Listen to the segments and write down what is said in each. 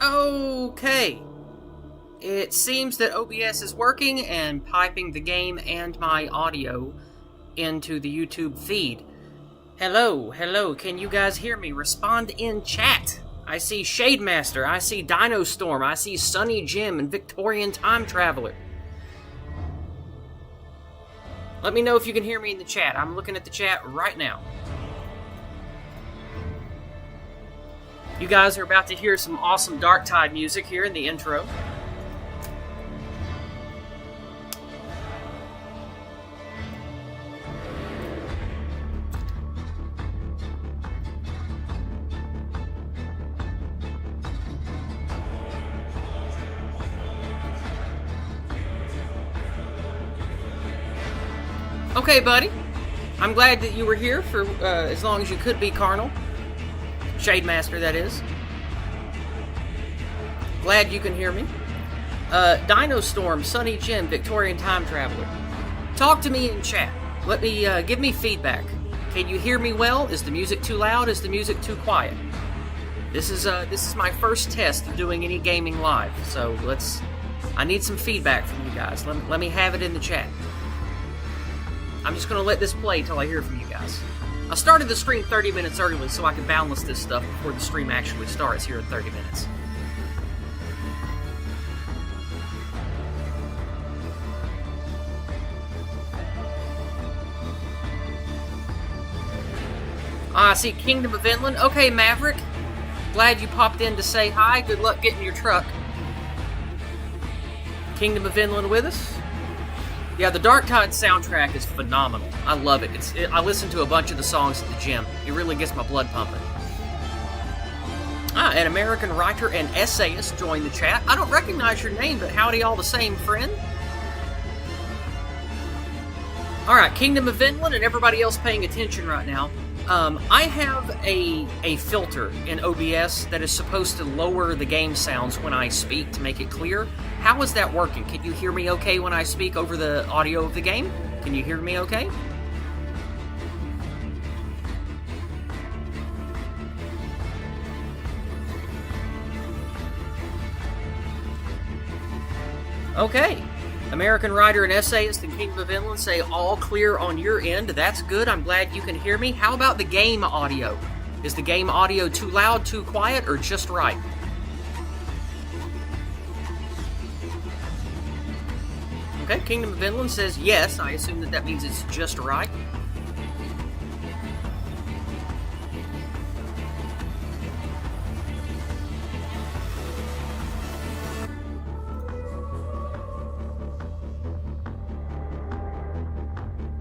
Okay. It seems that OBS is working and piping the game and my audio into the YouTube feed. Hello, can you guys hear me? Respond in chat. I see Shademaster, I see Dino Storm, I see Sunny Jim and Victorian Time Traveler. Let me know if you can hear me in the chat. I'm looking at the chat right now. You guys are about to hear some awesome Darktide music here in the intro. Okay, buddy. I'm glad that you were here for as long as you could be, Carnal. Shademaster, that is. Glad you can hear me. Dino Storm, Sunny Jim, Victorian Time Traveler. Talk to me in chat. Let me give me feedback. Can you hear me well? Is the music too loud? Is the music too quiet? This is my first test of doing any gaming live, so I need some feedback from you guys. Let me have it in the chat. I'm just going to let this play till I hear from you guys. I started the stream 30 minutes early so I can balance this stuff before the stream actually starts here in 30 minutes. I see Kingdom of Inland. Okay, Maverick. Glad you popped in to say hi. Good luck getting your truck. Kingdom of Inland with us. Yeah, the Darktide soundtrack is phenomenal. I love it. I listen to a bunch of the songs at the gym. It really gets my blood pumping. An American writer and essayist joined the chat. I don't recognize your name, but howdy all the same, friend. Alright, Kingdom of Inland and everybody else paying attention right now. I have a filter in OBS that is supposed to lower the game sounds when I speak to make it clear. How is that working? Can you hear me okay when I speak over the audio of the game? Can you hear me okay? Okay. American writer and essayist and Kingdom of Inland say all clear on your end. That's good. I'm glad you can hear me. How about the game audio? Is the game audio too loud, too quiet, or just right? Okay, Kingdom of Inland says yes. I assume that means it's just right.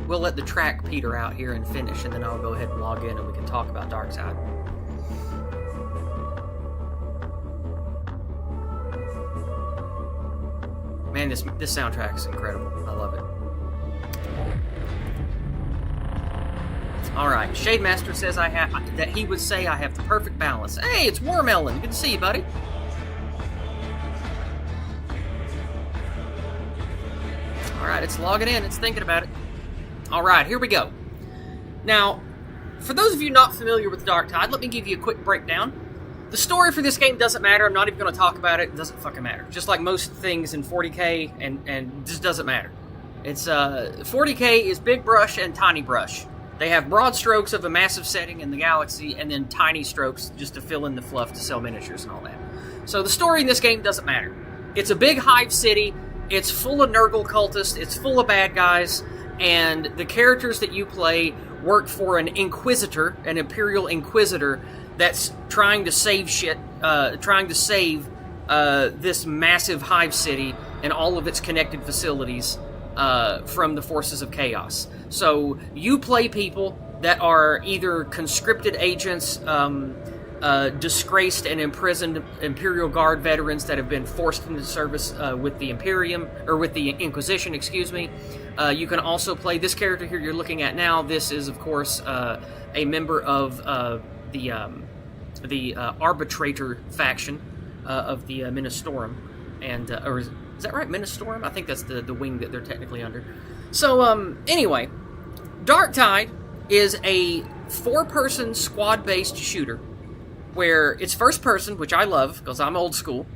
We'll let the track peter out here and finish, and then I'll go ahead and log in and we can talk about Darktide. Man, this soundtrack is incredible. I love it. Alright, Shademaster says that he would say I have the perfect balance. Hey, it's Wormelon. Good to see you, buddy. Alright, it's logging in. It's thinking about it. Alright, here we go. Now, for those of you not familiar with Darktide, let me give you a quick breakdown. The story for this game doesn't matter. I'm not even going to talk about it. It doesn't fucking matter. Just like most things in 40k, and just doesn't matter. It's 40k is big brush and tiny brush. They have broad strokes of a massive setting in the galaxy, and then tiny strokes just to fill in the fluff to sell miniatures and all that. So the story in this game doesn't matter. It's a big hive city. It's full of Nurgle cultists. It's full of bad guys. And the characters that you play work for an Inquisitor, an Imperial Inquisitor, that's trying to save shit, trying to save this massive hive city and all of its connected facilities from the forces of chaos. So you play people that are either conscripted agents, disgraced and imprisoned Imperial Guard veterans that have been forced into service with the Imperium, or with the Inquisition, excuse me. You can also play this character here you're looking at now. This is, of course, a member of the Arbitrator faction of the Ministorum. And, or is that right, Ministorum? I think that's the wing that they're technically under. So, anyway, Darktide is a 4-person squad-based shooter. where it's first person, which I love because I'm old school,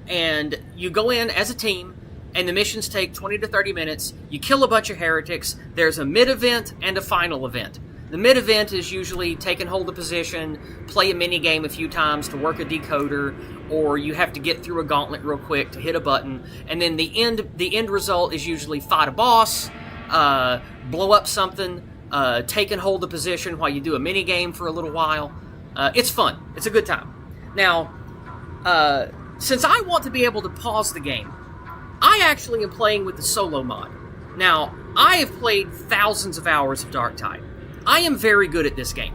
and you go in as a team, and the missions take 20 to 30 minutes. You kill a bunch of heretics. There's a mid-event and a final event. The mid-event is usually taking hold of position, play a mini-game a few times to work a decoder, or you have to get through a gauntlet real quick to hit a button. And then the end result is usually fight a boss, blow up something, taking hold of position while you do a mini-game for a little while. It's fun. It's a good time. Now, since I want to be able to pause the game, I actually am playing with the solo mod. Now, I have played thousands of hours of Darktide. I am very good at this game.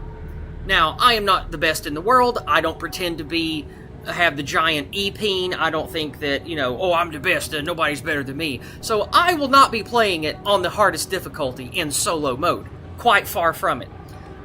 Now, I am not the best in the world. I don't pretend to have the giant E-peen. I don't think that, I'm the best and nobody's better than me. So I will not be playing it on the hardest difficulty in solo mode. Quite far from it.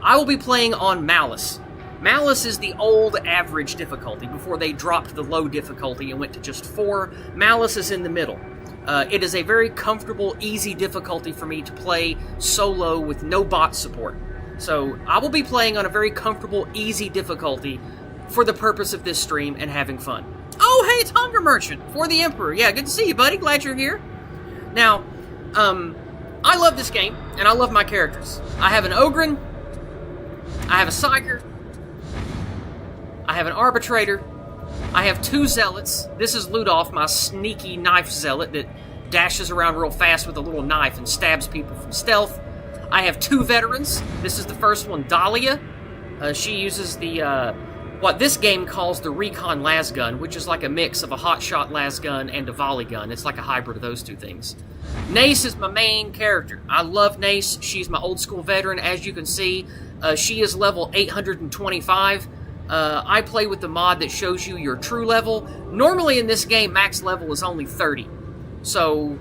I will be playing on Malice. Malice is the old average difficulty before they dropped the low difficulty and went to just 4. Malice is in the middle. It is a very comfortable, easy difficulty for me to play solo with no bot support. So I will be playing on a very comfortable, easy difficulty for the purpose of this stream and having fun. Oh, hey, it's Hunger Merchant for the Emperor. Yeah, good to see you, buddy. Glad you're here. Now, I love this game, and I love my characters. I have an Ogren, I have a Psyker, I have an Arbitrator, I have 2 Zealots. This is Ludolf, my sneaky knife zealot that dashes around real fast with a little knife and stabs people from stealth. I have 2 Veterans. This is the first one, Dahlia. She uses what this game calls the Recon Lasgun, which is like a mix of a hotshot lasgun and a volley gun. It's like a hybrid of those two things. Nace is my main character. I love Nace. She's my old school veteran. As you can see, she is level 825. I play with the mod that shows you your true level. Normally in this game, max level is only 30. So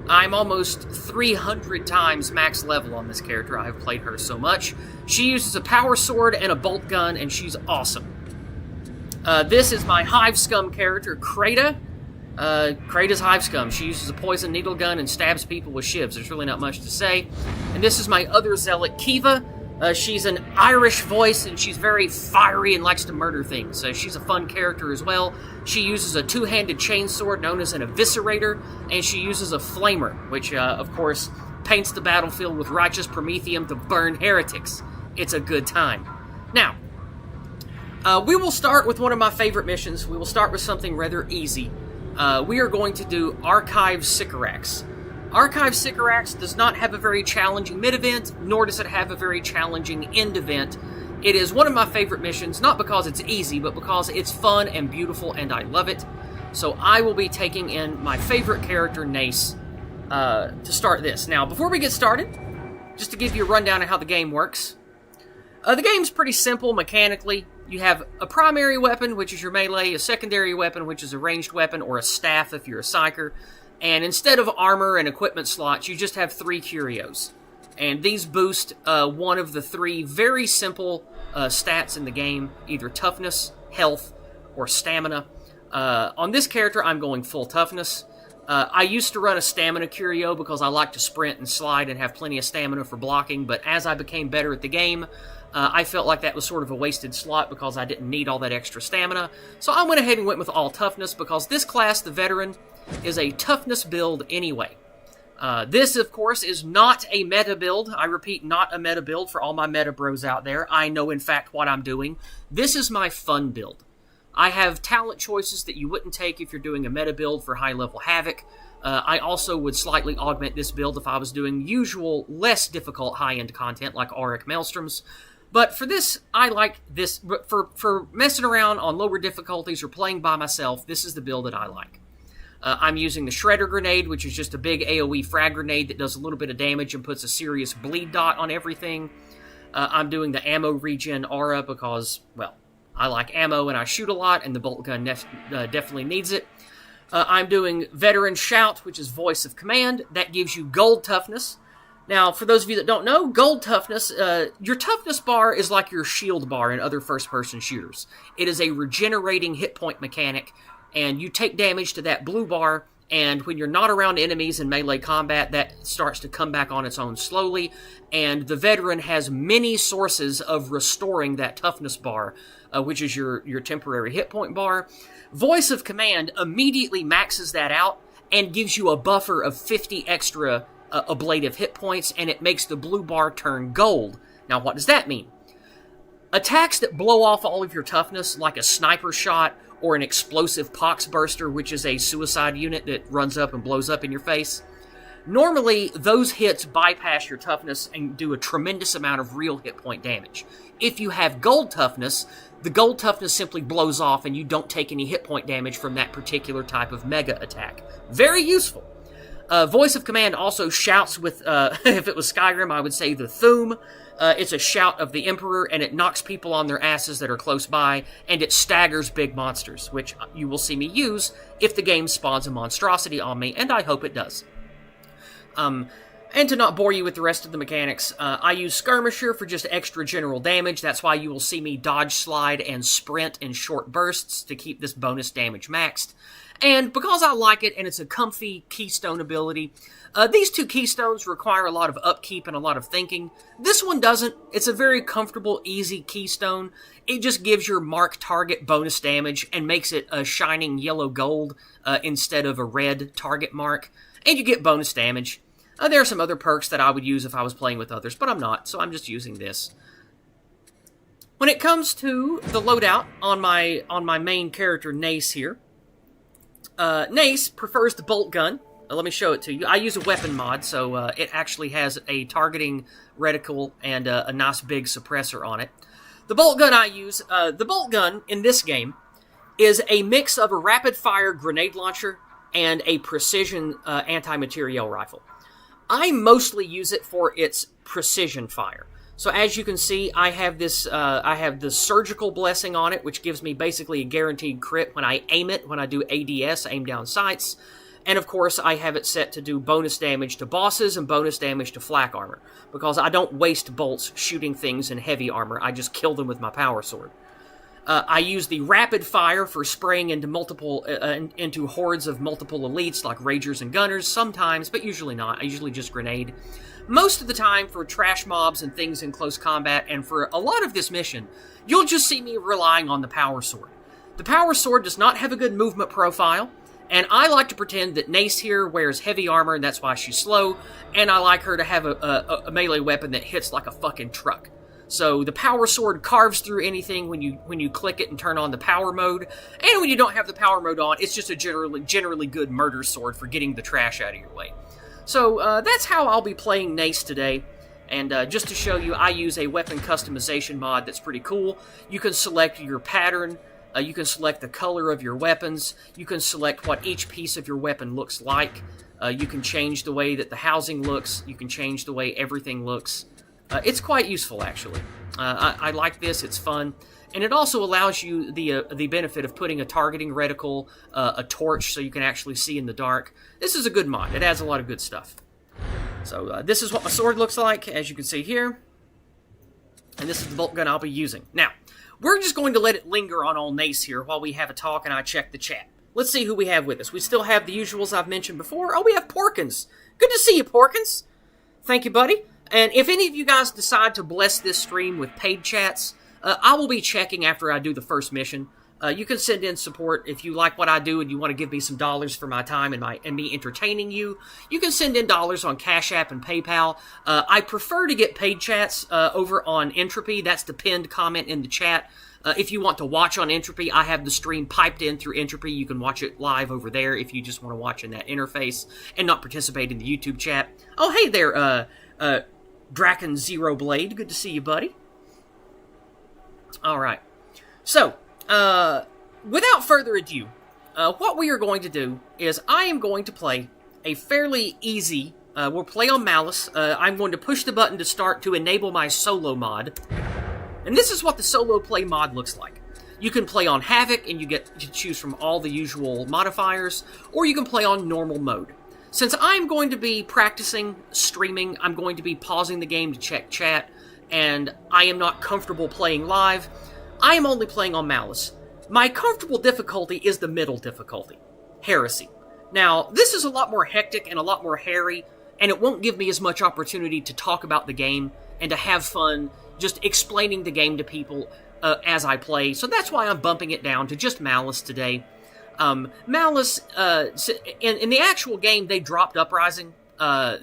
I'm almost 300 times max level on this character. I have played her so much. She uses a power sword and a bolt gun, and she's awesome. This is my Hive Scum character, Krata. Krata's Hive Scum. She uses a poison needle gun and stabs people with shivs. There's really not much to say. And this is my other zealot, Kiva. She's an Irish voice, and she's very fiery and likes to murder things. She's a fun character as well. She uses a two-handed chainsword known as an Eviscerator, and she uses a Flamer, which, of course, paints the battlefield with righteous promethium to burn heretics. It's a good time. Now, we will start with one of my favorite missions. We will start with something rather easy. We are going to do Archive Sicarax. Archive Sicarax does not have a very challenging mid-event, nor does it have a very challenging end event. It is one of my favorite missions, not because it's easy, but because it's fun and beautiful, and I love it. So I will be taking in my favorite character, Nace, to start this. Now, before we get started, just to give you a rundown of how the game works. The game's pretty simple mechanically. You have a primary weapon, which is your melee, a secondary weapon, which is a ranged weapon, or a staff if you're a Psyker. And instead of armor and equipment slots, you just have 3 curios. And these boost one of the 3 very simple stats in the game, either toughness, health, or stamina. On this character, I'm going full toughness. I used to run a stamina curio because I like to sprint and slide and have plenty of stamina for blocking, but as I became better at the game, I felt like that was sort of a wasted slot because I didn't need all that extra stamina. So I went ahead and went with all toughness because this class, the veteran, is a toughness build anyway. This, of course, is not a meta build. I repeat, not a meta build for all my meta bros out there. I know, in fact, what I'm doing. This is my fun build. I have talent choices that you wouldn't take if you're doing a meta build for high-level Havoc. I also would slightly augment this build if I was doing usual, less difficult high-end content like Auric Maelstroms. But for this, I like this. For messing around on lower difficulties or playing by myself, this is the build that I like. I'm using the Shredder Grenade, which is just a big AoE frag grenade that does a little bit of damage and puts a serious bleed dot on everything. I'm doing the ammo regen aura because, well, I like ammo and I shoot a lot, and the bolt gun definitely needs it. I'm doing Veteran Shout, which is Voice of Command. That gives you gold toughness. Now, for those of you that don't know, gold toughness, your toughness bar is like your shield bar in other first-person shooters. It is a regenerating hit point mechanic, and you take damage to that blue bar, and when you're not around enemies in melee combat, that starts to come back on its own slowly, and the veteran has many sources of restoring that toughness bar, which is your temporary hit point bar. Voice of Command immediately maxes that out and gives you a buffer of 50 extra ablative hit points, and it makes the blue bar turn gold. Now, what does that mean? Attacks that blow off all of your toughness, like a sniper shot or an explosive pox burster, which is a suicide unit that runs up and blows up in your face, normally those hits bypass your toughness and do a tremendous amount of real hit point damage. If you have gold toughness, the gold toughness simply blows off and you don't take any hit point damage from that particular type of mega attack. Very useful. Voice of Command also shouts with, if it was Skyrim, I would say the Thume. It's a shout of the Emperor, and it knocks people on their asses that are close by, and it staggers big monsters, which you will see me use if the game spawns a monstrosity on me, and I hope it does. And to not bore you with the rest of the mechanics, I use Skirmisher for just extra general damage. That's why you will see me dodge, slide, and sprint in short bursts to keep this bonus damage maxed. And because I like it, and it's a comfy keystone ability, these two keystones require a lot of upkeep and a lot of thinking. This one doesn't. It's a very comfortable, easy keystone. It just gives your mark target bonus damage and makes it a shining yellow gold instead of a red target mark. And you get bonus damage. There are some other perks that I would use if I was playing with others, but I'm not, so I'm just using this. When it comes to the loadout on my main character, Nace here, Nace prefers the bolt gun. Let me show it to you. I use a weapon mod, so it actually has a targeting reticle and a nice big suppressor on it. The bolt gun I use, the bolt gun in this game is a mix of a rapid-fire grenade launcher and a precision anti-materiel rifle. I mostly use it for its precision fire. So as you can see, I have this, I have the surgical blessing on it, which gives me basically a guaranteed crit when I aim it, when I do ADS, aim down sights. And of course, I have it set to do bonus damage to bosses and bonus damage to flak armor, because I don't waste bolts shooting things in heavy armor, I just kill them with my power sword. I use the rapid fire for spraying into into hordes of multiple elites, like Ragers and Gunners, sometimes, but usually not. I usually just grenade. Most of the time, for trash mobs and things in close combat, and for a lot of this mission, you'll just see me relying on the power sword. The power sword does not have a good movement profile, and I like to pretend that Nace here wears heavy armor, and that's why she's slow, and I like her to have a melee weapon that hits like a fucking truck. So the power sword carves through anything when you click it and turn on the power mode, and when you don't have the power mode on, it's just a generally good murder sword for getting the trash out of your way. So that's how I'll be playing Nace today, and just to show you, I use a weapon customization mod that's pretty cool. You can select your pattern, you can select the color of your weapons, you can select what each piece of your weapon looks like, you can change the way that the housing looks, you can change the way everything looks. It's quite useful, actually. I like this, it's fun, and it also allows you the benefit of putting a targeting reticle, a torch so you can actually see in the dark. This is a good mod. It adds a lot of good stuff. So this is what my sword looks like, as you can see here. And this is the bolt gun I'll be using. Now, we're just going to let it linger on old Nace here while we have a talk and I check the chat. Let's see who we have with us. We still have the usuals I've mentioned before. Oh, we have Porkins. Good to see you, Porkins. Thank you, buddy. And if any of you guys decide to bless this stream with paid chats, I will be checking after I do the first mission. You can send in support if you like what I do and you want to give me some dollars for my time and me entertaining you. You can send in dollars on Cash App and PayPal. I prefer to get paid chats over on Entropy. That's the pinned comment in the chat. If you want to watch on Entropy, I have the stream piped in through Entropy. You can watch it live over there if you just want to watch in that interface and not participate in the YouTube chat. Oh, hey there, Draken Zero Blade. Good to see you, buddy. All right. So, without further ado, what we are going to do is I am going to play a fairly easy, we'll play on Malice. I'm going to push the button to start to enable my solo mod. And this is what the solo play mod looks like. You can play on Havoc, and you get to choose from all the usual modifiers, or you can play on normal mode. Since I'm going to be practicing streaming, I'm going to be pausing the game to check chat, and I am not comfortable playing live, I am only playing on Malice. My comfortable difficulty is the middle difficulty, Heresy. Now, this is a lot more hectic and a lot more hairy, and it won't give me as much opportunity to talk about the game and to have fun just explaining the game to people as I play. So that's why I'm bumping it down to just Malice today. Malice, in the actual game, they dropped Uprising.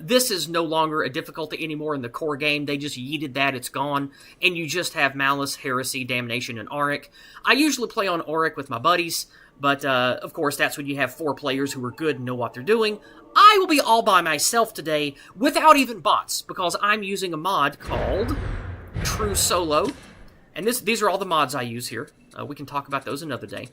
This is no longer a difficulty anymore in the core game. They just yeeted that, it's gone, and you just have Malice, Heresy, Damnation, and Auric. I usually play on Auric with my buddies, but of course that's when you have 4 players who are good and know what they're doing. I will be all by myself today, without even bots, because I'm using a mod called True Solo, and these are all the mods I use here. We can talk about those another day.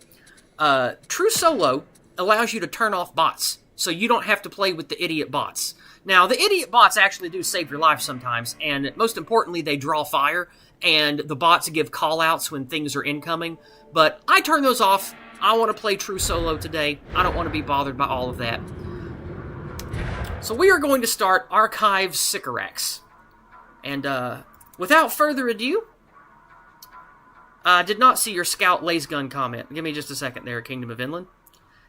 True Solo allows you to turn off bots, so you don't have to play with the idiot bots. Now, the idiot bots actually do save your life sometimes, and most importantly, they draw fire, and the bots give call-outs when things are incoming, but I turn those off. I want to play True Solo today. I don't want to be bothered by all of that. So we are going to start Archive Sicarax. And without further ado, I did not see your Scout Laser Gun comment. Give me just a second there, Kingdom of Inland.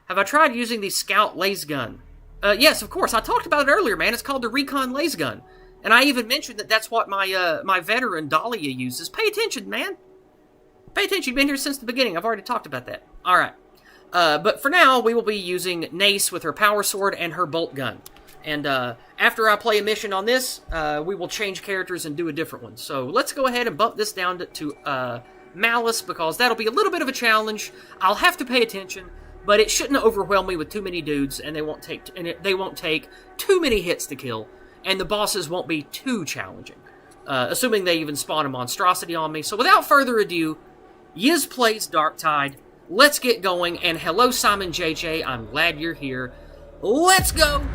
Have I tried using the Scout Laser Gun? Yes, of course. I talked about it earlier, man. It's called the Recon Laser Gun. And I even mentioned that that's what my my veteran Dahlia uses. Pay attention, man. Pay attention. You've been here since the beginning. I've already talked about that. All right. But for now, we will be using Nace with her power sword and her bolt gun. And after I play a mission on this, we will change characters and do a different one. So let's go ahead and bump this down to Malice, because that'll be a little bit of a challenge. I'll have to pay attention, but it shouldn't overwhelm me with too many dudes, and they won't take too many hits to kill, and the bosses won't be too challenging, assuming they even spawn a monstrosity on me. So without further ado, Yizz plays Darktide. Let's get going, and hello Simon JJ, I'm glad you're here. Let's go!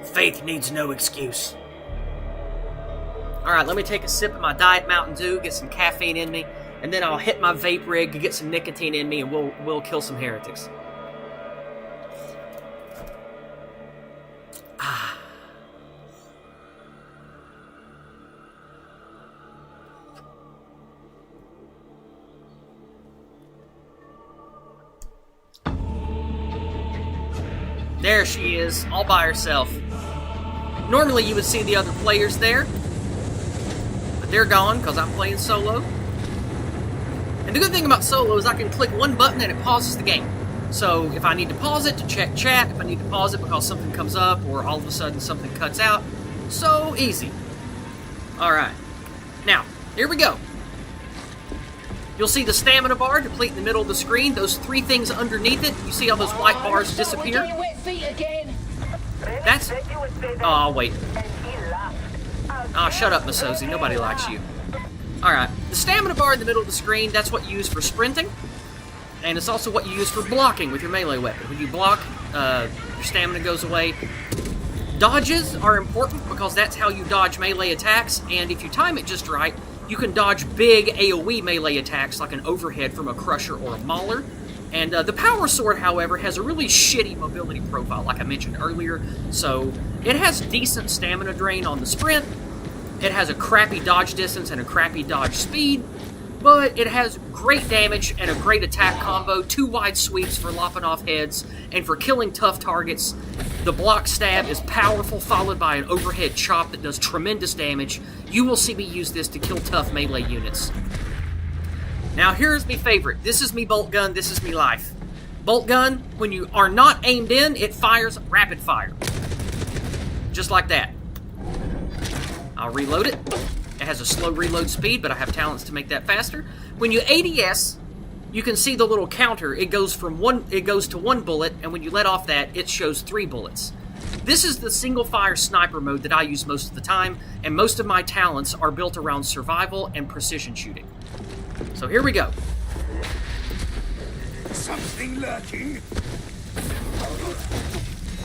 Faith needs no excuse. Alright, let me take a sip of my Diet Mountain Dew, get some caffeine in me, and then I'll hit my vape rig to get some nicotine in me, and we'll kill some heretics. Ah. There she is, all by herself. Normally you would see the other players there, but they're gone because I'm playing solo. And the good thing about solo is I can click one button and it pauses the game. So if I need to pause it to check chat, if I need to pause it because something comes up or all of a sudden something cuts out, so easy. Alright, now, here we go. You'll see the stamina bar deplete in the middle of the screen. Those 3 things underneath it, you see how those white bars disappear? That's... Oh, wait. Oh, shut up, Masozi. Nobody likes you. Alright. The stamina bar in the middle of the screen, that's what you use for sprinting. And it's also what you use for blocking with your melee weapon. When you block, your stamina goes away. Dodges are important because that's how you dodge melee attacks. And if you time it just right, you can dodge big AoE melee attacks like an overhead from a crusher or a mauler. And the power sword, however, has a really shitty mobility profile, like I mentioned earlier. So it has decent stamina drain on the sprint. It has a crappy dodge distance and a crappy dodge speed. But it has great damage and a great attack combo, 2 wide sweeps for lopping off heads, and for killing tough targets. The block stab is powerful, followed by an overhead chop that does tremendous damage. You will see me use this to kill tough melee units. Now here's me favorite. This is me bolt gun, this is me life. Bolt gun, when you are not aimed in, it fires rapid fire. Just like that. I'll reload it. It has a slow reload speed, but I have talents to make that faster. When you ADS, you can see the little counter. It goes to 1 bullet, and when you let off that, it shows 3 bullets. This is the single-fire sniper mode that I use most of the time, and most of my talents are built around survival and precision shooting. So here we go. Something lurking.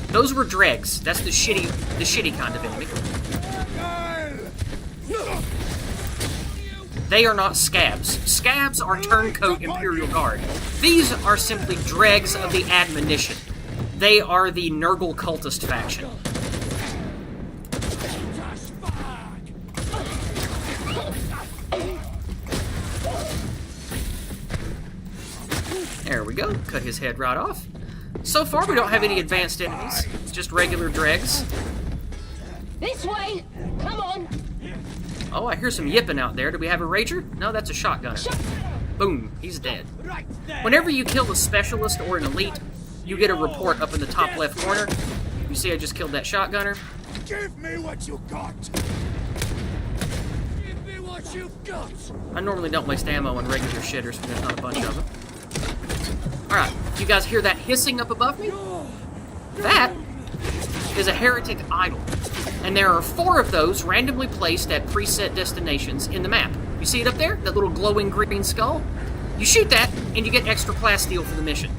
Those were dregs. That's the shitty kind of enemy. They are not scabs. Scabs are turncoat Imperial Guard. These are simply dregs of the admonition. They are the Nurgle cultist faction. we go. Cut his head right off. So far, we don't have any advanced enemies. Just regular dregs. This way! Come on! Oh, I hear some yipping out there. Do we have a rager? No, that's a shotgunner. Boom, he's dead. Whenever you kill a specialist or an elite, you get a report up in the top left corner. You see I just killed that shotgunner? Give me what you got! Give me what you've got! I normally don't waste ammo on regular shitters when there's not a bunch of them. Alright, you guys hear that hissing up above me? That is a heretic idol. And there are 4 of those randomly placed at preset destinations in the map. You see it up there? That little glowing green skull? You shoot that, and you get extra plasteel for the mission.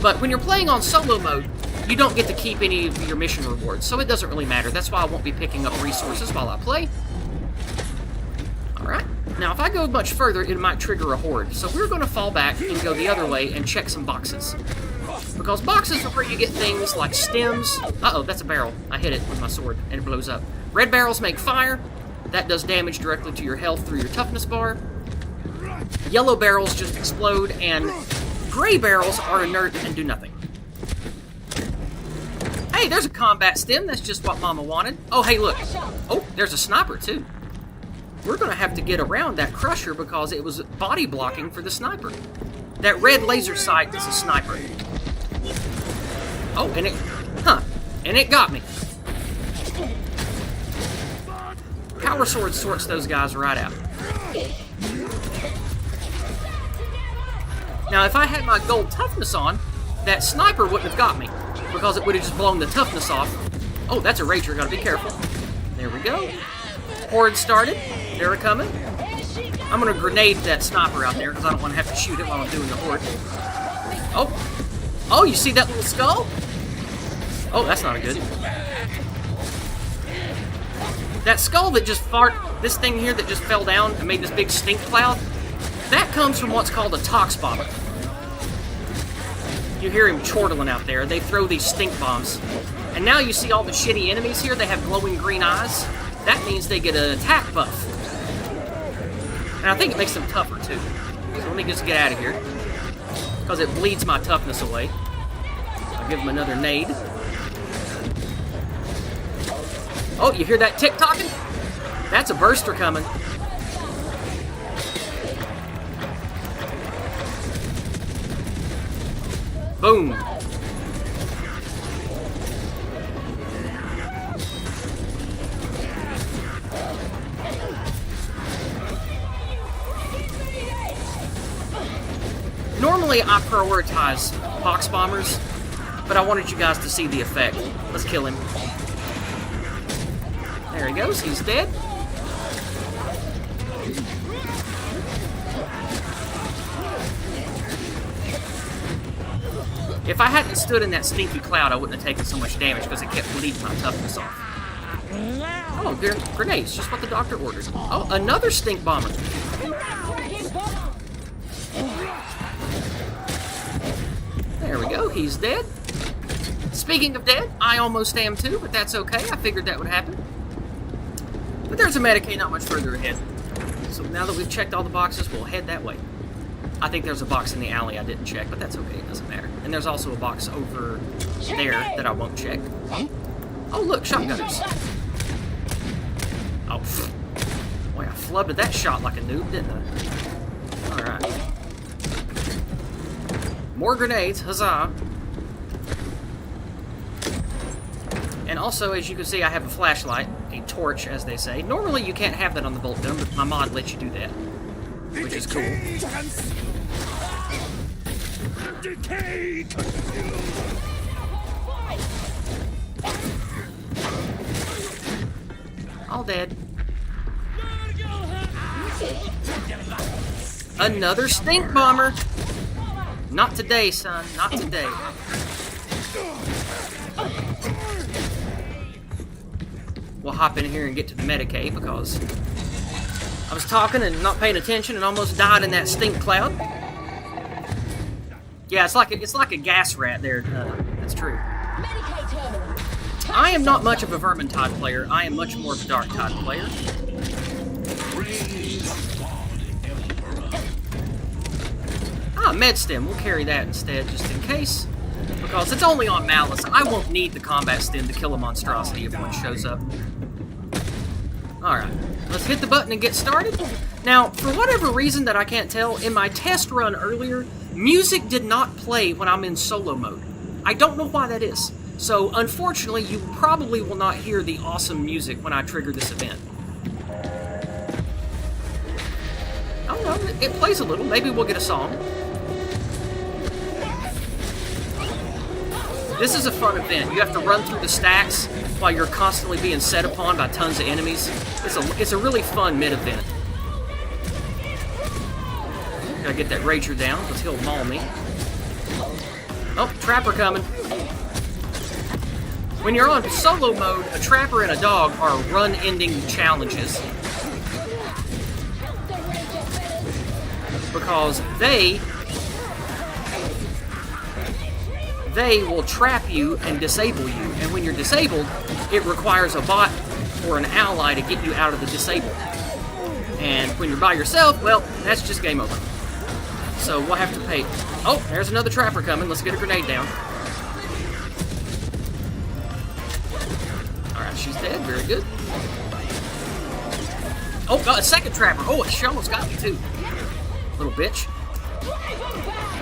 But when you're playing on solo mode, you don't get to keep any of your mission rewards, so it doesn't really matter. That's why I won't be picking up resources while I play. Alright, now if I go much further, it might trigger a horde. So we're going to fall back and go the other way and check some boxes. Because boxes are where you get things like stems. Uh-oh, that's a barrel. I hit it with my sword, and it blows up. Red barrels make fire. That does damage directly to your health through your toughness bar. Yellow barrels just explode, and gray barrels are inert and do nothing. Hey, there's a combat stem. That's just what Mama wanted. Oh, hey, look. Oh, there's a sniper, too. We're going to have to get around that crusher because it was body blocking for the sniper. That red laser sight is a sniper. Oh, and it got me. Power Sword sorts those guys right out. Now, if I had my gold toughness on, that sniper wouldn't have got me, because it would have just blown the toughness off. Oh, that's a rager, gotta be careful. There we go. Horde started. They're coming. I'm gonna grenade that sniper out there, because I don't want to have to shoot it while I'm doing the horde. Oh, you see that little skull? Oh, that's not good. That skull that just this thing here that just fell down and made this big stink cloud, that comes from what's called a tox bomber. You hear him chortling out there. They throw these stink bombs. And now you see all the shitty enemies here. They have glowing green eyes. That means they get an attack buff. And I think it makes them tougher, too. So let me just get out of here, because it bleeds my toughness away. I'll give them another nade. Oh, you hear that tick-tocking? That's a burster coming. Boom. Normally, I prioritize box bombers, but I wanted you guys to see the effect. Let's kill him. There he goes. He's dead. If I hadn't stood in that stinky cloud, I wouldn't have taken so much damage because it kept bleeding my toughness off. Oh, grenades, just what the doctor ordered. Oh, another stink bomber. There we go, he's dead. Speaking of dead, I almost am too, but that's okay. I figured that would happen. But there's a Medicaid not much further ahead. So now that we've checked all the boxes, we'll head that way. I think there's a box in the alley I didn't check, but that's okay, it doesn't matter. And there's also a box over there that I won't check. Oh, look, shotgunners. Oh, boy, I flubbed at that shot like a noob, didn't I? Alright. More grenades, huzzah. And also, as you can see, I have a flashlight, a torch, as they say. Normally, you can't have that on the bolt gun, but my mod lets you do that, which is cool. Decay! All dead. Another stink bomber. Not today, son. Not today. We'll hop in here and get to the Medicaid because I was talking and not paying attention and almost died in that stink cloud. Yeah, it's like a gas rat there. That's true. I am not much of a Vermintide player. I am much more of a Darktide player. Ah, med stem. We'll carry that instead, just in case. Because it's only on Malice. I won't need the combat stem to kill a monstrosity if one shows up. Alright, let's hit the button and get started. Now, for whatever reason that I can't tell, in my test run earlier, music did not play when I'm in solo mode. I don't know why that is. So, unfortunately, you probably will not hear the awesome music when I trigger this event. I don't know, it plays a little. Maybe we'll get a song. This is a fun event. You have to run through the stacks while you're constantly being set upon by tons of enemies. It's a really fun mid-event. Gotta get that Rager down, because he'll maul me. Oh, Trapper coming. When you're on solo mode, a Trapper and a dog are run-ending challenges. Because they will trap you and disable you. And when you're disabled, it requires a bot or an ally to get you out of the disable. And when you're by yourself, well, that's just game over. So we'll have to pay. Oh, there's another Trapper coming. Let's get a grenade down. Alright, she's dead. Very good. Oh, got a second Trapper. Oh, she almost got me too. Little bitch.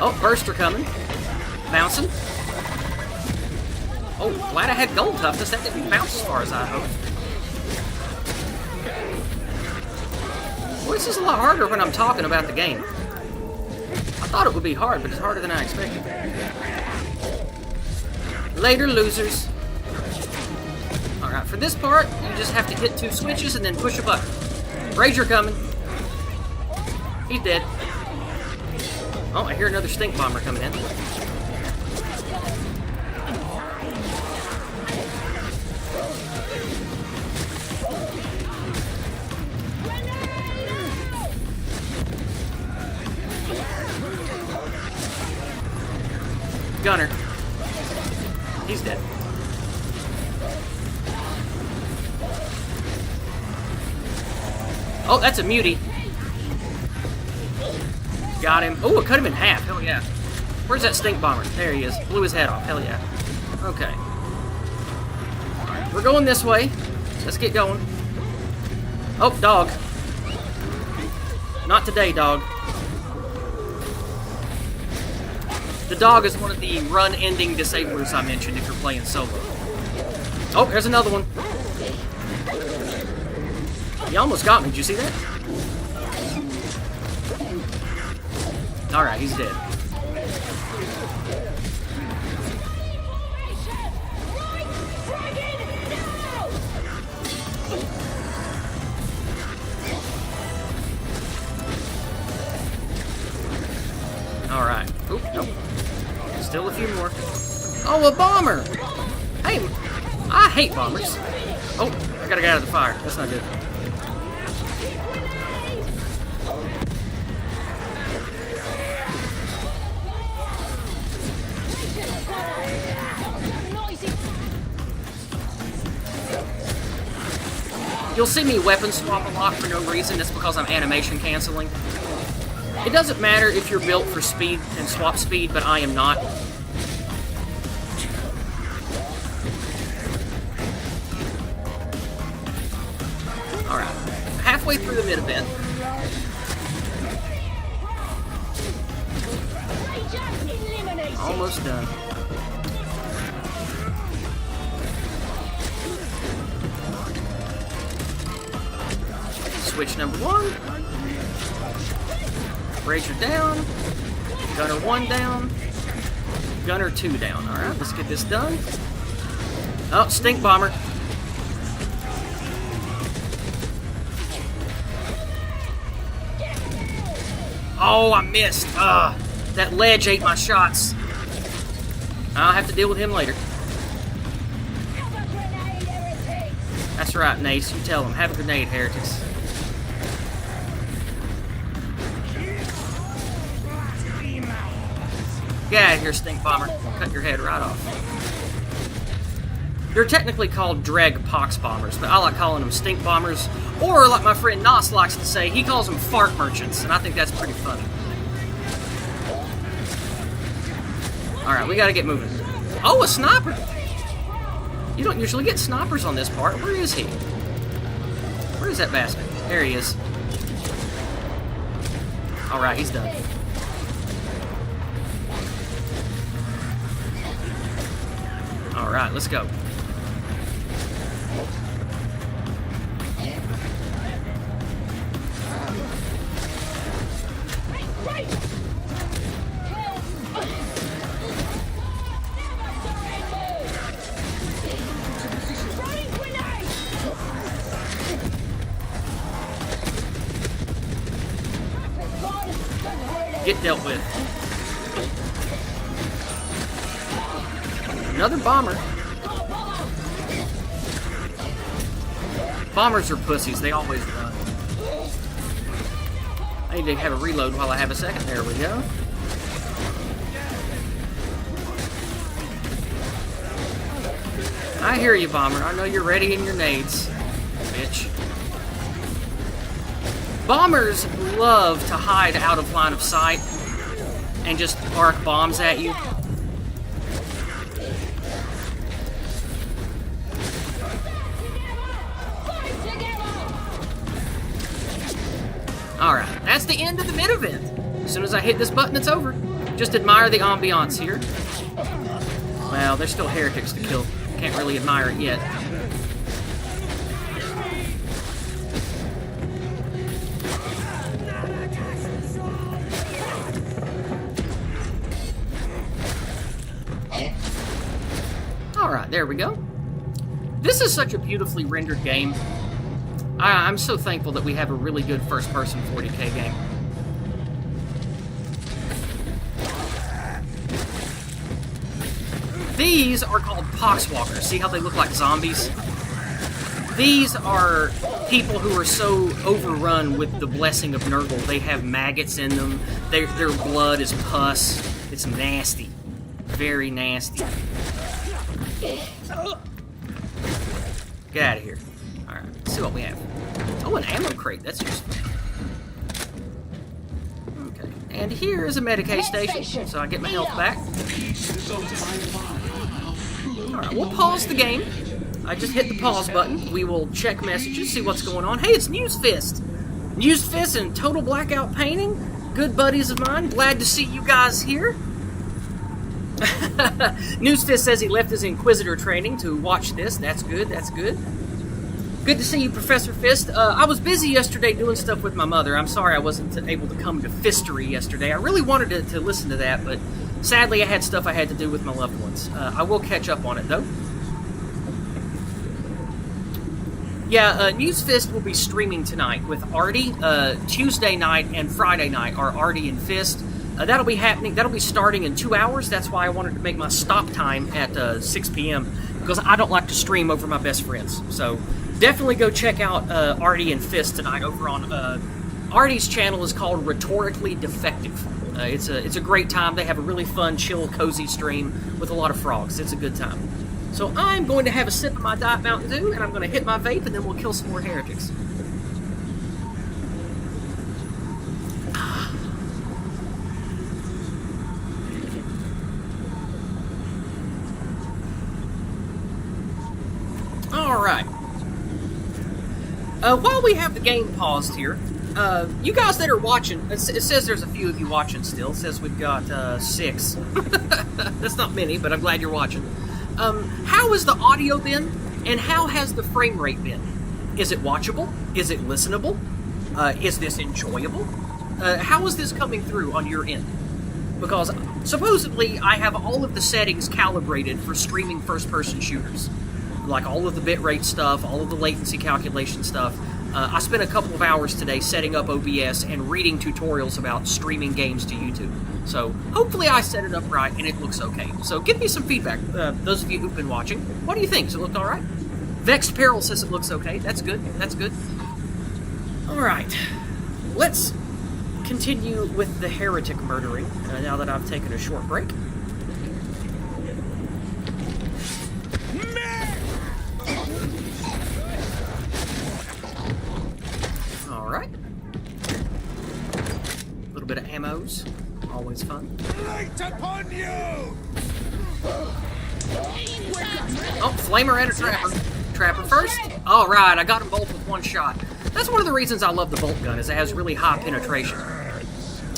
Oh, Burster coming. Bouncing. Oh, glad I had gold toughness. That didn't bounce as far as I hoped. Well, this is a lot harder when I'm talking about the game. I thought it would be hard, but it's harder than I expected. Later, losers. Alright, for this part, you just have to hit 2 switches and then push a button. Rager coming. He's dead. Oh, I hear another stink bomber coming in. Gunner. He's dead. Oh, that's a mutie. Got him. Oh, it cut him in half. Hell yeah. Where's that stink bomber? There he is. Blew his head off. Hell yeah. Okay. Alright, we're going this way. Let's get going. Oh, dog. Not today, dog. The dog is one of the run-ending disablers I mentioned if you're playing solo. Oh, there's another one. He almost got me. Did you see that? Alright, he's dead. Alright. Oop, nope. Still a few more. Oh, a bomber! Hey, I hate bombers. Oh, I gotta get out of the fire. That's not good. You'll see me weapon swap a lot for no reason. That's because I'm animation canceling. It doesn't matter if you're built for speed and swap speed, but I am not. Alright. Halfway through the mid-event. Almost done. Switch number 1. Rager down. Gunner 1 down. Gunner 2 down. Alright, let's get this done. Oh, stink bomber. Oh, I missed. That ledge ate my shots. I'll have to deal with him later. That's right, Nace. You tell him. Have a grenade, heretics. Get out of here, stink bomber. I'll cut your head right off. They're technically called dreg pox bombers, but I like calling them stink bombers. Or, like my friend Nace likes to say, he calls them fart merchants, and I think that's pretty funny. Alright, we gotta get moving. Oh, a sniper! You don't usually get snipers on this part. Where is he? Where is that bastard? There he is. Alright, he's done. Alright, let's go. Get dealt with. Another bomber. Bombers are pussies. They always run. I need to have a reload while I have a second. There we go. I hear you, bomber. I know you're ready in your nades, bitch. Bombers love to hide out of line of sight and just arc bombs at you. Alright, that's the end of the mid-event. As soon as I hit this button, it's over. Just admire the ambiance here. Well, there's still heretics to kill. Can't really admire it yet. Alright, there we go. This is such a beautifully rendered game. I'm so thankful that we have a really good first-person 40K game. These are called poxwalkers. See how they look like zombies? These are people who are so overrun with the blessing of Nurgle. They have maggots in them. Their blood is pus. It's nasty. Very nasty. Get out of here. Alright, let's see what we have. Oh, an ammo crate. That's useful. Okay. And here is a Medicaid station, so I get my health back. Alright, we'll pause the game. I just hit the pause button. We will check messages, see what's going on. Hey, it's Newsfist! Newsfist and Total Blackout Painting. Good buddies of mine. Glad to see you guys here. Newsfist says he left his Inquisitor training to watch this. That's good, that's good. Good to see you, Professor Fist. I was busy yesterday doing stuff with my mother. I'm sorry I wasn't able to come to Fistery yesterday. I really wanted to listen to that, but sadly I had stuff I had to do with my loved ones. I will catch up on it, though. Yeah, Newsfist will be streaming tonight with Artie. Tuesday night and Friday night are Artie and Fist. That'll be happening. That'll be starting in 2 hours. That's why I wanted to make my stop time at 6 p.m. because I don't like to stream over my best friends. So definitely go check out Artie and Fist tonight over on Artie's channel. Is called Rhetorically Defective. It's a great time. They have a really fun, chill, cozy stream with a lot of frogs. It's a good time. So I'm going to have a sip of my Diet Mountain Dew, and I'm going to hit my vape, and then we'll kill some more heretics. Alright. While we have the game paused here, you guys that are watching, it says there's a few of you watching still. It says we've got 6. That's not many, but I'm glad you're watching. How has the audio been, and how has the frame rate been? Is it watchable? Is it listenable? Is this enjoyable? How is this coming through on your end? Because supposedly I have all of the settings calibrated for streaming first-person shooters. Like all of the bitrate stuff, all of the latency calculation stuff. I spent a couple of hours today setting up OBS and reading tutorials about streaming games to YouTube. So hopefully I set it up right and it looks okay. So give me some feedback, those of you who've been watching. What do you think? Does it look alright? Vexed Peril says it looks okay. That's good. That's good. Alright. Let's continue with the heretic murdering now that I've taken a short break. Alright. A little bit of ammos. Always fun. Light upon you! Oh, flamer and a trapper. Trapper first. All right, I got them both with one shot. That's one of the reasons I love the bolt gun, is it has really high penetration.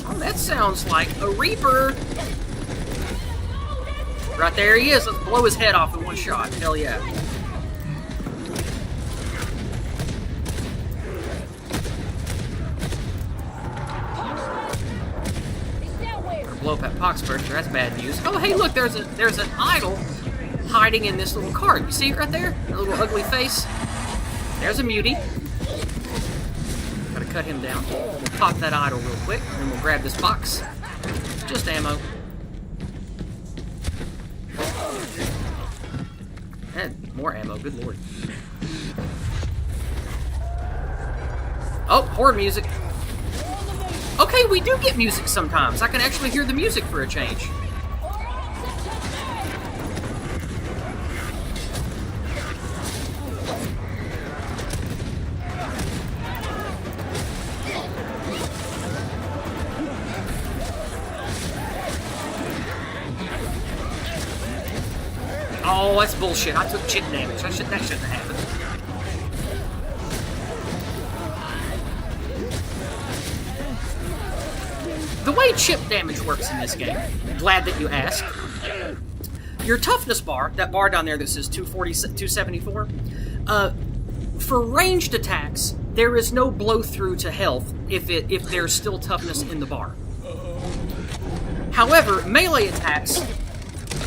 Oh, that sounds like a Reaper. Right there he is. Let's blow his head off in one shot. Hell yeah. Blow up that Poxburster. That's bad news. Oh, hey, look, there's an idol hiding in this little cart. You see it right there? That little ugly face. There's a mutie. Gotta cut him down. We'll pop that idol real quick, and then we'll grab this box. Just ammo. And more ammo. Good lord. Oh, horde music. Okay, we do get music sometimes. I can actually hear the music for a change. Oh, that's bullshit. I took chip damage. That shouldn't have happened. The way chip damage works in this game, glad that you asked. Your toughness bar, that bar down there that says 274, for ranged attacks, there is no blow through to health if there's still toughness in the bar. However, melee attacks,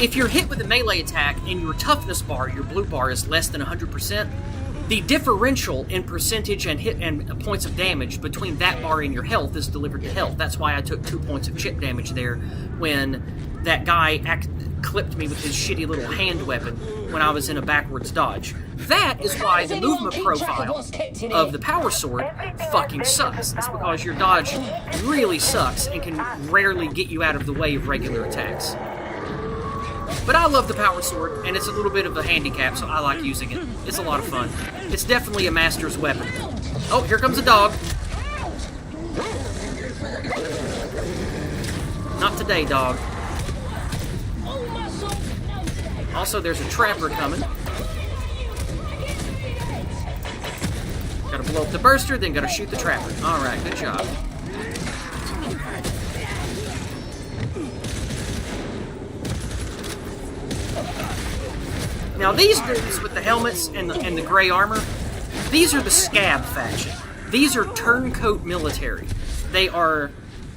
if you're hit with a melee attack and your toughness bar, your blue bar, is less than 100%, the differential in percentage and hit and points of damage between that bar and your health is delivered to health. That's why I took 2 points of chip damage there when that guy clipped me with his shitty little hand weapon when I was in a backwards dodge. That is why the movement profile of the power sword fucking sucks. It's because your dodge really sucks and can rarely get you out of the way of regular attacks. But I love the power sword, and it's a little bit of a handicap, so I like using it. It's a lot of fun. It's definitely a master's weapon. Oh, here comes a dog. Not today, dog. Also, there's a trapper coming. Gotta blow up the burster, then gotta shoot the trapper. Alright, good job. Now these dudes with the helmets and the gray armor, these are the Scab faction. These are turncoat military. They are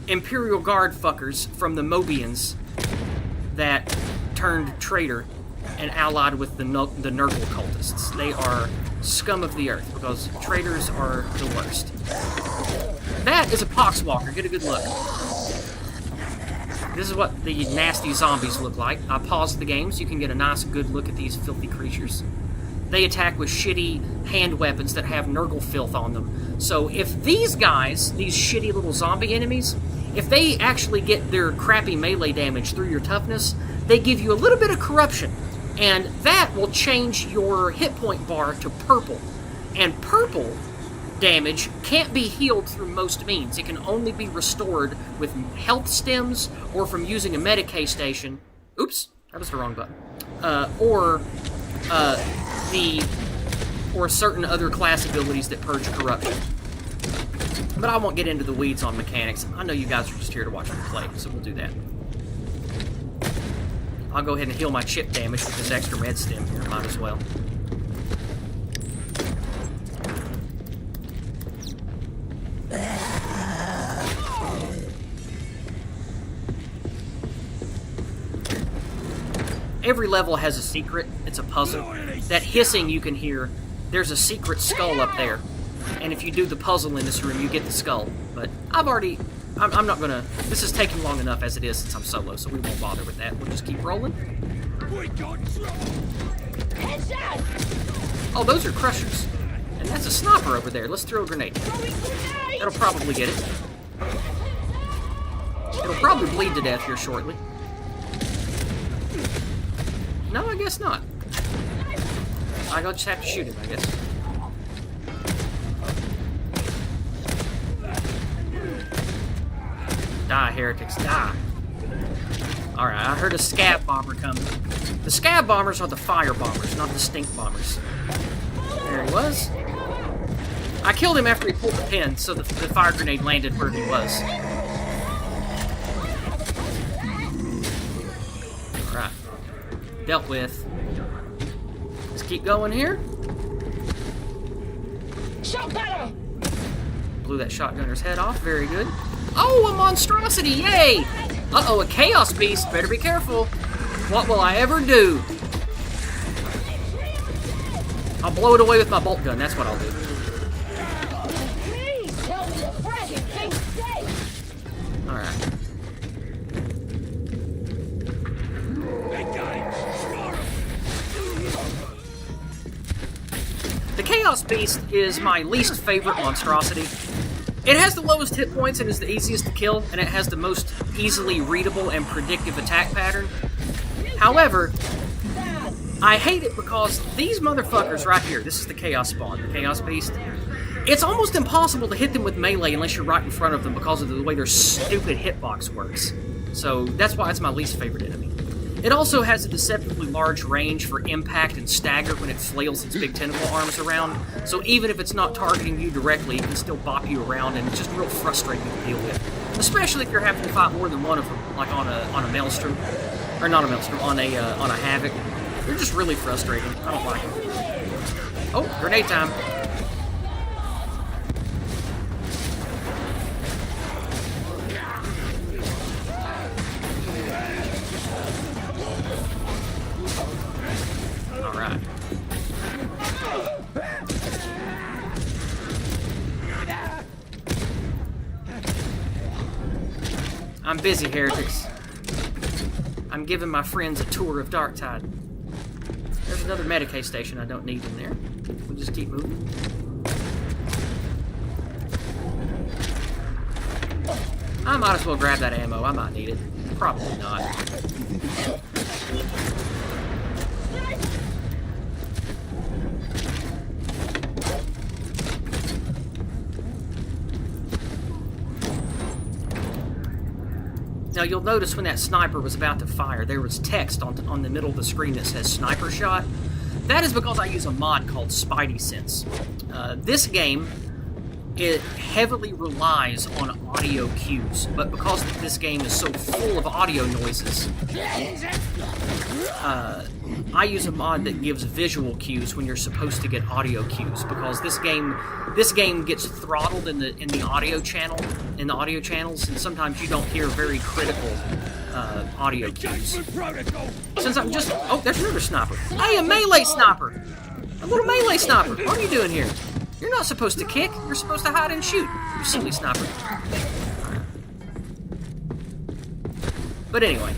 Imperial Guard fuckers from the Mobians that turned traitor and allied with the Nurgle cultists. They are scum of the earth because traitors are the worst. That is a Poxwalker. Get a good look. This is what the nasty zombies look like. I paused the game so you can get a nice good look at these filthy creatures. They attack with shitty hand weapons that have Nurgle filth on them. So if these guys, these shitty little zombie enemies, if they actually get their crappy melee damage through your toughness, they give you a little bit of corruption. And that will change your hit point bar to purple. And purple damage can't be healed through most means. It can only be restored with health stems or from using a Medicae station. Oops, that was the wrong button. Or certain other class abilities that purge corruption. But I won't get into the weeds on mechanics. I know you guys are just here to watch me play, so we'll do that. I'll go ahead and heal my chip damage with this extra med stem here. Might as well. Every level has a secret. It's a puzzle. That hissing you can hear, there's a secret skull up there. And if you do the puzzle in this room, you get the skull. But I'm not gonna... This is taking long enough as it is since I'm solo, so we won't bother with that. We'll just keep rolling. Oh, those are crushers. And that's a sniper over there. Let's throw a grenade. That'll probably get it. It'll probably bleed to death here shortly. No, I guess not. I'll just have to shoot him, I guess. Die, heretics, die. Alright, I heard a scab bomber coming. The scab bombers are the fire bombers, not the stink bombers. There he was. I killed him after he pulled the pin, so the fire grenade landed where he was. Alright. Dealt with. Let's keep going here. Shotgunner! Blew that shotgunner's head off. Very good. Oh, a monstrosity! Yay! Uh-oh, a chaos beast. Better be careful. What will I ever do? I'll blow it away with my bolt gun. That's what I'll do. Please tell me the fragment came safe! Alright. The Chaos Beast is my least favorite monstrosity. It has the lowest hit points and is the easiest to kill, and it has the most easily readable and predictive attack pattern. However, I hate it because these motherfuckers right here, this is the Chaos Spawn, the Chaos Beast, it's almost impossible to hit them with melee unless you're right in front of them because of the way their stupid hitbox works. So that's why it's my least favorite enemy. It also has a deceptively large range for impact and stagger when it flails its big tentacle arms around, so even if it's not targeting you directly, it can still bop you around, and it's just real frustrating to deal with. Especially if you're having to fight more than one of them, like on a Maelstrom, or not a Maelstrom, on a Havoc. They're just really frustrating. I don't like them. Oh, grenade time. Alright. I'm busy, heretics. I'm giving my friends a tour of Darktide. There's another Medicae station I don't need in there. We'll just keep moving. I might as well grab that ammo. I might need it. Probably not. Now you'll notice when that sniper was about to fire, there was text on the middle of the screen that says sniper shot. That is because I use a mod called Spidey Sense. This game, it heavily relies on audio cues, but because this game is so full of audio noises, I use a mod that gives visual cues when you're supposed to get audio cues, because this game gets throttled in the audio channels, and sometimes you don't hear very critical audio cues. Since I'm just there's another sniper. Hey, a melee sniper, a little melee sniper. What are you doing here? You're not supposed to kick. You're supposed to hide and shoot. You silly sniper. But anyway.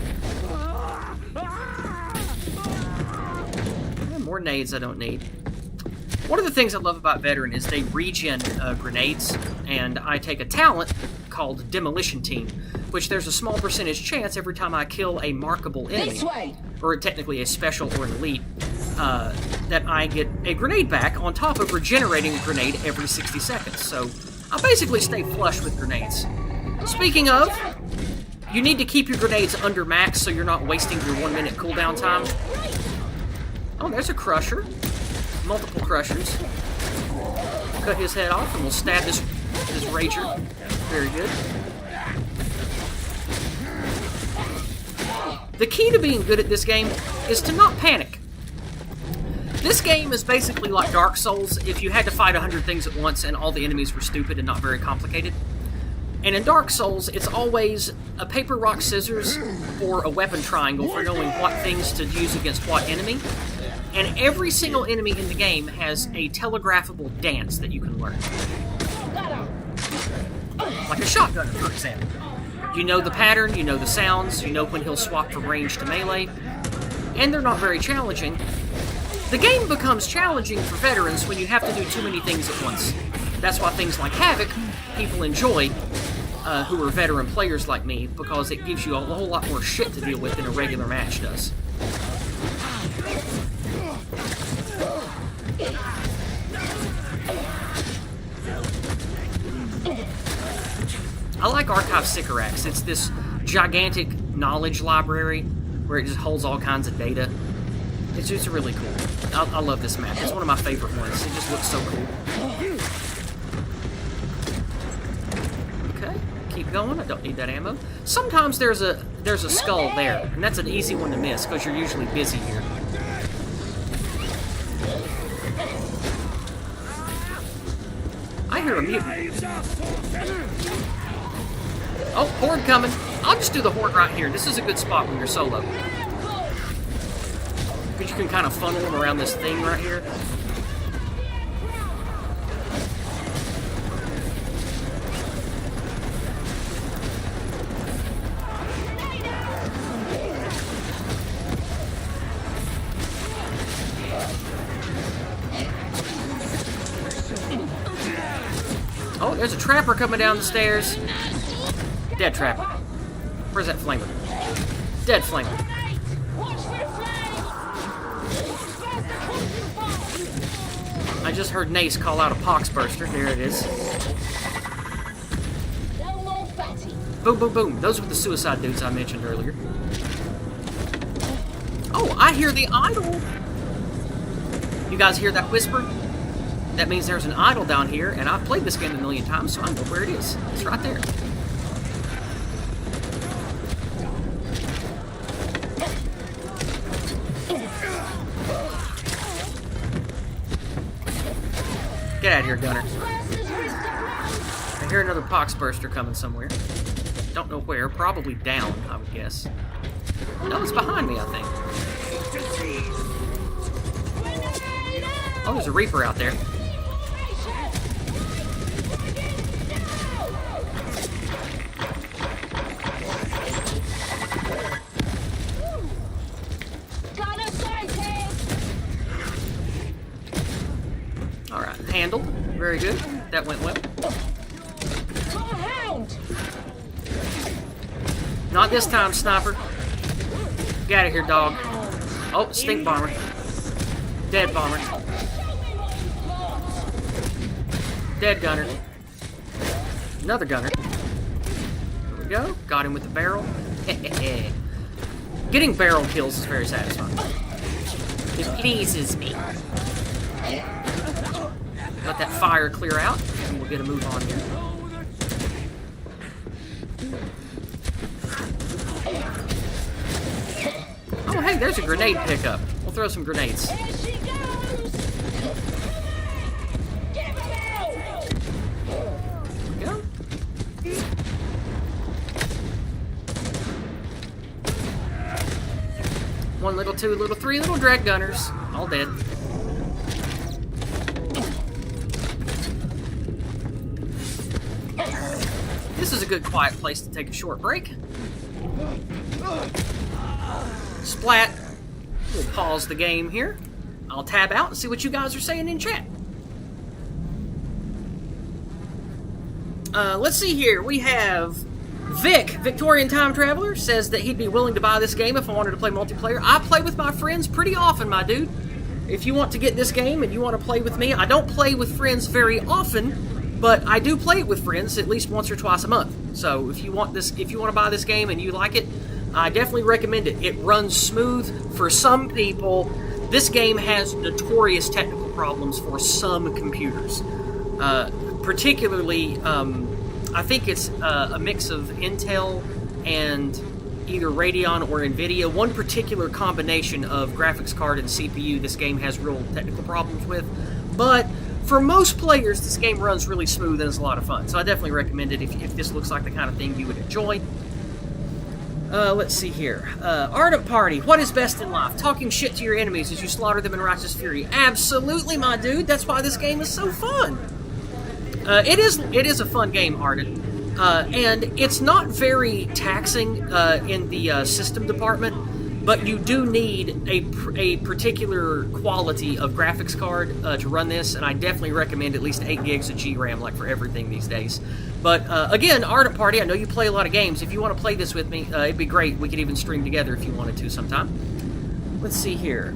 More nades I don't need. One of the things I love about Veteran is they regen grenades, and I take a talent called Demolition Team, which there's a small percentage chance every time I kill a markable enemy, or technically a special or an elite, that I get a grenade back on top of regenerating a grenade every 60 seconds. So I basically stay flush with grenades. Speaking of, you need to keep your grenades under max so you're not wasting your 1 minute cooldown time. Oh, there's a crusher. Multiple crushers. Cut his head off and we'll stab this rager. Very good. The key to being good at this game is to not panic. This game is basically like Dark Souls if you had to fight 100 things at once and all the enemies were stupid and not very complicated. And in Dark Souls, it's always a paper, rock, scissors, or a weapon triangle for knowing what things to use against what enemy. And every single enemy in the game has a telegraphable dance that you can learn. Like a shotgunner, for example. You know the pattern, you know the sounds, you know when he'll swap from range to melee, and they're not very challenging. The game becomes challenging for veterans when you have to do too many things at once. That's why things like Havoc, people enjoy, who are veteran players like me, because it gives you a whole lot more shit to deal with than a regular match does. I like Archive Sicarax. It's this gigantic knowledge library where it just holds all kinds of data. It's just really cool. I love this map. It's one of my favorite ones. It just looks so cool. Okay, keep going. I don't need that ammo. Sometimes there's a skull there, and that's an easy one to miss because you're usually busy here. I hear a mutant. Oh, horde coming. I'll just do the horde right here. This is a good spot when you're solo. Because you can kind of funnel them around this thing right here. Oh, there's a trapper coming down the stairs. Dead trapper. Where's that flamer? Dead flamer. I just heard Nace call out a poxburster. There it is. Boom, boom, boom. Those were the suicide dudes I mentioned earlier. Oh, I hear the idol. You guys hear that whisper? That means there's an idol down here, and I've played this game a million times, so I know where it is. It's right there. Get out of here, gunner. I hear another poxburster coming somewhere. Don't know where. Probably down, I would guess. No, it's behind me, I think. Oh, there's a Reaper out there. Alright, handled. Very good. That went well. Not this time, sniper. Get out of here, dog. Oh, stink bomber. Dead bomber. Dead gunner. Another gunner. There we go. Got him with the barrel. Getting barrel kills is very satisfying. It pleases me. Let that fire clear out, and we'll get a move on here. Oh, hey, there's a grenade pickup. We'll throw some grenades. There she goes! Give it out! There we go. One little, two little, three little drag gunners. All dead. This is a good quiet place to take a short break. Splat. We'll pause the game here. I'll tab out and see what you guys are saying in chat. Let's see here. We have Vic, Victorian Time Traveler, says that he'd be willing to buy this game if I wanted to play multiplayer. I play with my friends pretty often, my dude. If you want to get this game and you want to play with me, I don't play with friends very often, but I do play it with friends at least once or twice a month. So if you want to buy this game and you like it, I definitely recommend it. It runs smooth for some people. This game has notorious technical problems for some computers. Particularly, I think it's a mix of Intel and either Radeon or NVIDIA. One particular combination of graphics card and CPU this game has real technical problems with. But for most players, this game runs really smooth and is a lot of fun. So I definitely recommend it if this looks like the kind of thing you would enjoy. Let's see here. Ardent Party, what is best in life? Talking shit to your enemies as you slaughter them in righteous fury. Absolutely, my dude. That's why this game is so fun. It is a fun game, Ardent. And it's not very taxing in the system department, but you do need a particular quality of graphics card to run this, and I definitely recommend at least 8 gigs of GRAM, like for everything these days. But again, Ardent Party, I know you play a lot of games. If you want to play this with me, it'd be great. We could even stream together if you wanted to sometime. Let's see here.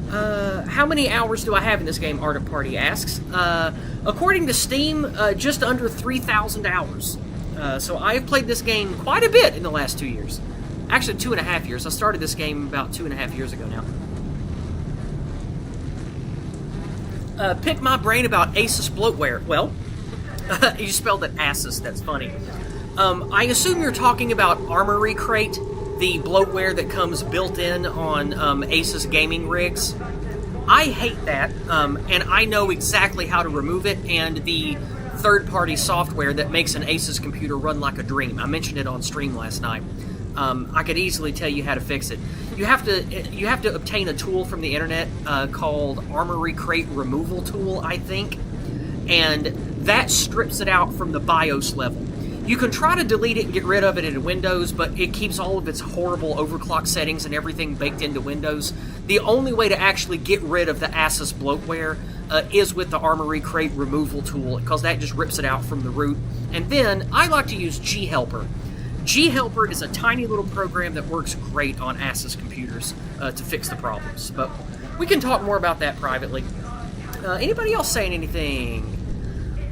How many hours do I have in this game, Ardent Party asks. According to Steam, just under 3,000 hours. So I've played this game quite a bit in the last 2 years. Actually, 2.5 years. I started this game about 2.5 years ago now. Pick my brain about Asus bloatware. Well, you spelled it Asus. That's funny. I assume you're talking about Armory Crate, the bloatware that comes built in on Asus gaming rigs. I hate that, and I know exactly how to remove it, and the third-party software that makes an Asus computer run like a dream. I mentioned it on stream last night. I could easily tell you how to fix it. You have to obtain a tool from the internet called Armory Crate Removal Tool, I think, and that strips it out from the BIOS level. You can try to delete it and get rid of it in Windows, but it keeps all of its horrible overclock settings and everything baked into Windows. The only way to actually get rid of the Asus bloatware is with the Armory Crate Removal Tool, because that just rips it out from the root. And then I like to use G-Helper. G-Helper is a tiny little program that works great on Asus computers to fix the problems. But we can talk more about that privately. Anybody else saying anything?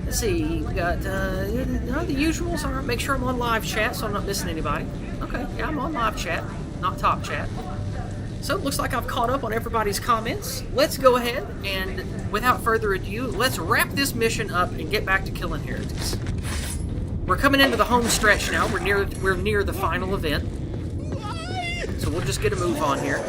Let's see, we got the usuals. All right, make sure I'm on live chat so I'm not missing anybody. Okay, yeah, I'm on live chat, not top chat. So it looks like I've caught up on everybody's comments. Let's go ahead and, without further ado, let's wrap this mission up and get back to killing heretics. We're coming into the home stretch now. We're near the final event. So we'll just get a move on here.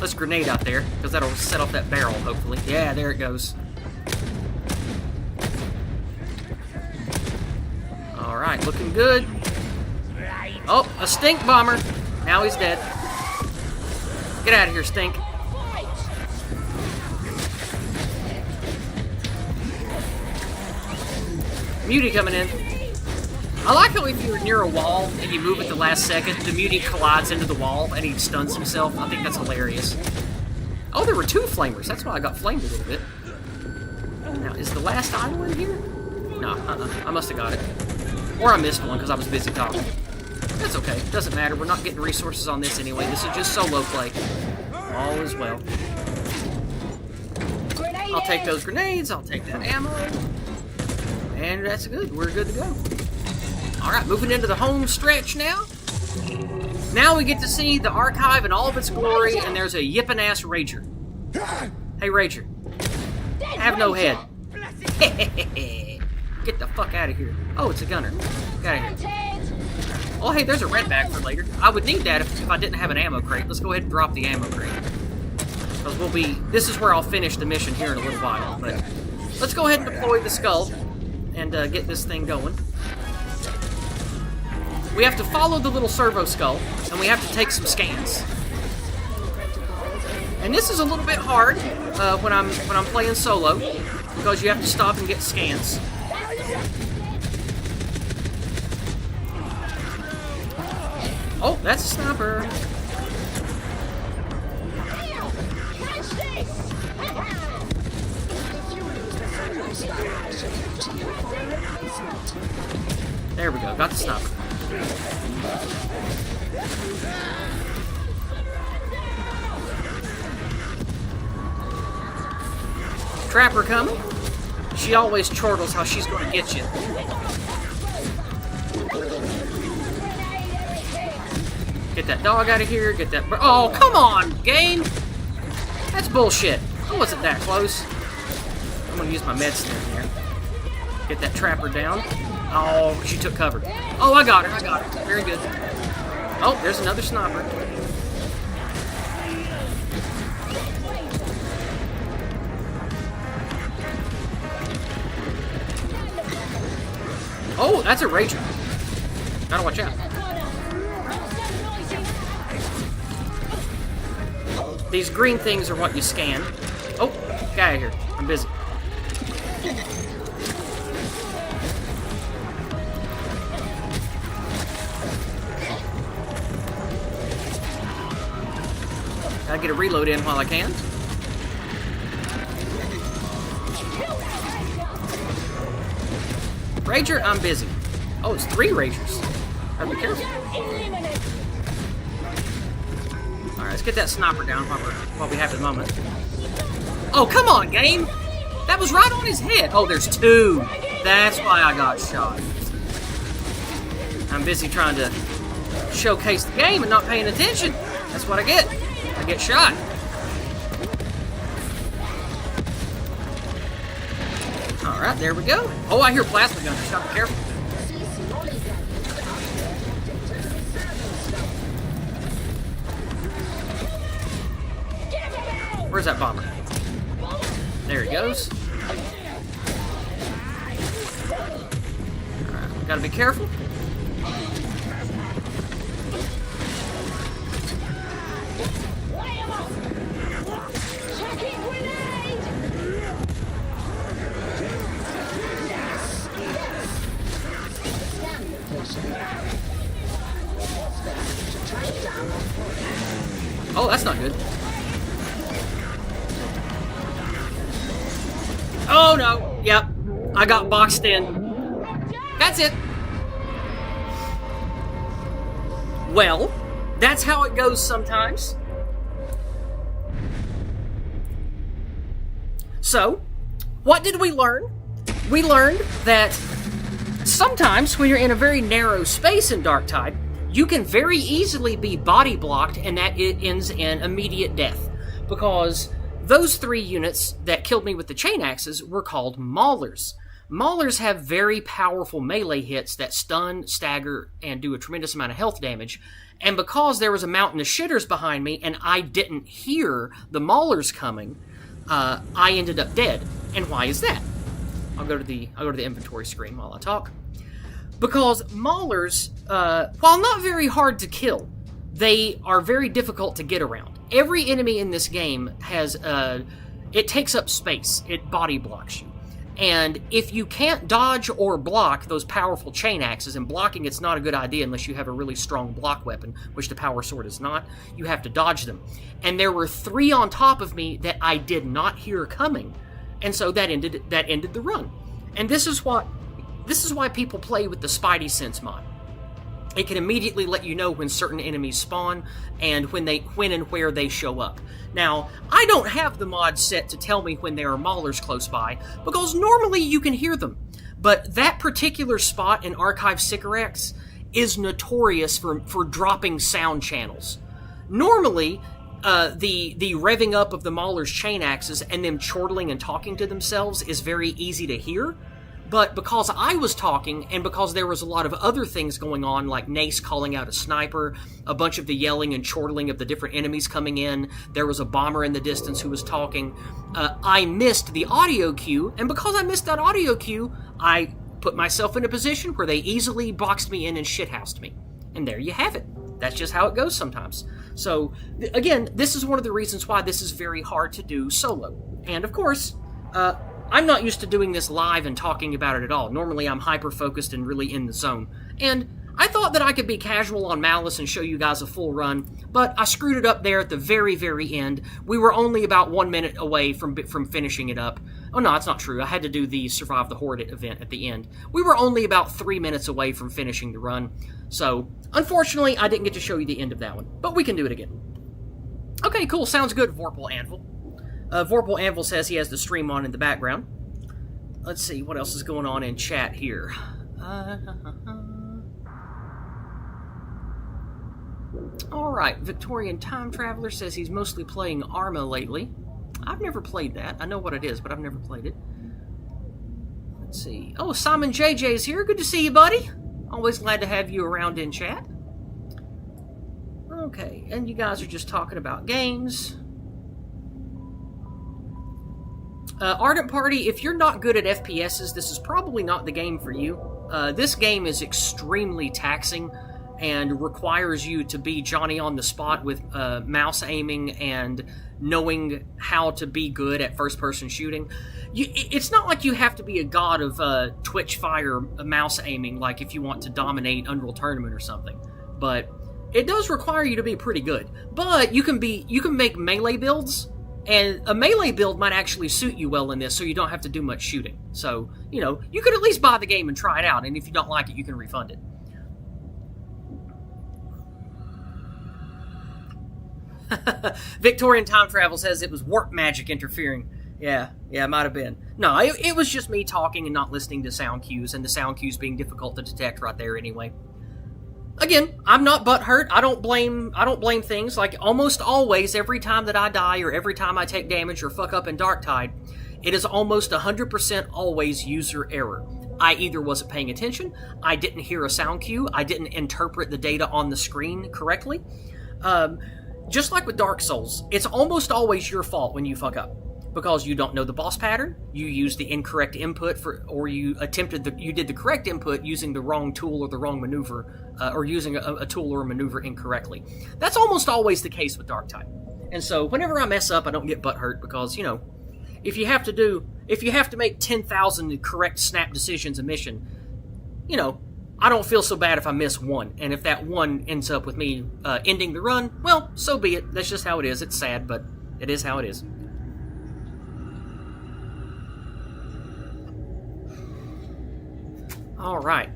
Let's grenade out there, because that'll set off that barrel, hopefully. Yeah, there it goes. Alright, looking good. Oh, a stink bomber. Now he's dead. Get out of here, stink. Muty coming in. I like how if you're near a wall and you move at the last second, the Muty collides into the wall and he stuns himself. I think that's hilarious. Oh, there were two flamers. That's why I got flamed a little bit. Now, is the last idol in here? No, I must have got it. Or I missed one because I was busy talking. That's okay. Doesn't matter. We're not getting resources on this anyway. This is just solo play. All is well. I'll take those grenades. I'll take that ammo. And that's good. We're good to go. Alright, moving into the home stretch now. Now we get to see the archive in all of its glory, and there's a yippin'-ass Rager. Hey, Rager. Have no head. Get the fuck out of here. Oh, it's a gunner. Get out of here. Oh, hey, there's a red bag for later. I would need that if I didn't have an ammo crate. Let's go ahead and drop the ammo crate. Because this is where I'll finish the mission here in a little while. But let's go ahead and deploy the skull and get this thing going. We have to follow the little servo skull, and we have to take some scans. And this is a little bit hard when I'm playing solo, because you have to stop and get scans. Oh, that's a sniper. There we go, got the sniper. Trapper coming. She always chortles how she's going to get you. Get that dog out of here. Get that... Oh, come on, game! That's bullshit. I wasn't that close. I'm going to use my med stim here. Get that trapper down. Oh, she took cover. Oh, I got her. Very good. Oh, there's another sniper. Oh, that's a Rager. Gotta watch out. These green things are what you scan. Oh, get out of here. I'm busy. Gotta get a reload in while I can. Rager, I'm busy. Oh, it's 3 Ragers. Gotta be careful. Eliminate. Alright, let's get that sniper down while we have the moment. Oh, come on, game! That was right on his head. Oh, there's 2. That's why I got shot. I'm busy trying to showcase the game and not paying attention. That's what I get. I get shot. Alright, there we go. Oh, I hear plasma gunners. Gotta be careful. Where's that bomber? There he goes. Alright, gotta be careful. Chucking grenade. Oh, that's not good. Oh no! Yep, I got boxed in. That's it. Well, that's how it goes sometimes. So, what did we learn? We learned that sometimes when you're in a very narrow space in Darktide, you can very easily be body blocked and that it ends in immediate death. Because those 3 units that killed me with the chain axes were called Maulers. Maulers have very powerful melee hits that stun, stagger, and do a tremendous amount of health damage. And because there was a mountain of shitters behind me and I didn't hear the Maulers coming, I ended up dead. And why is that? I'll go to the inventory screen while I talk. Because Maulers, while not very hard to kill, they are very difficult to get around. Every enemy in this game has, it takes up space. It body blocks you. And if you can't dodge or block those powerful chain axes, and blocking it's not a good idea unless you have a really strong block weapon, which the power sword is not, you have to dodge them. And there were 3 on top of me that I did not hear coming. And so that ended the run. And this is why people play with the Spidey Sense mod. It can immediately let you know when certain enemies spawn and when and where they show up. Now, I don't have the mod set to tell me when there are Maulers close by, because normally you can hear them. But that particular spot in Archive Sicarax is notorious for dropping sound channels. Normally, the revving up of the Maulers' chain axes and them chortling and talking to themselves is very easy to hear. But because I was talking, and because there was a lot of other things going on, like Nace calling out a sniper, a bunch of the yelling and chortling of the different enemies coming in, there was a bomber in the distance who was talking, I missed the audio cue, and because I missed that audio cue, I put myself in a position where they easily boxed me in and shithoused me. And there you have it. That's just how it goes sometimes. So, again, this is one of the reasons why this is very hard to do solo. And, of course, I'm not used to doing this live and talking about it at all. Normally I'm hyper-focused and really in the zone. And I thought that I could be casual on Malice and show you guys a full run, but I screwed it up there at the very, very end. We were only about 1 minute away from finishing it up. Oh no, that's not true. I had to do the Survive the Horde event at the end. We were only about 3 minutes away from finishing the run. So, unfortunately, I didn't get to show you the end of that one, but we can do it again. Okay, cool. Sounds good, Vorpal Anvil. Vorpal Anvil says he has the stream on in the background. Let's see, what else is going on in chat here? Alright, Victorian Time Traveler says he's mostly playing Arma lately. I've never played that. I know what it is, but I've never played it. Let's see. Oh, Simon JJ's here. Good to see you, buddy. Always glad to have you around in chat. Okay, and you guys are just talking about games. Ardent Party, if you're not good at FPSs, this is probably not the game for you. This game is extremely taxing and requires you to be Johnny on the spot with mouse aiming and knowing how to be good at first-person shooting. It's not like you have to be a god of Twitch Fire mouse aiming, like if you want to dominate Unreal Tournament or something. But it does require you to be pretty good. But you can make melee builds And a melee build might actually suit you well in this, so you don't have to do much shooting. So, you know, you could at least buy the game and try it out, and if you don't like it, you can refund it. Victorian Time Travel says it was warp magic interfering. Yeah, it might have been. No, it was just me talking and not listening to sound cues, and the sound cues being difficult to detect right there anyway. Again, I'm not butthurt. I don't blame things. Like, almost always, every time that I die or every time I take damage or fuck up in Darktide, it is almost 100% always user error. I either wasn't paying attention, I didn't hear a sound cue, I didn't interpret the data on the screen correctly. Just like with Dark Souls, it's almost always your fault when you fuck up. Because you don't know the boss pattern, you used the incorrect input or you did the correct input using the wrong tool or the wrong maneuver, or using a tool or a maneuver incorrectly. That's almost always the case with Darktide. And so whenever I mess up, I don't get butthurt because, you know, if you have to make 10,000 correct snap decisions a mission, you know, I don't feel so bad if I miss one. And if that one ends up with me ending the run, well, so be it. That's just how it is. It's sad, but it is how it is. All right.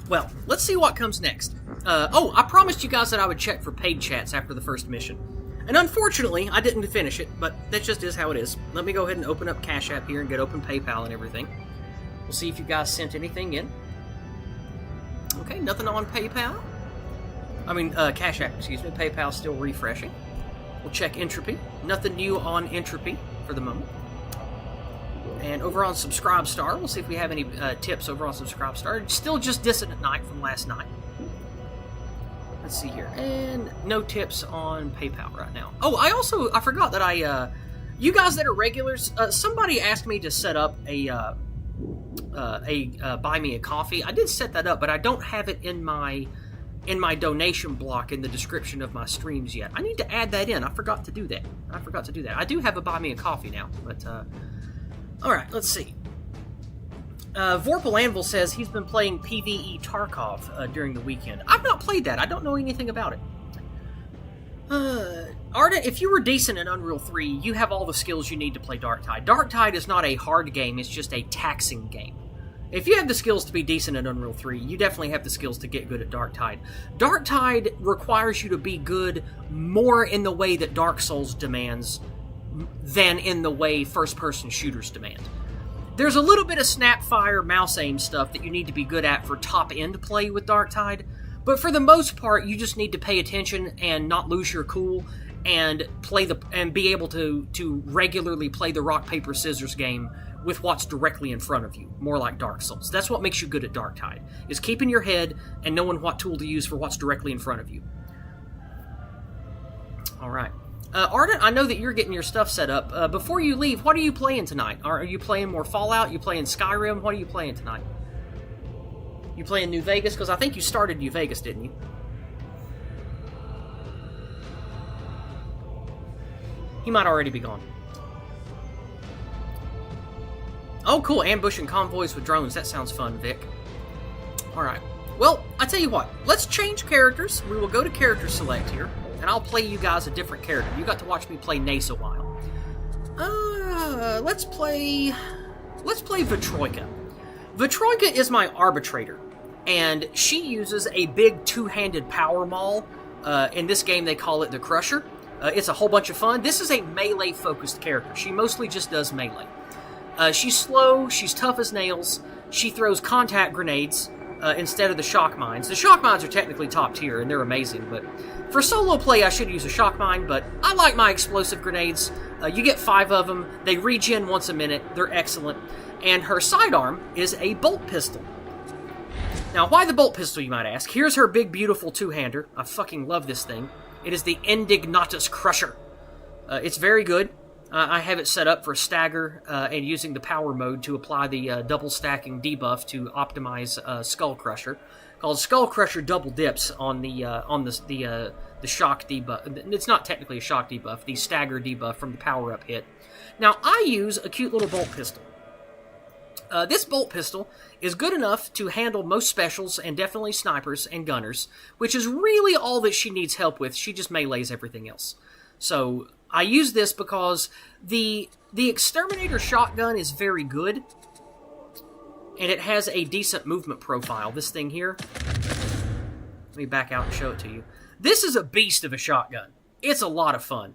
Well, let's see what comes next. I promised you guys that I would check for paid chats after the first mission. And unfortunately, I didn't finish it, but that just is how it is. Let me go ahead and open up Cash App here and get open PayPal and everything. We'll see if you guys sent anything in. Okay, nothing on PayPal. Cash App, excuse me. PayPal's still refreshing. We'll check Entropy. Nothing new on Entropy for the moment. And over on Subscribestar, we'll see if we have any tips over on Subscribestar. Still just Dissident Night from last night. Let's see here. And no tips on PayPal right now. Oh, I forgot that you guys that are regulars, somebody asked me to set up a Buy Me a Coffee. I did set that up, but I don't have it in my donation block in the description of my streams yet. I need to add that in. I forgot to do that. I do have a Buy Me a Coffee now, but... Alright, let's see. Vorpal Anvil says he's been playing PvE Tarkov during the weekend. I've not played that. I don't know anything about it. Arda, if you were decent in Unreal 3, you have all the skills you need to play Darktide. Darktide is not a hard game, it's just a taxing game. If you have the skills to be decent in Unreal 3, you definitely have the skills to get good at Darktide. Darktide requires you to be good more in the way that Dark Souls demands than in the way first-person shooters demand. There's a little bit of snapfire, mouse aim stuff that you need to be good at for top-end play with Darktide, but for the most part, you just need to pay attention and not lose your cool and be able to regularly play the rock, paper, scissors game with what's directly in front of you, more like Dark Souls. That's what makes you good at Darktide, is keeping your head and knowing what tool to use for what's directly in front of you. Alright. Arden, I know that you're getting your stuff set up. Before you leave, what are you playing tonight? Are you playing more Fallout? You playing Skyrim? What are you playing tonight? You playing New Vegas? Because I think you started New Vegas, didn't you? He might already be gone. Oh, cool. Ambushing convoys with drones. That sounds fun, Vic. Alright. Well, I tell you what. Let's change characters. We will go to character select here. And I'll play you guys a different character. You got to watch me play Nace a while. Let's play Vitroika. Vitroika is my Arbitrator, and she uses a big two-handed power maul. In this game, they call it the Crusher. It's a whole bunch of fun. This is a melee-focused character. She mostly just does melee. She's slow. She's tough as nails. She throws contact grenades instead of the shock mines. The shock mines are technically top tier, and they're amazing, but for solo play, I should use a shock mine, but I like my explosive grenades. You get 5 of them. They regen once a minute. They're excellent. And her sidearm is a bolt pistol. Now, why the bolt pistol, you might ask? Here's her big, beautiful two-hander. I fucking love this thing. It is the Indignatus Crusher. It's very good. I have it set up for stagger and using the power mode to apply the double stacking debuff to optimize Skull Crusher. Called Skull Crusher double dips on the shock debuff. It's not technically a shock debuff, the stagger debuff from the power-up hit. Now, I use a cute little bolt pistol. This bolt pistol is good enough to handle most specials and definitely snipers and gunners, which is really all that she needs help with. She just melees everything else. So I use this because the Exterminator shotgun is very good, and it has a decent movement profile. This thing here, let me back out and show it to you. This is a beast of a shotgun. It's a lot of fun.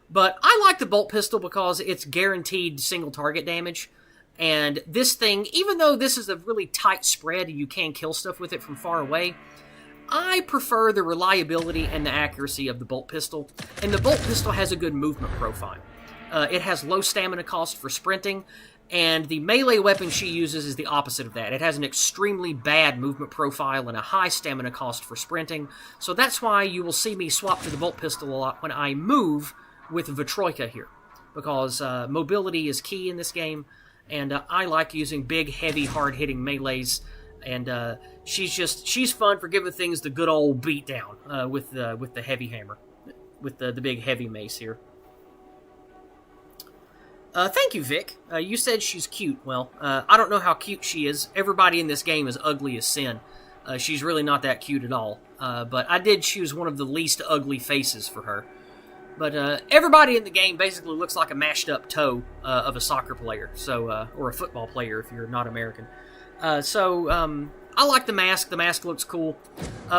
But I like the bolt pistol because it's guaranteed single target damage. And this thing, even though this is a really tight spread and you can kill stuff with it from far away, I prefer the reliability and the accuracy of the bolt pistol. And the bolt pistol has a good movement profile. It has low stamina cost for sprinting, and the melee weapon she uses is the opposite of that. It has an extremely bad movement profile and a high stamina cost for sprinting, so that's why you will see me swap to the bolt pistol a lot when I move with Vitroika here, because mobility is key in this game, and I like using big, heavy, hard-hitting melees, and she's fun for giving things the good old beatdown with the heavy hammer, with the big heavy mace here. Thank you, Vic. You said she's cute. Well, I don't know how cute she is. Everybody in this game is ugly as sin. She's really not that cute at all. But I did choose one of the least ugly faces for her. But everybody in the game basically looks like a mashed-up toe of a soccer player, so or a football player if you're not American. I like the mask. The mask looks cool.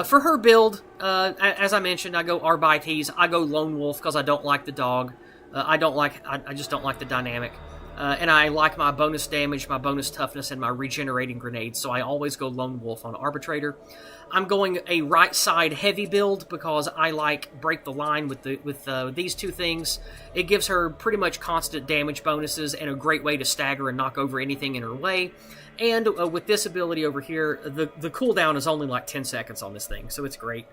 For her build, as I mentioned, I go Arbitrator. I go Lone Wolf because I don't like the dog. I just don't like the dynamic. And I like my bonus damage, my bonus toughness, and my regenerating grenades, so I always go Lone Wolf on Arbitrator. I'm going a right side heavy build because I like Break the Line with these two things. It gives her pretty much constant damage bonuses and a great way to stagger and knock over anything in her way. And with this ability over here, the cooldown is only like 10 seconds on this thing, so it's great.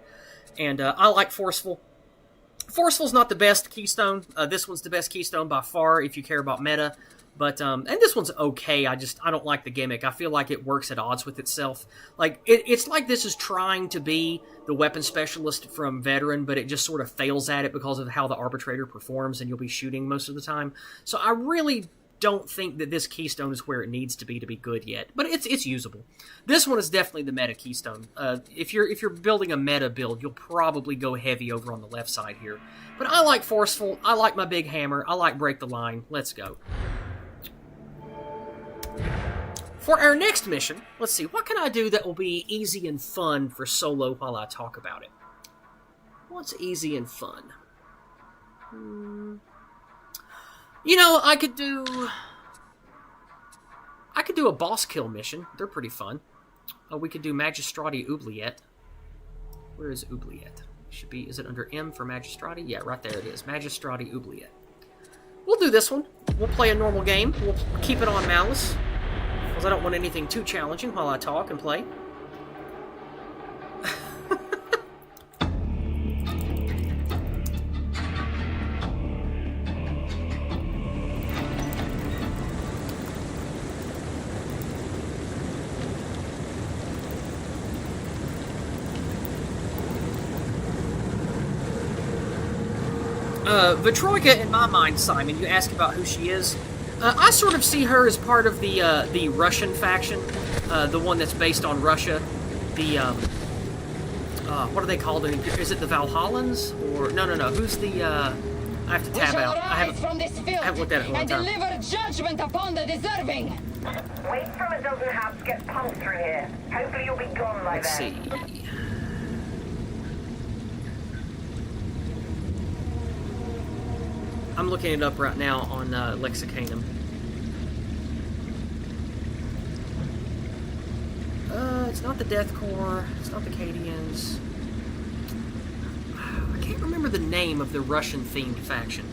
And I like Forceful. Forceful's not the best keystone. This one's the best keystone by far if you care about meta. But, and this one's okay. I don't like the gimmick. I feel like it works at odds with itself. Like, it's like this is trying to be the weapon specialist from Veteran, but it just sort of fails at it because of how the Arbitrator performs and you'll be shooting most of the time. So I really don't think that this keystone is where it needs to be good yet, but it's usable. This one is definitely the meta keystone. If you're building a meta build, you'll probably go heavy over on the left side here. But I like Forceful, I like my big hammer, I like Break the Line. Let's go. For our next mission, let's see, what can I do that will be easy and fun for solo while I talk about it? What's easy and fun? You know, I could do a boss kill mission. They're pretty fun. We could do Magistrati Oubliette. Where is Oubliette? Should be, is it under M for Magistrati? Yeah, right there it is. Magistrati Oubliette. We'll do this one. We'll play a normal game. We'll keep it on Malice, because I don't want anything too challenging while I talk and play. Vitroika, in my mind, Simon, you ask about who she is. I sort of see her as part of the Russian faction, the one that's based on Russia. The, what are they called? Is it the Valhallans? Or, no. Who's the, I have to tab out. I haven't looked at it in a long time. And deliver judgment upon the deserving. Wait from a dozen halves get pumped through here. Hopefully you'll be gone by Let's then. see. I'm looking it up right now on Lexicanum. It's not the Death Corps. It's not the Cadians. I can't remember the name of the Russian-themed faction.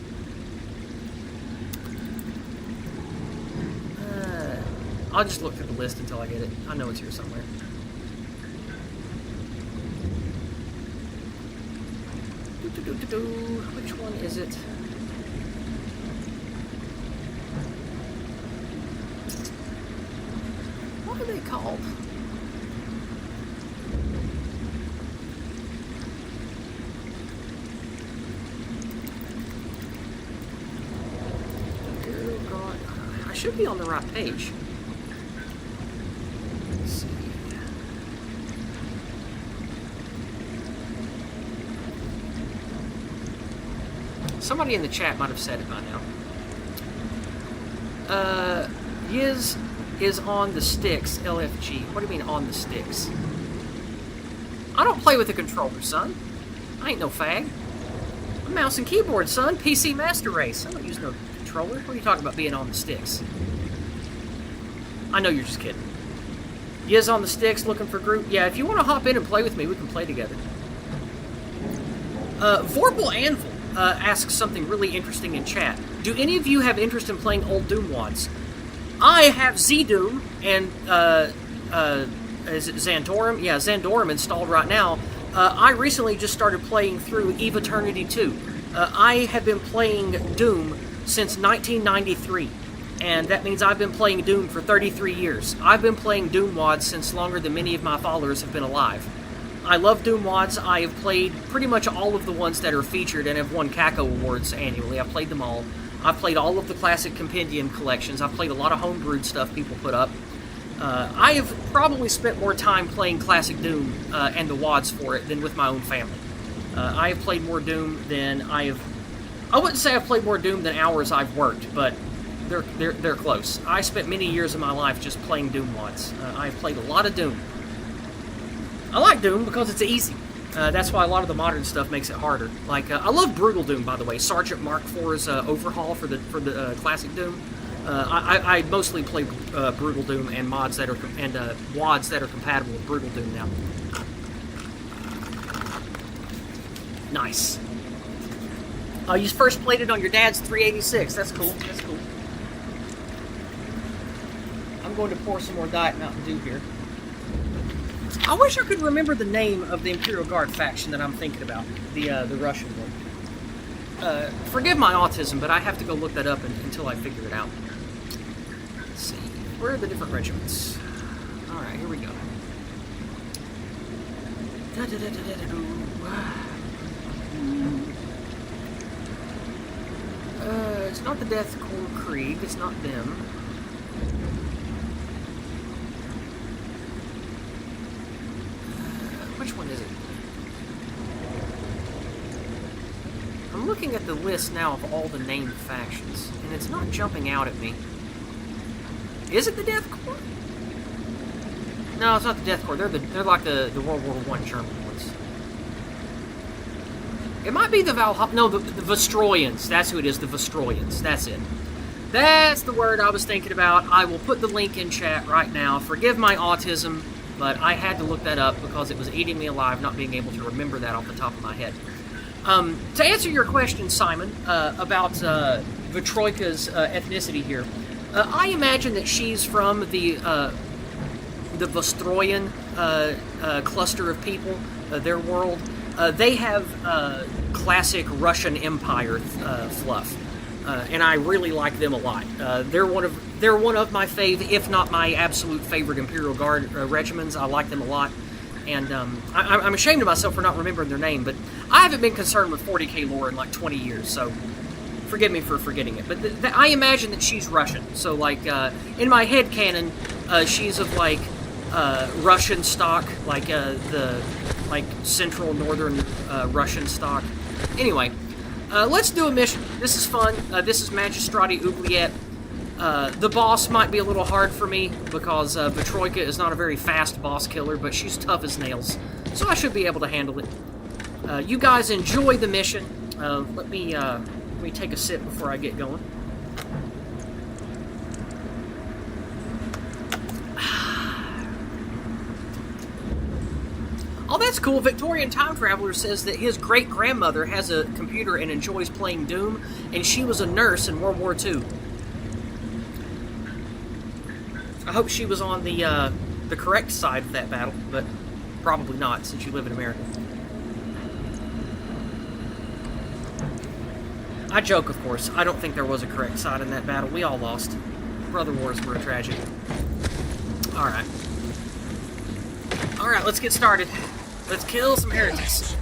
I'll just look through the list until I get it. I know it's here somewhere. Which one is it? What are they called? Oh God, I should be on the right page. Let's see. Somebody in the chat might have said it by now. Yizz is on the sticks, LFG. What do you mean on the sticks? I don't play with a controller, son. I ain't no fag. I'm mouse and keyboard, son. PC Master Race. I don't use no controller. What are you talking about being on the sticks? I know you're just kidding. Yizz on the sticks, looking for group. Yeah, if you want to hop in and play with me, we can play together. Vorpal Anvil asks something really interesting in chat. Do any of you have interest in playing old Doom wads? I have Z-Doom and, is it Xandorum? Yeah, Xandorum installed right now. I recently just started playing through Eve Eternity 2. I have been playing Doom since 1993, and that means I've been playing Doom for 33 years. I've been playing Doom wads since longer than many of my followers have been alive. I love Doom wads. I have played pretty much all of the ones that are featured and have won CACO awards annually. I've played them all. I've played all of the classic compendium collections. I've played a lot of homebrewed stuff people put up. I have probably spent more time playing classic Doom and the wads for it than with my own family. I have played more Doom than I have... I wouldn't say I've played more Doom than hours I've worked, but they're close. I spent many years of my life just playing Doom wads. I've played a lot of Doom. I like Doom because it's easy. That's why a lot of the modern stuff makes it harder. Like, I love Brutal Doom, by the way. Sergeant Mark IV's overhaul for the classic Doom. I mostly play Brutal Doom and mods that are wads that are compatible with Brutal Doom now. Nice. You first played it on your dad's 386. That's cool. That's cool. I'm going to pour some more Diet Mountain Dew here. I wish I could remember the name of the Imperial Guard faction that I'm thinking about. The Russian one. Forgive my autism, but I have to go look that up until I figure it out. Let's see. Where are the different regiments? Alright, here we go. It's not the Death Corps Krieg. It's not them. Which one is it? I'm looking at the list now of all the named factions, and it's not jumping out at me. Is it the Death Corps? No, it's not the Death Corps. They're like the World War I German ones. It might be the Valhalla. No, the Vostroyans. That's who it is. The Vostroyans. That's it. That's the word I was thinking about. I will put the link in chat right now. Forgive my autism, but I had to look that up because it was eating me alive not being able to remember that off the top of my head. To answer your question, Simon, about Vitroika's ethnicity here, I imagine that she's from the Vostroyan cluster of people, their world. They have classic Russian Empire fluff, and I really like them a lot. They're one of my fave, if not my absolute favorite Imperial Guard regiments. I like them a lot, and I'm ashamed of myself for not remembering their name, but I haven't been concerned with 40k lore in like 20 years, so forgive me for forgetting it. But I imagine that she's Russian, so like in my head canon, she's of like Russian stock, like the central northern Russian stock. Anyway, let's do a mission. This is fun. This is Magistrati Oubliette. The boss might be a little hard for me because Vitroika is not a very fast boss killer, but she's tough as nails, so I should be able to handle it. You guys enjoy the mission. Let me take a sip before I get going. Oh, that's cool. Victorian Time Traveler says that his great-grandmother has a computer and enjoys playing Doom, and she was a nurse in World War II. I hope she was on the correct side of that battle, but probably not, since you live in America. I joke, of course. I don't think there was a correct side in that battle. We all lost. Brother wars were a tragedy. Alright. Alright, let's get started. Let's kill some heretics.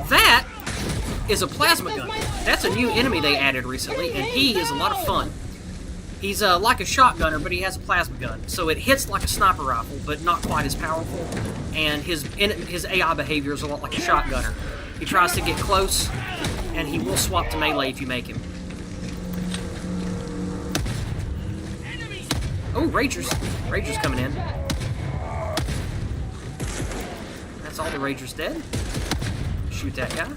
That is a plasma gun. That's a new enemy they added recently, and he is a lot of fun. He's like a shotgunner, but he has a plasma gun. So it hits like a sniper rifle, but not quite as powerful. And his AI behavior is a lot like a shotgunner. He tries to get close, and he will swap to melee if you make him. Oh, Ragers. Ragers coming in. That's all the Ragers dead. Shoot that guy.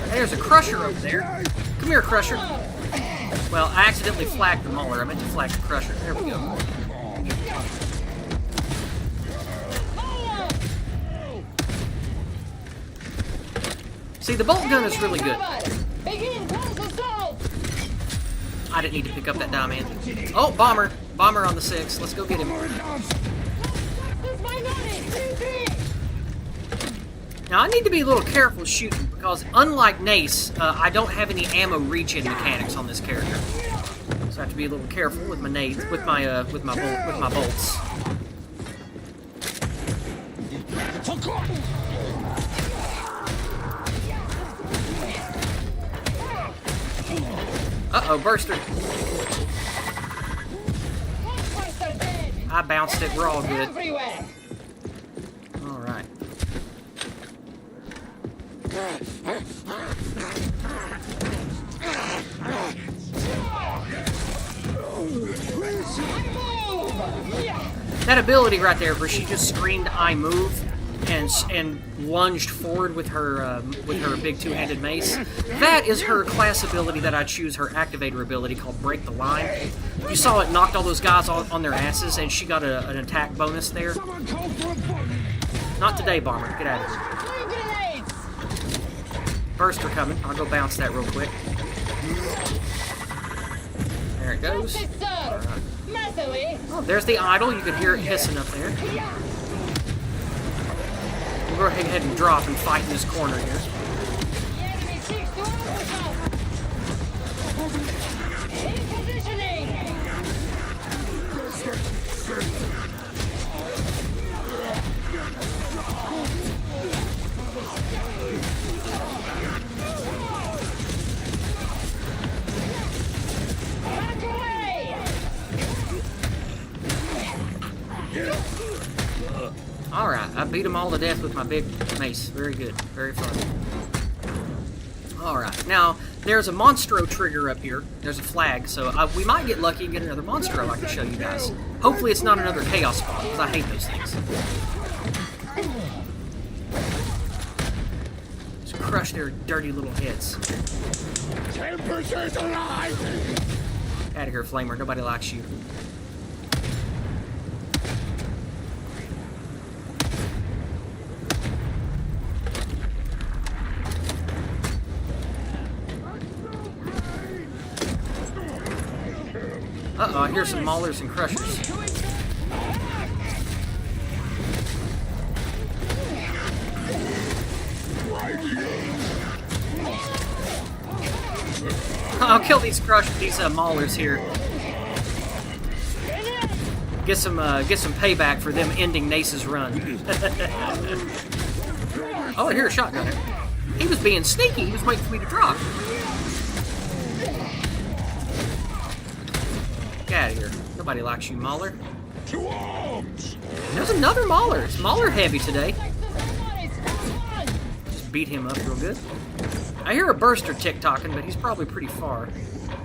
There's a Crusher over there. Come here, Crusher. Well, I accidentally flagged the Mauler. I meant to flag the Crusher. There we go. See, the bolt gun is really good. I didn't need to pick up that diamond. Oh, Bomber. Bomber on the 6. Let's go get him. Now, I need to be a little careful shooting because, unlike Nace, I don't have any ammo reach-in mechanics on this character. So I have to be a little careful with my nades, with my bolts. Uh-oh, Burster. I bounced it. We're all good. All right. That ability right there, where she just screamed "I move" and lunged forward with her big two-handed mace. That is her class ability that I choose, her activator ability called Break the Line. You saw it knocked all those guys on their asses, and she got an attack bonus there. Not today, Bomber. Get out of here. Burster coming. I'll go bounce that real quick. There it goes. Right. Oh, there's the idol. You can hear it hissing up there. We'll go ahead and drop and fight in this corner here. Alright, I beat them all to death with my big mace. Very good. Very fun. Alright, now, there's a Monstro trigger up here. There's a flag, so we might get lucky and get another Monstro I can show you guys. Hopefully it's not another Chaos Spawn, because I hate those things. Just crush their dirty little heads. 10% alive! Out of here, Flamer. Nobody likes you. Uh-oh, I hear some Maulers and Crushers. I'll kill these Maulers here. Get some payback for them ending Nace's run. Oh, I hear a shotgunner. He was being sneaky. He was waiting for me to drop. Get out of here. Nobody likes you, Mauler. There's another Mauler. It's Mauler heavy today. Just beat him up real good. I hear a Burster tick-tocking, but he's probably pretty far.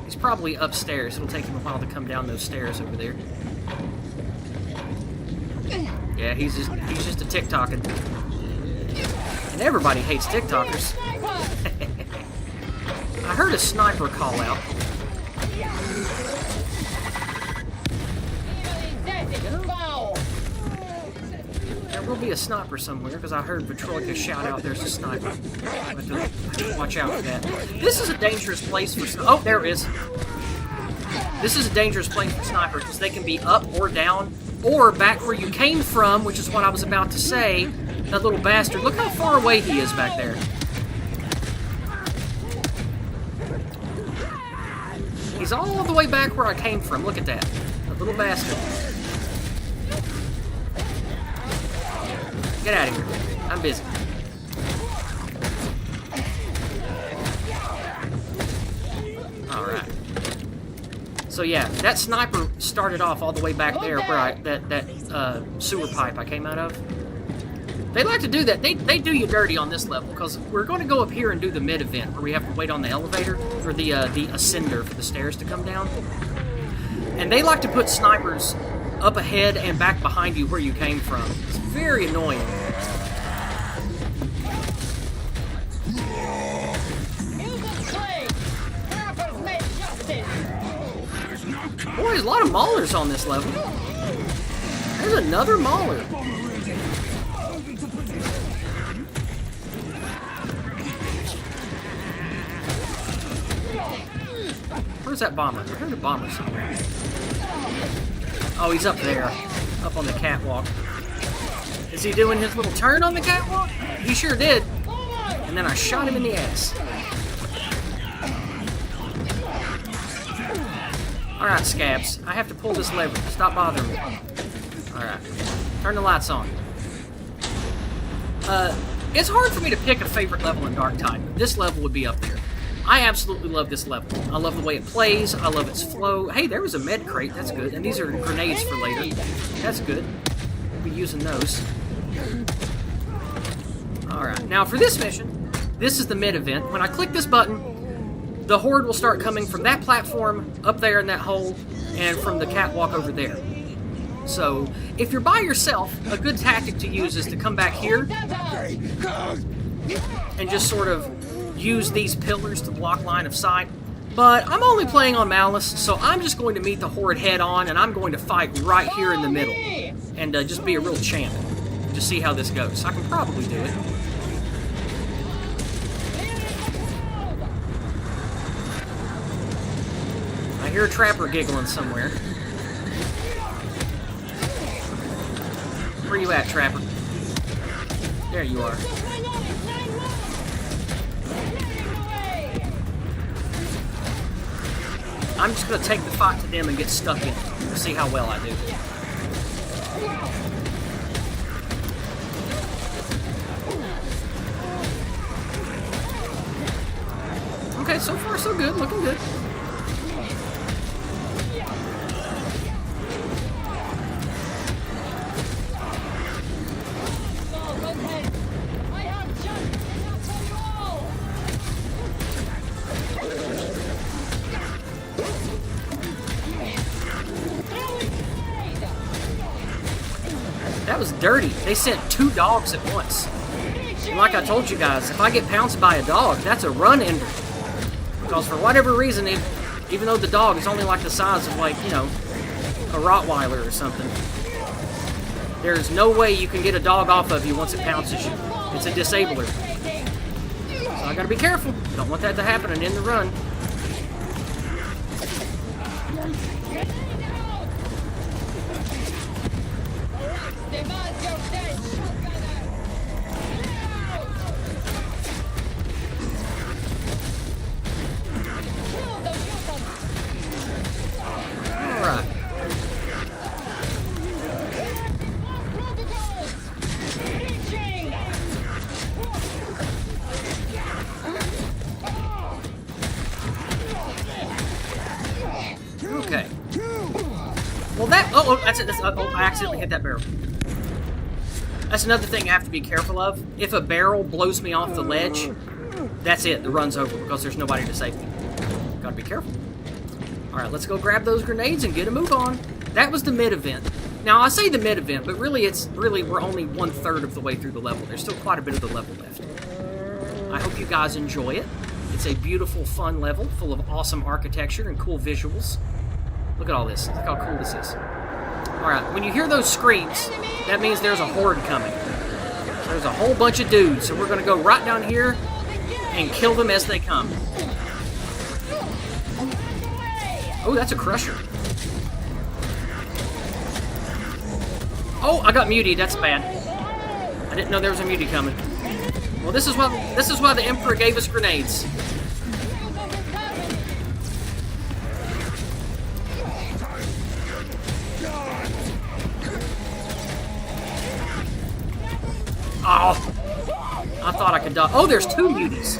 He's probably upstairs. It'll take him a while to come down those stairs over there. Yeah, he's just a tick-tocking. And everybody hates tick-tockers. I heard a sniper call out. There will be a sniper somewhere, because I heard Petrolica shout out there's a sniper. I have to watch out for that. This is a dangerous place for... Oh, there it is. This is a dangerous place for snipers, because they can be up or down, or back where you came from, which is what I was about to say. That little bastard. Look how far away he is back there. He's all the way back where I came from. Look at that. That little bastard. Get out of here. I'm busy. Alright. So yeah, that sniper started off all the way back there where that sewer pipe I came out of. They like to do that. They do you dirty on this level because we're going to go up here and do the mid event where we have to wait on the elevator for the ascender for the stairs to come down. And they like to put snipers up ahead and back behind you where you came from. It's very annoying. Boy, there's a lot of maulers on this level. There's another mauler. Where's that bomber? I heard a bomber somewhere. Oh, he's up there. Up on the catwalk. Is he doing his little turn on the catwalk? He sure did. And then I shot him in the ass. Alright, scabs. I have to pull this lever. Stop bothering me. Alright. Turn the lights on. It's hard for me to pick a favorite level in Darktide, but this level would be up there. I absolutely love this level. I love the way it plays. I love its flow. Hey, there was a med crate. That's good. And these are grenades for later. That's good. We'll be using those. Alright, now for this mission, this is the mid event. When I click this button, the horde will start coming from that platform up there in that hole and from the catwalk over there. So, if you're by yourself, a good tactic to use is to come back here and just sort of use these pillars to block line of sight. But I'm only playing on Malice, so I'm just going to meet the horde head on, and I'm going to fight right here in the middle and just be a real champ. Just see how this goes. I can probably do it. I hear a trapper giggling somewhere. Where you at, trapper? There you are. I'm just going to take the fight to them and get stuck in it. We'll see how well I do. Okay, so far so good. Looking good. That was dirty. They sent 2 dogs at once. And like I told you guys, if I get pounced by a dog, that's a run ender. Because for whatever reason, even though the dog is only like the size of, like, you know, a Rottweiler or something, there's no way you can get a dog off of you once it pounces you. It's a disabler. So I gotta be careful. Don't want that to happen and end the run. Okay. Well, that's it. I accidentally hit that barrel. That's another thing I have to be careful of. If a barrel blows me off the ledge, that's it. The run's over because there's nobody to save me. Gotta be careful. Alright, let's go grab those grenades and get a move on. That was the mid-event. Now, I say the mid-event, but really we're only 1/3 of the way through the level. There's still quite a bit of the level left. I hope you guys enjoy it. It's a beautiful, fun level full of awesome architecture and cool visuals. Look at all this. Look how cool this is. Alright, when you hear those screams, that means there's a horde coming. There's a whole bunch of dudes, so we're going to go right down here and kill them as they come. Oh, that's a crusher. Oh, I got muted. That's bad. I didn't know there was a mutie coming. Well, this is why the Emperor gave us grenades. Oh, I thought I could die. Oh, there's 2 muties.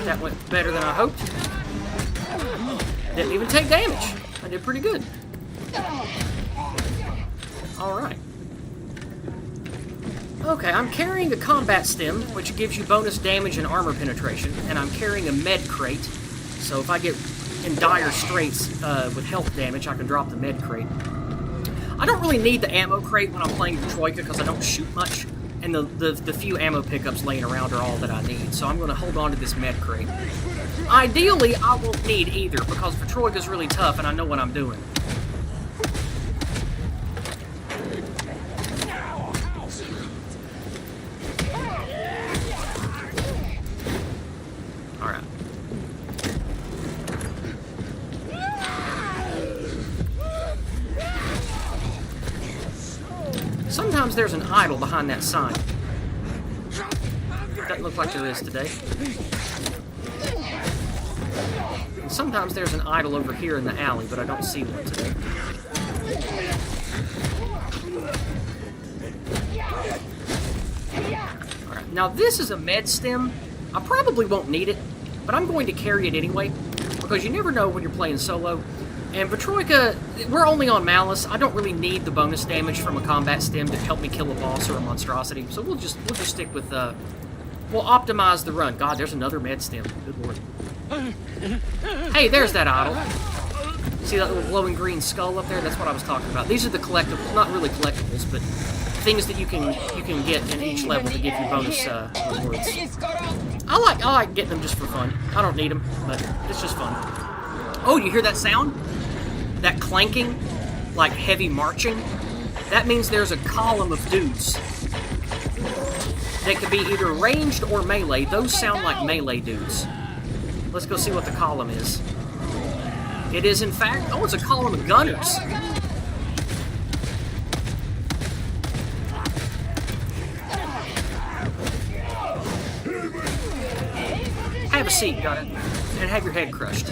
That went better than I hoped. Didn't even take damage. I did pretty good. Alright. Okay, I'm carrying a combat stem, which gives you bonus damage and armor penetration, and I'm carrying a med crate, so if I get in dire straits with health damage, I can drop the med crate. I don't really need the ammo crate when I'm playing the Troika because I don't shoot much, and the few ammo pickups laying around are all that I need, so I'm going to hold on to this med crate. Ideally, I won't need either because the Troika's really tough and I know what I'm doing. Alright. Sometimes there's an idol behind that sign. Doesn't look like there is today. And sometimes there's an idol over here in the alley, but I don't see one today. Alright, now this is a med stem. I probably won't need it, but I'm going to carry it anyway, because you never know when you're playing solo. And Troika, we're only on Malice. I don't really need the bonus damage from a combat stem to help me kill a boss or a monstrosity, so we'll just stick with we'll optimize the run. God, there's another med stem. Good lord. Hey, there's that idol. See that little glowing green skull up there? That's what I was talking about. These are the collectibles, not really collectibles, but things that you can get in each level to give you bonus rewards. I like getting them just for fun. I don't need them, but it's just fun. Oh, you hear that sound? That clanking, like heavy marching? That means there's a column of dudes. They could be either ranged or melee. Those sound like melee dudes. Let's go see what the column is. It is, in fact... Oh, it's a column of gunners. Have a seat, gunner. And have your head crushed.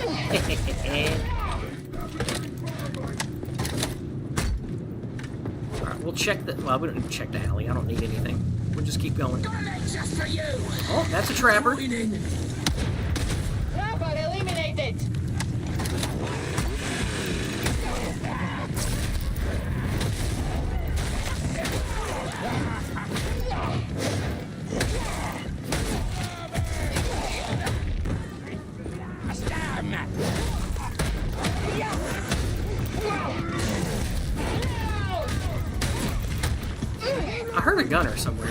Alright, we'll check the... Well, we don't need to check the alley. I don't need anything. We'll just keep going. Oh, that's a trapper. Trapper eliminated. I heard a gunner somewhere.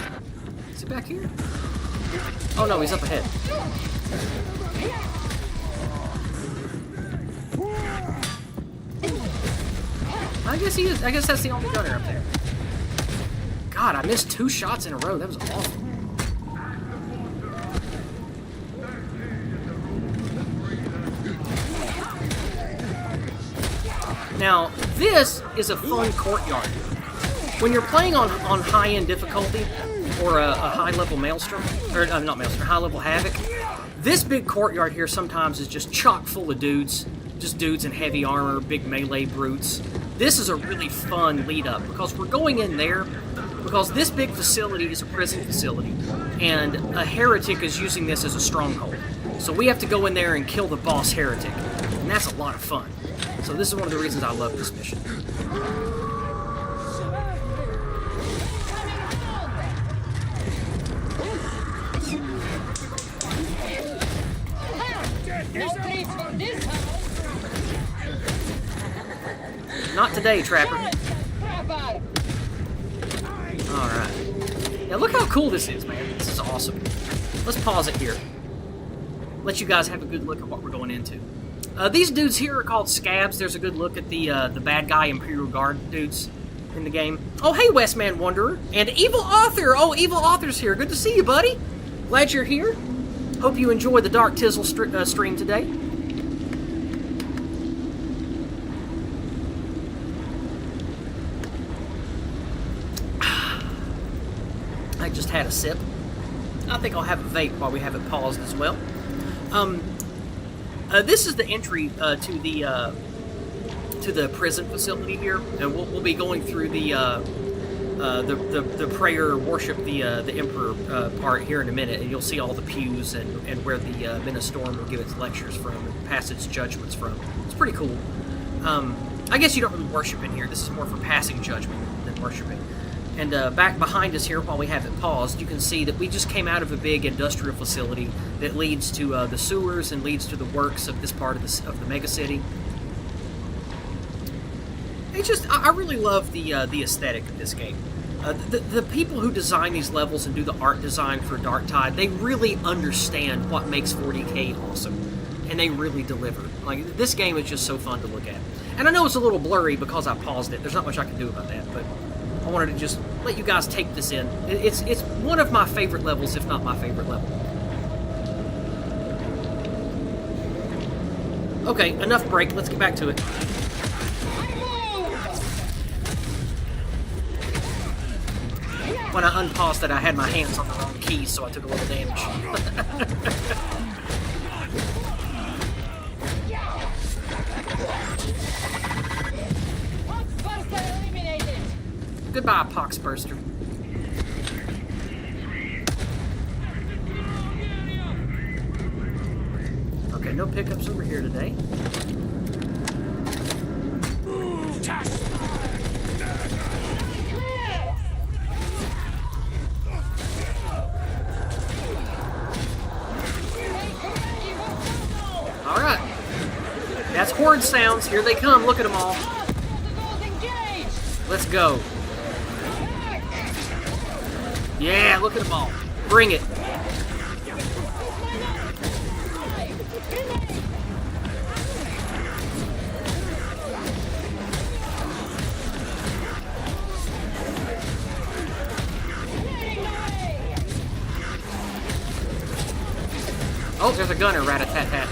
Is he back here? Oh no, he's up ahead. I guess he is. I guess that's the only gunner up there. God, I missed 2 shots in a row. That was awful. Now, this is a fun courtyard. When you're playing on high-end difficulty, or a high-level Maelstrom, or not Maelstrom, high-level Havoc, this big courtyard here sometimes is just chock full of dudes. Just dudes in heavy armor, big melee brutes. This is a really fun lead-up, because we're going in there, because this big facility is a prison facility, and a heretic is using this as a stronghold. So we have to go in there and kill the boss heretic, and that's a lot of fun. So this is one of the reasons I love this mission. No treats for this house. Not today, Trapper. Trapper. Alright. Yeah, look how cool this is, man. This is awesome. Let's pause it here. Let you guys have a good look at what we're going into. These dudes here are called scabs. There's a good look at the bad guy Imperial Guard dudes in the game. Oh, hey, Westman Wanderer. And Evil Author. Oh, Evil Author's here. Good to see you, buddy. Glad you're here. Hope you enjoy the Dark Tizzle stream today. I just had a sip. I think I'll have a vape while we have it paused as well. This is the entry to the prison facility here, and we'll be going through the the prayer worship the Emperor part here in a minute, and you'll see all the pews and where the Men of Storm will give its lectures from and pass its judgments from. It's pretty cool. I guess you don't really worship in here. This is more for passing judgment than worshiping. And back behind us here, while we have it paused, you can see that we just came out of a big industrial facility that leads to the sewers and leads to the works of this part of the mega city. It's just, I really love the aesthetic of this game. The people who design these levels and do the art design for Darktide, they really understand what makes 40K awesome, and they really deliver. Like, this game is just so fun to look at. And I know it's a little blurry because I paused it. There's not much I can do about that, but I wanted to just let you guys take this in. It's one of my favorite levels, if not my favorite level. Okay, enough break. Let's get back to it. When I unpaused it, I had my hands on the wrong keys, so I took a little damage. Goodbye, Poxburster. Okay, no pickups over here today. Alright. That's horde sounds. Here they come. Look at them all. Let's go. Yeah, look at them all. Bring it. Oh, there's a gunner, rat-a-tat-tat.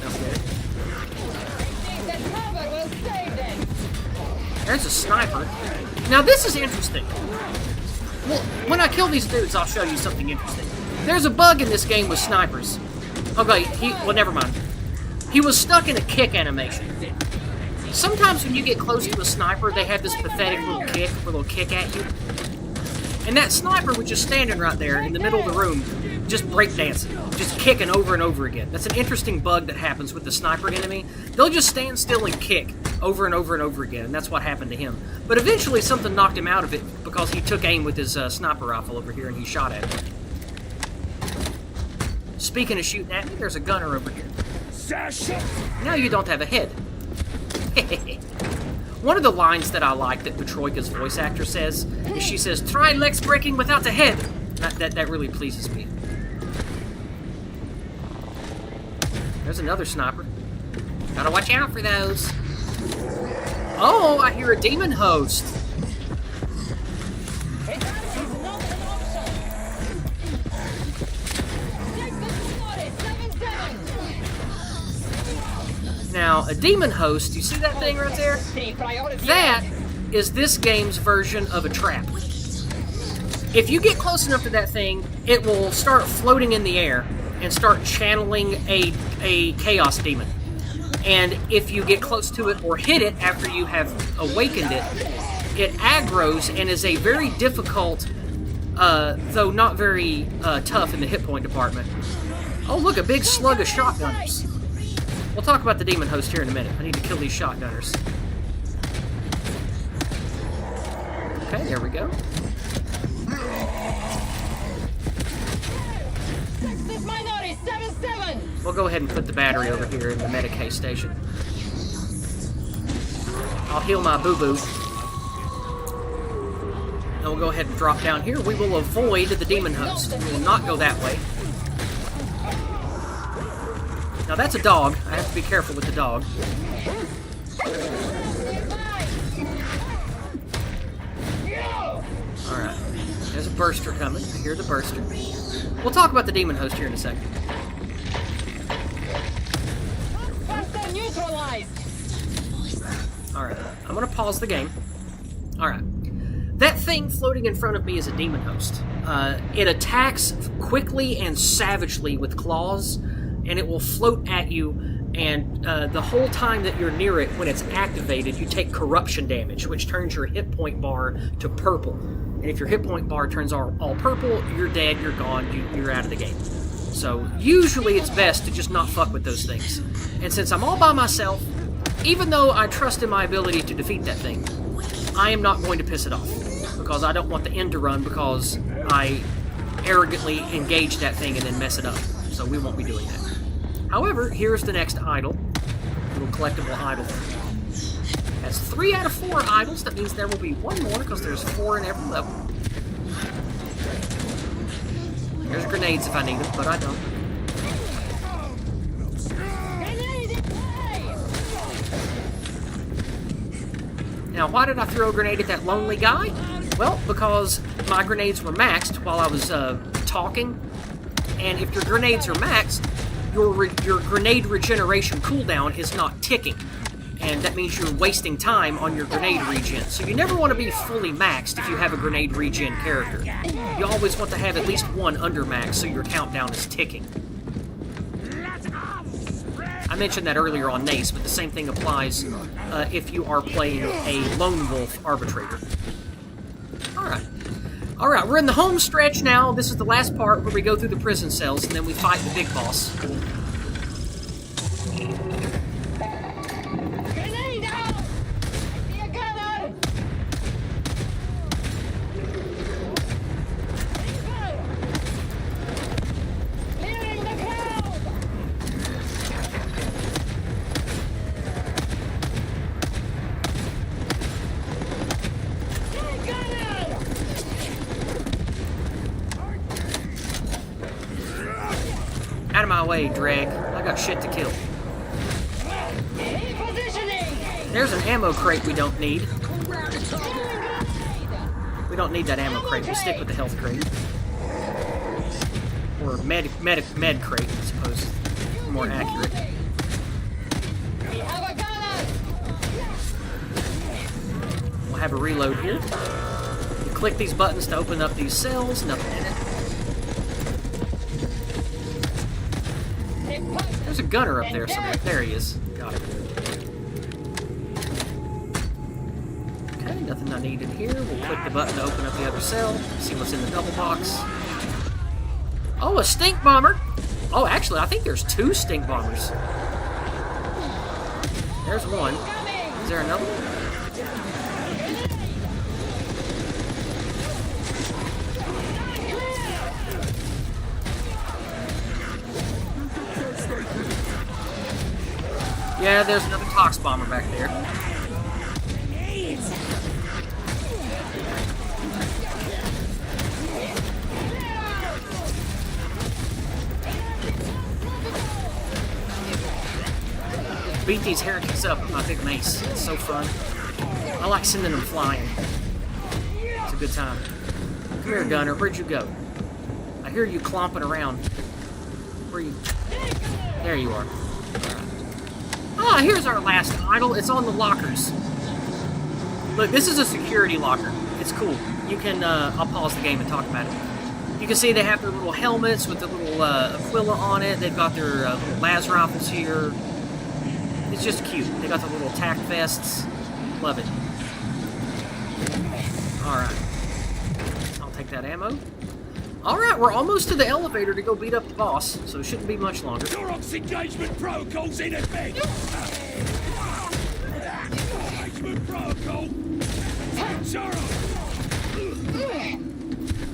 There's a sniper. Now this is interesting. Well, when I kill these dudes, I'll show you something interesting. There's a bug in this game with snipers. Okay, well, never mind. He was stuck in a kick animation. Sometimes when you get close to a sniper, they have this pathetic little kick where they'll kick at you. And that sniper was just standing right there in the middle of the room, just breakdancing, just kicking over and over again. That's an interesting bug that happens with the sniper enemy. They'll just stand still and kick over and over and over again, and that's what happened to him. But eventually something knocked him out of it because he took aim with his sniper rifle over here and he shot at him. Speaking of shooting at me, there's a gunner over here. Now you don't have a head. One of the lines that I like that Petroika's voice actor says is she says, "Try legs breaking without a head." That really pleases me. There's another sniper. Gotta watch out for those. Oh, I hear a demon host. Now, a demon host, you see that thing right there? That is this game's version of a trap. If you get close enough to that thing, it will start floating in the air and start channeling a chaos demon. And if you get close to it or hit it after you have awakened it, it aggroes and is a very difficult, though not very tough in the hit point department. Oh, look, a big slug of shotgunners. We'll talk about the demon host here in a minute. I need to kill these shotgunners. Okay, there we go. We'll go ahead and put the battery over here in the Medicaid station. I'll heal my boo-boo. And we'll go ahead and drop down here. We will avoid the demon host. We will not go that way. Now that's a dog. I have to be careful with the dog. Alright. There's a burster coming. I hear the burster. We'll talk about the demon host here in a second. Alright. I'm going to pause the game. Alright. That thing floating in front of me is a demon host. It attacks quickly and savagely with claws, and it will float at you, and the whole time that you're near it, when it's activated, you take corruption damage, which turns your hit point bar to purple. And if your hit point bar turns all purple, you're dead, you're gone, you're out of the game. So usually it's best to just not fuck with those things. And since I'm all by myself, even though I trust in my ability to defeat that thing, I am not going to piss it off. Because I don't want the end to run because I arrogantly engage that thing and then mess it up. So we won't be doing that. However, here's the next idol. Little collectible idol. Has 3 out of 4 idols. That means there will be one more because there's 4 in every level. There's grenades if I need them, but I don't. Now, why did I throw a grenade at that lonely guy? Well, because my grenades were maxed while I was talking. And if your grenades are maxed, your grenade regeneration cooldown is not ticking. And that means you're wasting time on your grenade regen. So you never want to be fully maxed if you have a grenade regen character. You always want to have at least one under max so your countdown is ticking. I mentioned that earlier on Nace, but the same thing applies if you are playing a lone wolf arbitrator. Alright, we're in the home stretch now. This is the last part where we go through the prison cells and then we fight the big boss. Grenade out! Be a gunner! Clearing the crowd! Out of my way, Drag. I got shit to kill. There's an ammo crate we don't need. We don't need that ammo crate. We stick with the health crate. Or med crate, I suppose. More accurate. We'll have a reload here. You click these buttons to open up these cells. Nothing in it. There's a gunner up there somewhere. There he is. Got it. Okay, nothing I need in here. We'll click the button to open up the other cell. See what's in the double box. Oh, a stink bomber! Oh, actually, I think there's 2 stink bombers. There's one. Is there another one? Yeah, there's another Tox Bomber back there. Beat these heretics up with my big mace. It's so fun. I like sending them flying. It's a good time. Come here, Gunner. Where'd you go? I hear you clomping around. Where are you? There you are. Ah, here's our last idol. It's on the lockers. Look, this is a security locker. It's cool. You can, I'll pause the game and talk about it. You can see they have their little helmets with the little Aquila on it. They've got their little las rifles here. It's just cute. They got the little tack vests. Love it. Alright. I'll take that ammo. Alright, we're almost to the elevator to go beat up the boss, so it shouldn't be much longer. Sicarax engagement protocol's in effect! Engagement protocol!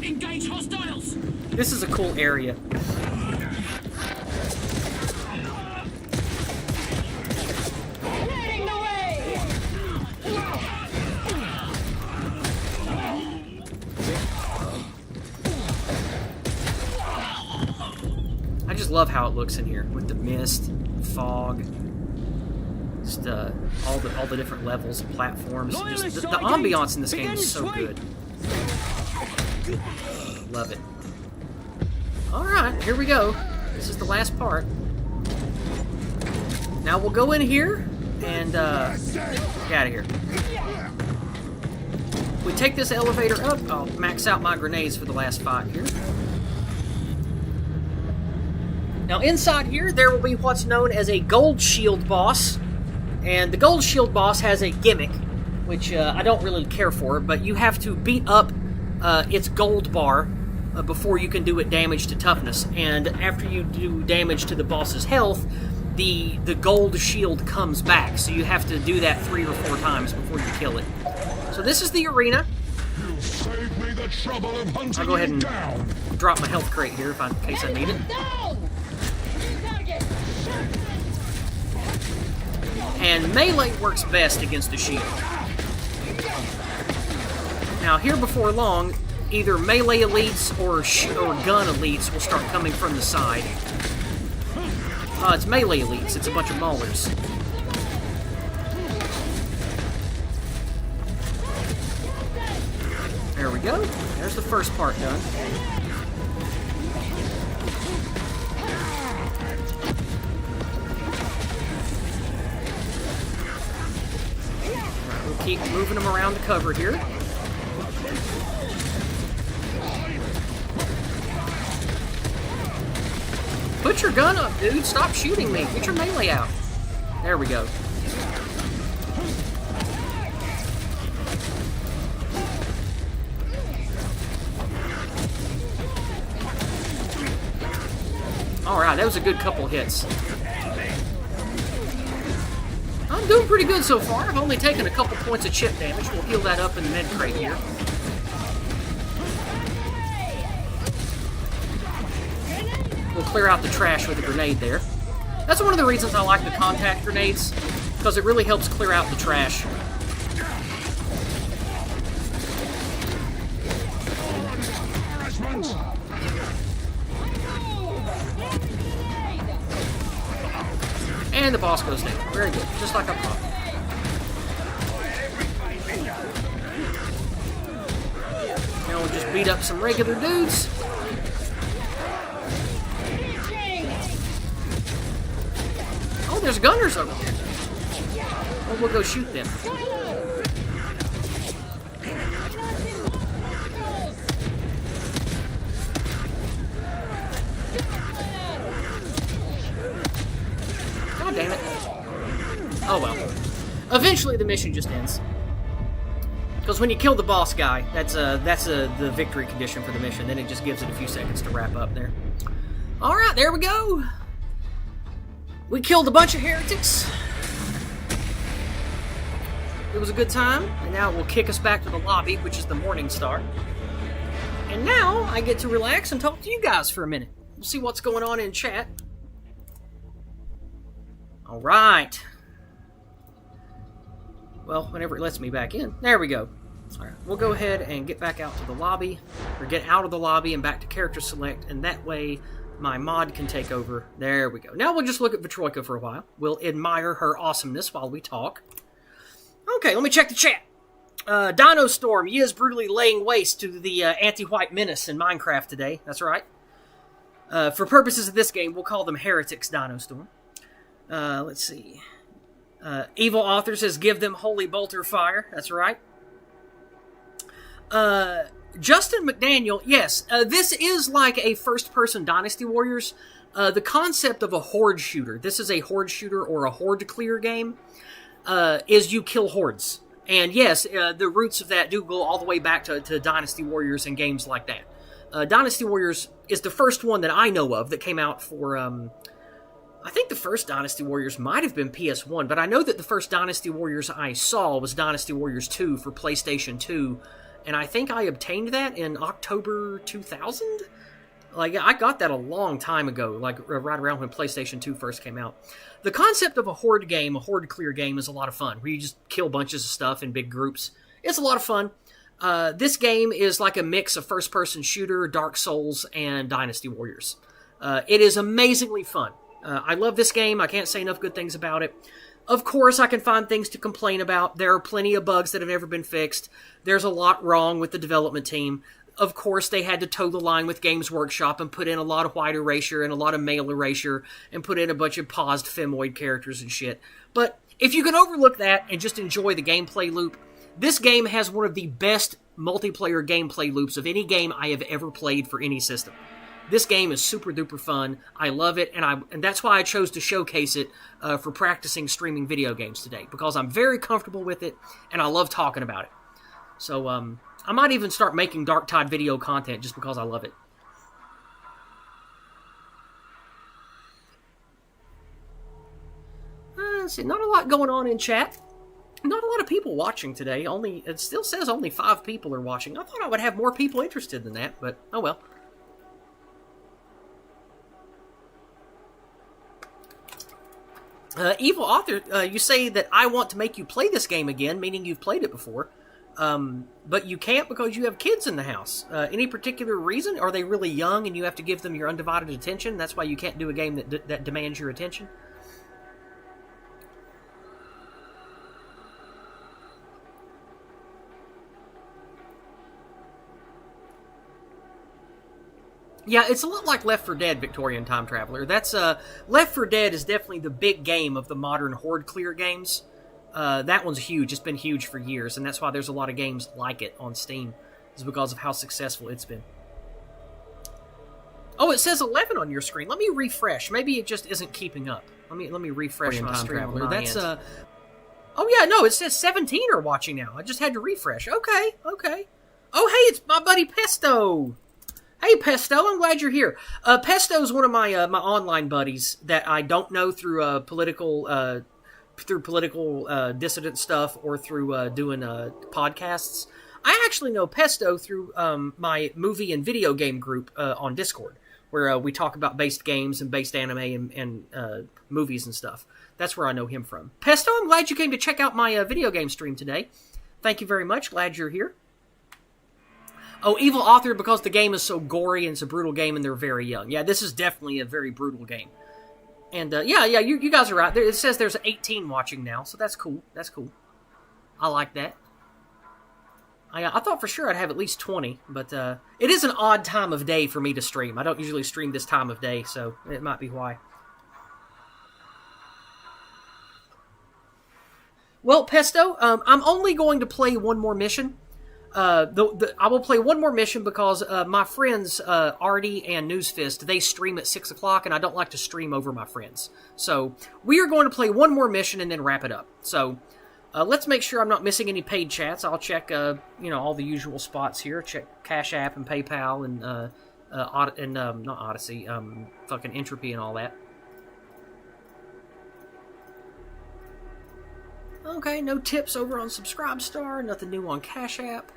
Engage hostiles! This is a cool area. Clearing the way! I just love how it looks in here with the mist, fog, just all the different levels and platforms. Just the ambiance in this game is so good. Love it. All right, here we go. This is the last part. Now we'll go in here and get out of here. We take this elevator up. I'll max out my grenades for the last fight here. Now inside here, there will be what's known as a gold shield boss. And the gold shield boss has a gimmick, which I don't really care for, but you have to beat up its gold bar before you can do it damage to toughness. And after you do damage to the boss's health, the gold shield comes back. So you have to do that 3 or 4 times before you kill it. So this is the arena. You saved me the trouble of hunting I'll go ahead and down. drop my health crate here in case I need it. And melee works best against the shield. Now here before long, either melee elites or gun elites will start coming from the side. It's melee elites, it's a bunch of maulers. There we go. There's the first part done. Right, we'll keep moving them around the cover here. Put your gun up, dude. Stop shooting me. Get your melee out. There we go. Alright, that was a good couple hits. I'm doing pretty good so far. I've only taken a couple points of chip damage. We'll heal that up in the med crate here. We'll clear out the trash with a grenade there. That's one of the reasons I like the contact grenades, because it really helps clear out the trash. And the boss goes down. Very good. Just like I thought. Now we'll just beat up some regular dudes. Oh, there's gunners over there. Well, we'll go shoot them. God damn it. Oh well. Eventually the mission just ends. Because when you kill the boss guy, that's the victory condition for the mission. Then it just gives it a few seconds to wrap up there. Alright, there we go. We killed a bunch of heretics. It was a good time. And now it will kick us back to the lobby, which is the Morning Star. And now I get to relax and talk to you guys for a minute. We'll see what's going on in chat. Alright. Well, whenever it lets me back in. There we go. Alright, we'll go ahead and get back out to the lobby. Or get out of the lobby and back to character select. And that way my mod can take over. There we go. Now we'll just look at Vitroika for a while. We'll admire her awesomeness while we talk. Okay, let me check the chat. Dino Storm, Yizz brutally laying waste to the anti-white menace in Minecraft today. That's right. For purposes of this game, we'll call them heretics, Dino Storm. Let's see. Evil Author says, give them holy bolter fire. That's right. Justin McDaniel, yes, this is like a first-person Dynasty Warriors. The concept of a horde shooter, this is a horde shooter or a horde clear game, is you kill hordes. And yes, the roots of that do go all the way back to Dynasty Warriors and games like that. Dynasty Warriors is the first one that I know of that came out for, I think the first Dynasty Warriors might have been PS1, but I know that the first Dynasty Warriors I saw was Dynasty Warriors 2 for PlayStation 2, and I think I obtained that in October 2000? Like, I got that a long time ago, like right around when PlayStation 2 first came out. The concept of a horde game, a horde clear game, is a lot of fun, where you just kill bunches of stuff in big groups. It's a lot of fun. This game is like a mix of first-person shooter, Dark Souls, and Dynasty Warriors. It is amazingly fun. I love this game. I can't say enough good things about it. Of course, I can find things to complain about. There are plenty of bugs that have never been fixed. There's a lot wrong with the development team. Of course, they had to toe the line with Games Workshop and put in a lot of white erasure and a lot of male erasure and put in a bunch of paused femoid characters and shit. But if you can overlook that and just enjoy the gameplay loop, this game has one of the best multiplayer gameplay loops of any game I have ever played for any system. This game is super duper fun. I love it, and that's why I chose to showcase it for practicing streaming video games today, because I'm very comfortable with it, and I love talking about it. So, I might even start making Darktide video content just because I love it. Let's see, not a lot going on in chat. Not a lot of people watching today. It still says only 5 people are watching. I thought I would have more people interested than that, but oh well. Evil Author, you say that I want to make you play this game again, meaning you've played it before, but you can't because you have kids in the house. Any particular reason? Are they really young and you have to give them your undivided attention? That's why you can't do a game that demands your attention? Yeah, it's a lot like Left 4 Dead, Victorian Time Traveler. That's Left 4 Dead is definitely the big game of the modern horde clear games. That one's huge. It's been huge for years, and that's why there's a lot of games like it on Steam. Is because of how successful it's been. Oh, it says 11 on your screen. Let me refresh. Maybe it just isn't keeping up. Let me refresh my stream. On my end. Oh yeah, no, it says 17 are watching now. I just had to refresh. Okay. Oh hey, it's my buddy Pesto. Hey, Pesto, I'm glad you're here. Pesto's one of my my online buddies that I don't know through political dissident stuff or through doing podcasts. I actually know Pesto through my movie and video game group on Discord, where we talk about based games and based anime and movies and stuff. That's where I know him from. Pesto, I'm glad you came to check out my video game stream today. Thank you very much. Glad you're here. Oh, Evil Author, because the game is so gory and it's a brutal game and they're very young. Yeah, this is definitely a very brutal game. And, yeah, you guys are right. It says there's 18 watching now, so that's cool. That's cool. I like that. I thought for sure I'd have at least 20, but it is an odd time of day for me to stream. I don't usually stream this time of day, so it might be why. Well, Pesto, I'm only going to play one more mission. I will play one more mission because my friends Artie and Newsfist, they stream at 6 o'clock, and I don't like to stream over my friends. So we are going to play one more mission and then wrap it up. So let's make sure I'm not missing any paid chats. I'll check all the usual spots here. Check Cash App and PayPal and not Odyssey, fucking Entropy and all that. Okay, no tips over on Subscribestar, nothing new on Cash App.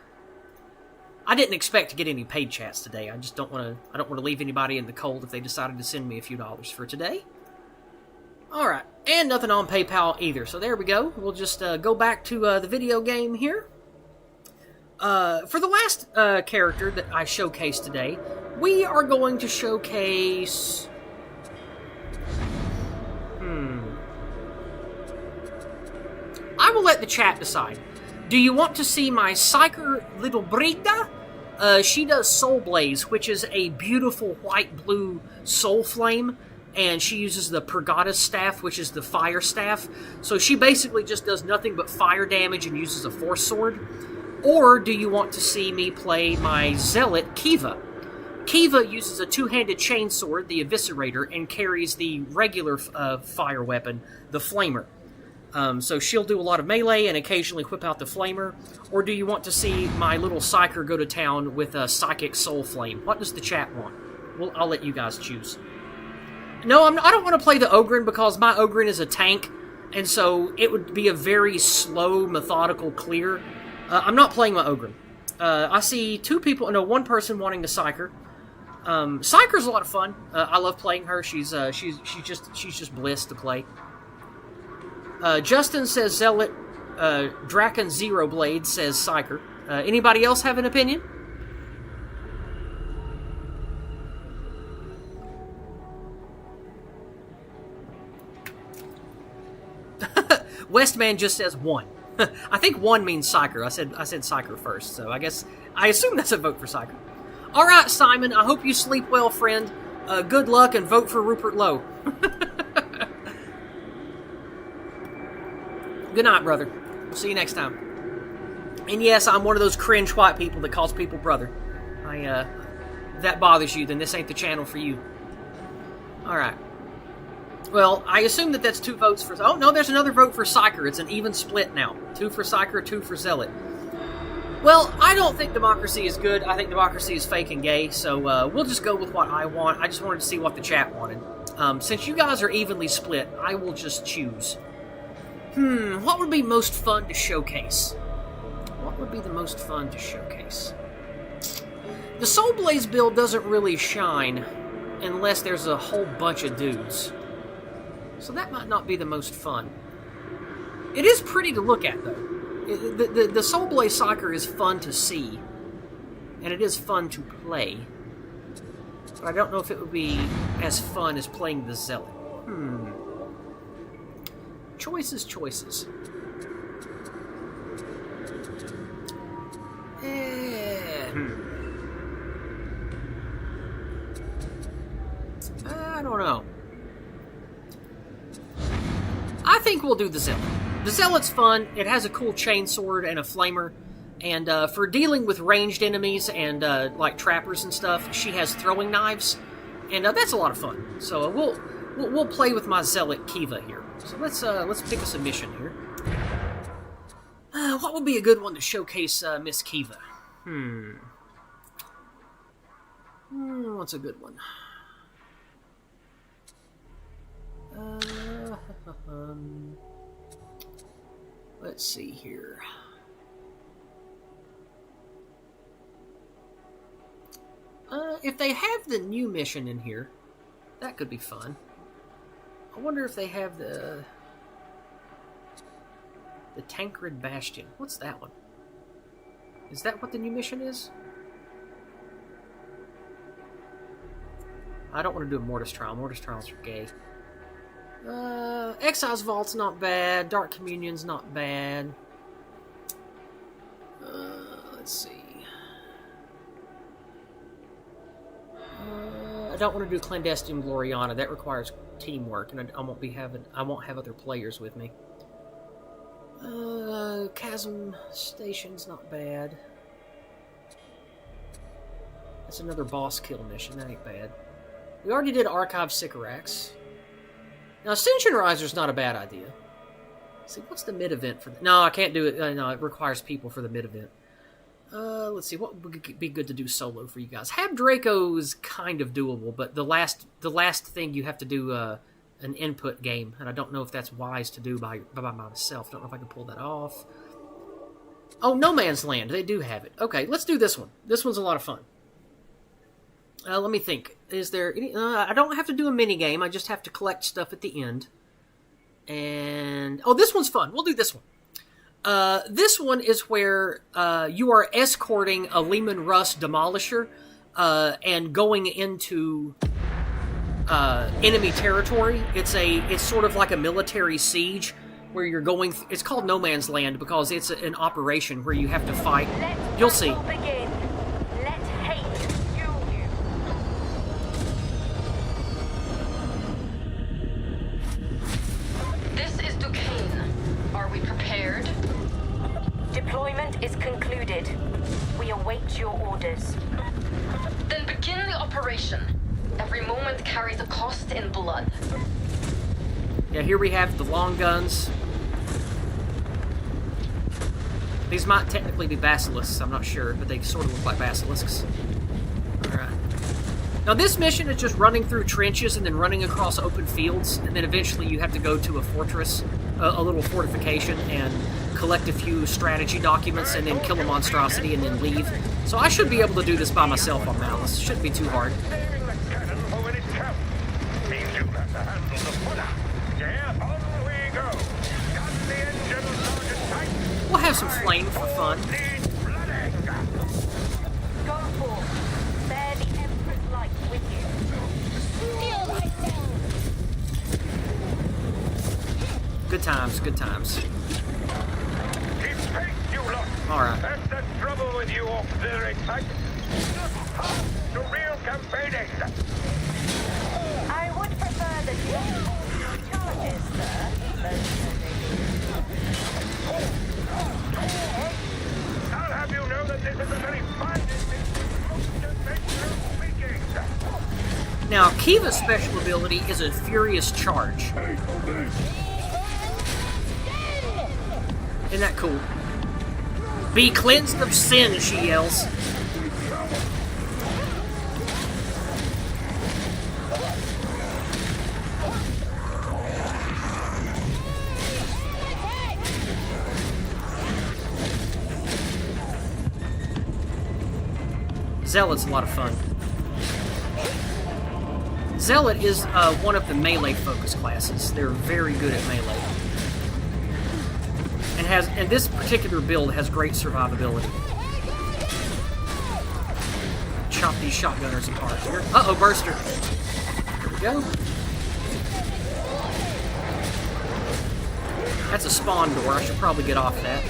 I didn't expect to get any paid chats today. I just don't want to leave anybody in the cold if they decided to send me a few dollars for today. Alright, and nothing on PayPal either. So there we go. We'll just go back to the video game here. For the last character that I showcased today, we are going to showcase... I will let the chat decide. Do you want to see my Psyker Little Brita? She does Soul Blaze, which is a beautiful white-blue soul flame, and she uses the Purgatus Staff, which is the fire staff. So she basically just does nothing but fire damage and uses a Force Sword. Or do you want to see me play my Zealot, Kiva? Kiva uses a two-handed chainsword, the Eviscerator, and carries the regular fire weapon, the Flamer. So she'll do a lot of melee and occasionally whip out the Flamer. Or do you want to see my little Psyker go to town with a Psychic Soul Flame? What does the chat want? Well, I'll let you guys choose. No, I don't want to play the Ogryn because my Ogryn is a tank, and so it would be a very slow, methodical clear. I'm not playing my Ogryn. I see one person wanting the Psyker. Psyker's a lot of fun. I love playing her. She's just bliss to play. Justin says Zealot. Draken Zero Blade says Psyker. Anybody else have an opinion? Westman just says 1. I think 1 means Psyker. I said Psyker first, so I assume that's a vote for Psyker. All right, Simon. I hope you sleep well, friend. Good luck and vote for Rupert Lowe. Good night, brother. We'll see you next time. And yes, I'm one of those cringe white people that calls people brother. If that bothers you, then this ain't the channel for you. Alright. Well, I assume that's 2 votes for... Oh, no, there's another vote for Psyker. It's an even split now. 2 for Psyker, 2 for Zealot. Well, I don't think democracy is good. I think democracy is fake and gay, so we'll just go with what I want. I just wanted to see what the chat wanted. Since you guys are evenly split, I will just choose. What would be most fun to showcase? What would be the most fun to showcase? The Soul Blaze build doesn't really shine unless there's a whole bunch of dudes. So that might not be the most fun. It is pretty to look at, though. The Soul Blaze soccer is fun to see, and it is fun to play. But I don't know if it would be as fun as playing the Zealot. Choices. I don't know. I think we'll do the Zealot. The Zealot's fun. It has a cool chainsword and a flamer. And for dealing with ranged enemies and like trappers and stuff, she has throwing knives. And that's a lot of fun. So we'll play with my Zealot Kiva here. So let's pick us a mission here. What would be a good one to showcase Miss Kiva? What's a good one? Let's see here. If they have the new mission in here, that could be fun. I wonder if they have the Tancred Bastion. What's that one? Is that what the new mission is? I don't want to do a Mortis Trial. Mortis Trials are gay. Exile's Vault's not bad. Dark Communion's not bad. Let's see. I don't want to do Clandestine Gloriana. That requires teamwork, and I won't have other players with me. Chasm Station's not bad. That's another boss kill mission. That ain't bad. We already did Archive Sicarax. Now, Ascension Riser's not a bad idea. Let's see, what's the mid-event for that? No, I can't do it. No, it requires people for the mid-event. Let's see, what would be good to do solo for you guys? Hab Draco's kind of doable, but the last thing you have to do an input game, and I don't know if that's wise to do by myself. I don't know if I can pull that off. Oh, No Man's Land. They do have it. Okay, let's do this one. This one's a lot of fun. Let me think. Is there any... I don't have to do a mini-game. I just have to collect stuff at the end. And... Oh, this one's fun. We'll do this one. This one is where you are escorting a Lehman Russ Demolisher and going into enemy territory. It's sort of like a military siege where you're going... It's called No Man's Land because it's an operation where you have to fight. You'll see. Deployment is concluded. We await your orders. Then begin the operation. Every moment carries a cost in blood. Yeah, here we have the long guns. These might technically be basilisks, I'm not sure, but they sort of look like basilisks. Alright. Now this mission is just running through trenches and then running across open fields, and then eventually you have to go to a fortress, a little fortification, and collect a few strategy documents, and then kill a monstrosity, and then leave. So I should be able to do this by myself on Malice. Shouldn't be too hard. We'll have some flame for fun. Go forth. Bear the Emperor's light with you. Feel myself. Good times, good times. Alright. That's the trouble with you auxiliary types. To real campaigning. I would prefer that you hold your charges, sir. I'll have you know that this is a very fun speaking. Now, Kiva's special ability is a Furious Charge. Isn't that cool? Be cleansed of sin, she yells. Zealot's a lot of fun. Zealot is one of the melee focus classes. They're very good at melee. And this particular build has great survivability. Chop these shotgunners apart here. Uh-oh, burster. There we go. That's a spawn door. I should probably get off that.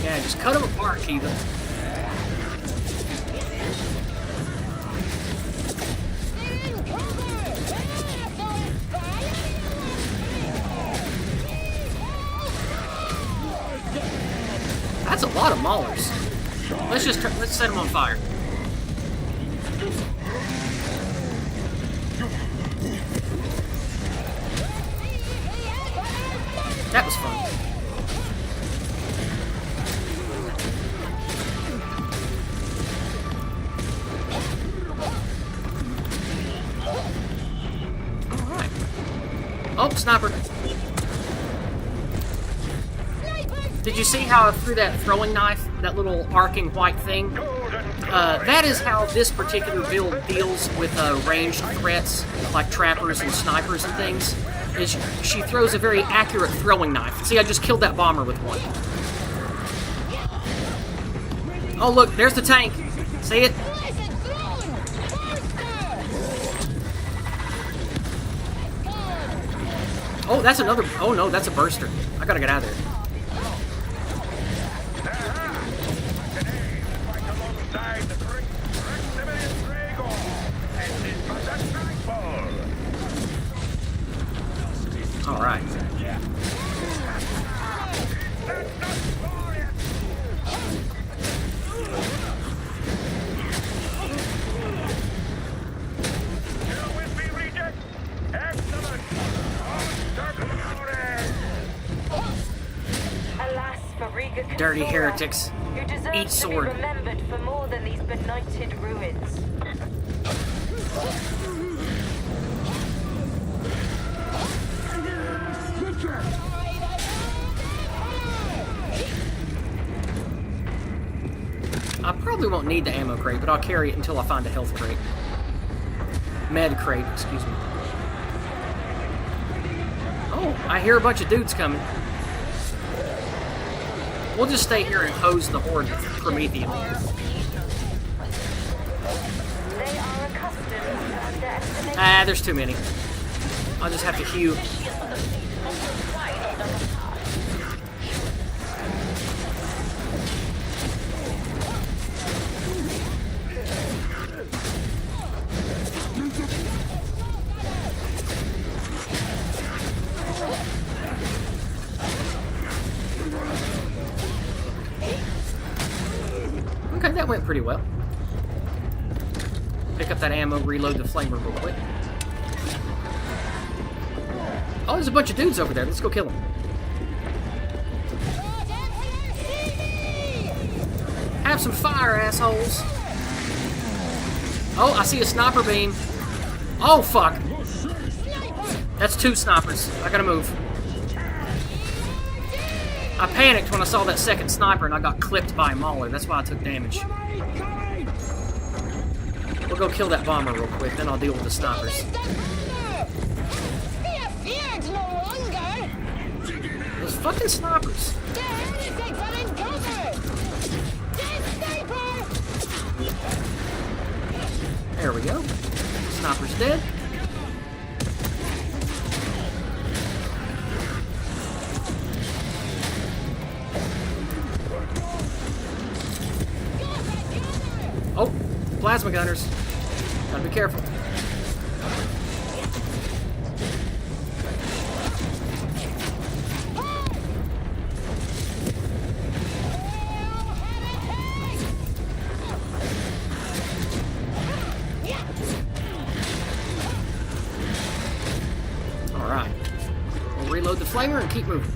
Yeah, just cut them apart, Kiva. That's a lot of maulers. Let's set them on fire. That was fun. Alright. Oh, sniper. Did you see how I threw that throwing knife? That little arcing white thing? That is how this particular build deals with ranged threats, like trappers and snipers and things. Is she throws a very accurate throwing knife. See, I just killed that bomber with one. Oh, look, there's the tank. See it? Oh, that's another... Oh, no, that's a burster. I gotta get out of there. All right. Alas for Riga Dirty heretics. who deserve Eat sword. to be remembered for more than these benighted ruins. I probably won't need the ammo crate, but I'll carry it until I find a health crate. Med crate, excuse me. Oh, I hear a bunch of dudes coming. We'll just stay here and hose the horde with Prometheum. They are accustomed to underestimate. Ah, there's too many. I'll just have to hew. Okay, that went pretty well. Pick up that ammo, reload the flamer real quick. Oh, there's a bunch of dudes over there. Let's go kill them. Have some fire, assholes. Oh, I see a sniper beam. Oh, fuck. That's two snipers. I gotta move. I panicked when I saw that second sniper and I got clipped by a mauler. That's why I took damage. We'll go kill that bomber real quick, then I'll deal with the snipers. Those fucking snipers. There we go. Sniper's dead. Oh, plasma gunners. Gotta be careful. keep moving.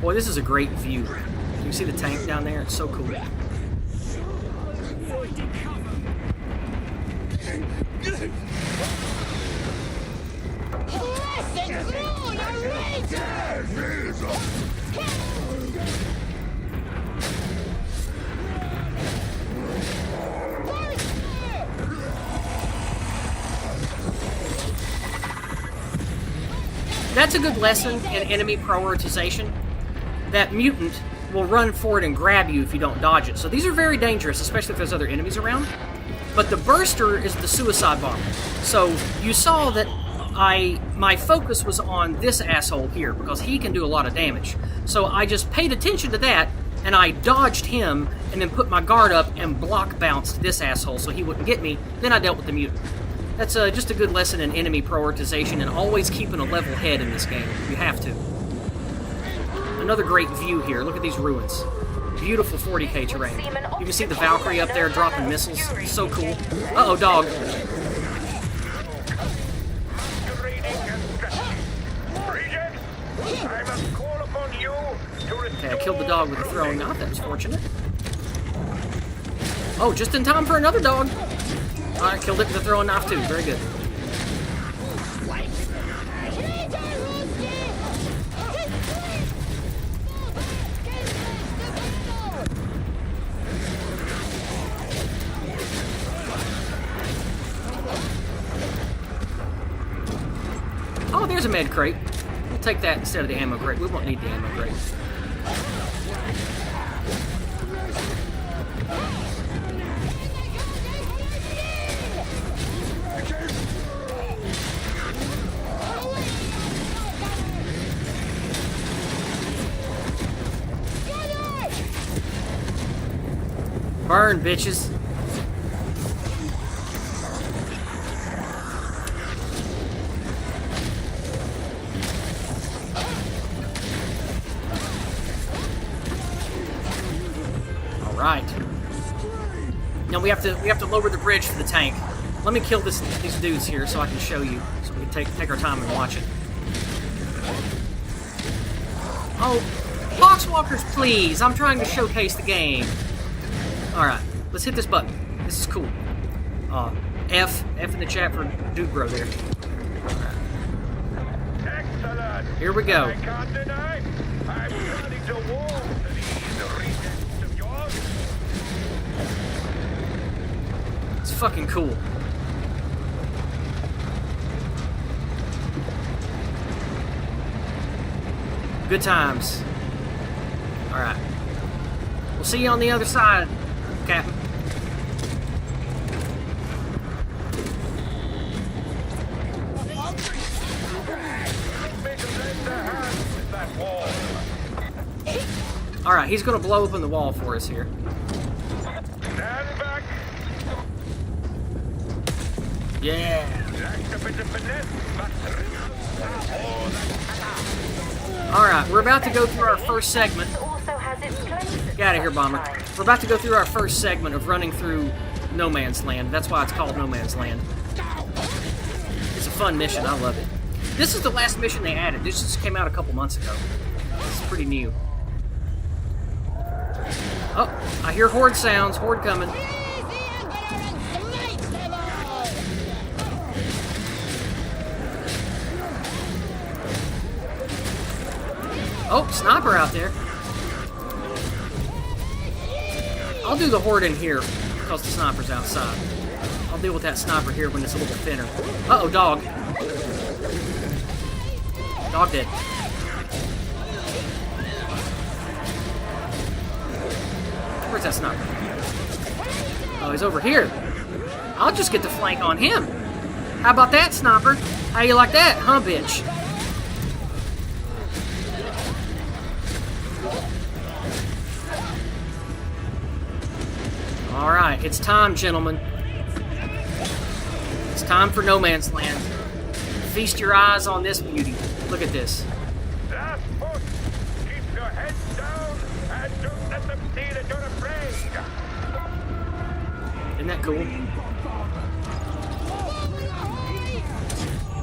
Boy, this is a great view. You can see the tank down there. It's so cool. That's a good lesson in enemy prioritization. That mutant will run forward and grab you if you don't dodge it. So these are very dangerous, especially if there's other enemies around. But the burster is the suicide bomb. So you saw that my focus was on this asshole here because he can do a lot of damage. So I just paid attention to that and I dodged him and then put my guard up and block bounced this asshole so he wouldn't get me. Then I dealt with the mutant. That's just a good lesson in enemy prioritization and always keeping a level head in this game. You have to. Another great view here. Look at these ruins. Beautiful 40k terrain. You can see the Valkyrie up there dropping missiles. So cool. Uh-oh, dog. Okay, I killed the dog with a throwing knife. That was fortunate. Oh, just in time for another dog. Alright, killed it with a throwing knife too. Very good. Oh, there's a med crate. We'll take that instead of the ammo crate. We won't need the ammo crate. Burn, bitches. All right. Now we have to lower the bridge for the tank. Let me kill these dudes here so I can show you, so we can take our time and watch it. Oh, Boxwalkers, please! I'm trying to showcase the game. Alright, let's hit this button. This is cool. F in the chat for Dude Bro there. Excellent. Here we go. I can't deny. I'm ready to war to these regions of yours. It's fucking cool. Good times. Alright. We'll see you on the other side, Captain. Alright, he's gonna blow open the wall for us here. Stand back. Yeah. Alright, we're about to go through our first segment. Get out of here, Bomber. We're about to go through our first segment of running through No Man's Land. That's why it's called No Man's Land. It's a fun mission. I love it. This is the last mission they added. This just came out a couple months ago. It's pretty new. Oh, I hear Horde sounds. Horde coming. Oh, sniper out there. I'll do the Horde in here because the sniper's outside. I'll deal with that sniper here when it's a little thinner. Uh-oh, dog. Dog dead. Where's that sniper? Oh, he's over here. I'll just get the flank on him. How about that, sniper? How you like that, huh, bitch? Alright, it's time, gentlemen. It's time for No Man's Land. Feast your eyes on this beauty. Look at this. Last push. Keep your head down and don't let them see that you're afraid. that cool?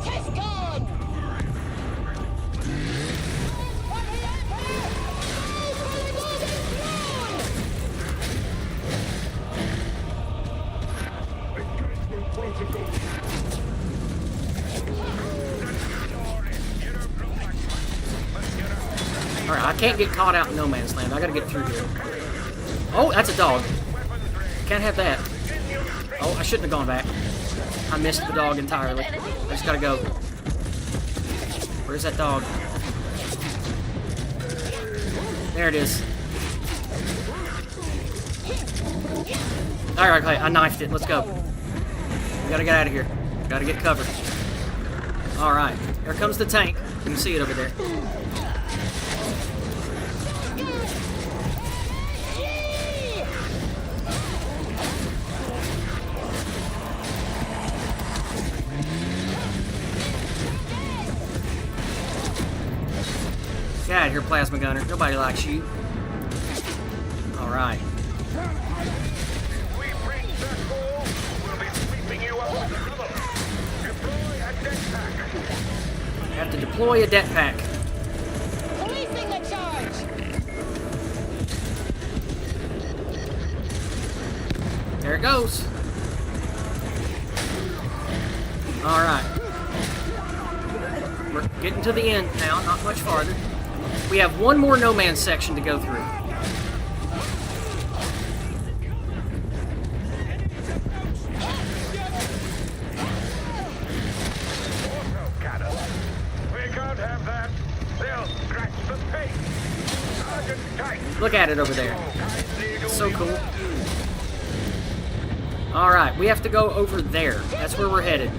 Test gun! Alright, I can't get caught out in no man's land. I gotta get through here. Oh, that's a dog. Can't have that. Oh, I shouldn't have gone back. I missed the dog entirely. I just gotta go. Where's that dog? There it is. Alright, okay, I knifed it. Let's go. We gotta get out of here. Gotta get covered. Alright, here comes the tank. You can see it over there. Get out of here, plasma gunner. Nobody likes you. Alright. We reach that goal, we'll be sweeping you out with another. Deploy a deck pack. Have to deploy a det pack. Policing the charge! There it goes. Alright. We're getting to the end now, not much farther. We have one more no man's section to go through. We can't have that. They'll scratch the paint. Sergeant Tight. Look at it over there. It's so cool. Alright, we have to go over there. That's where we're headed.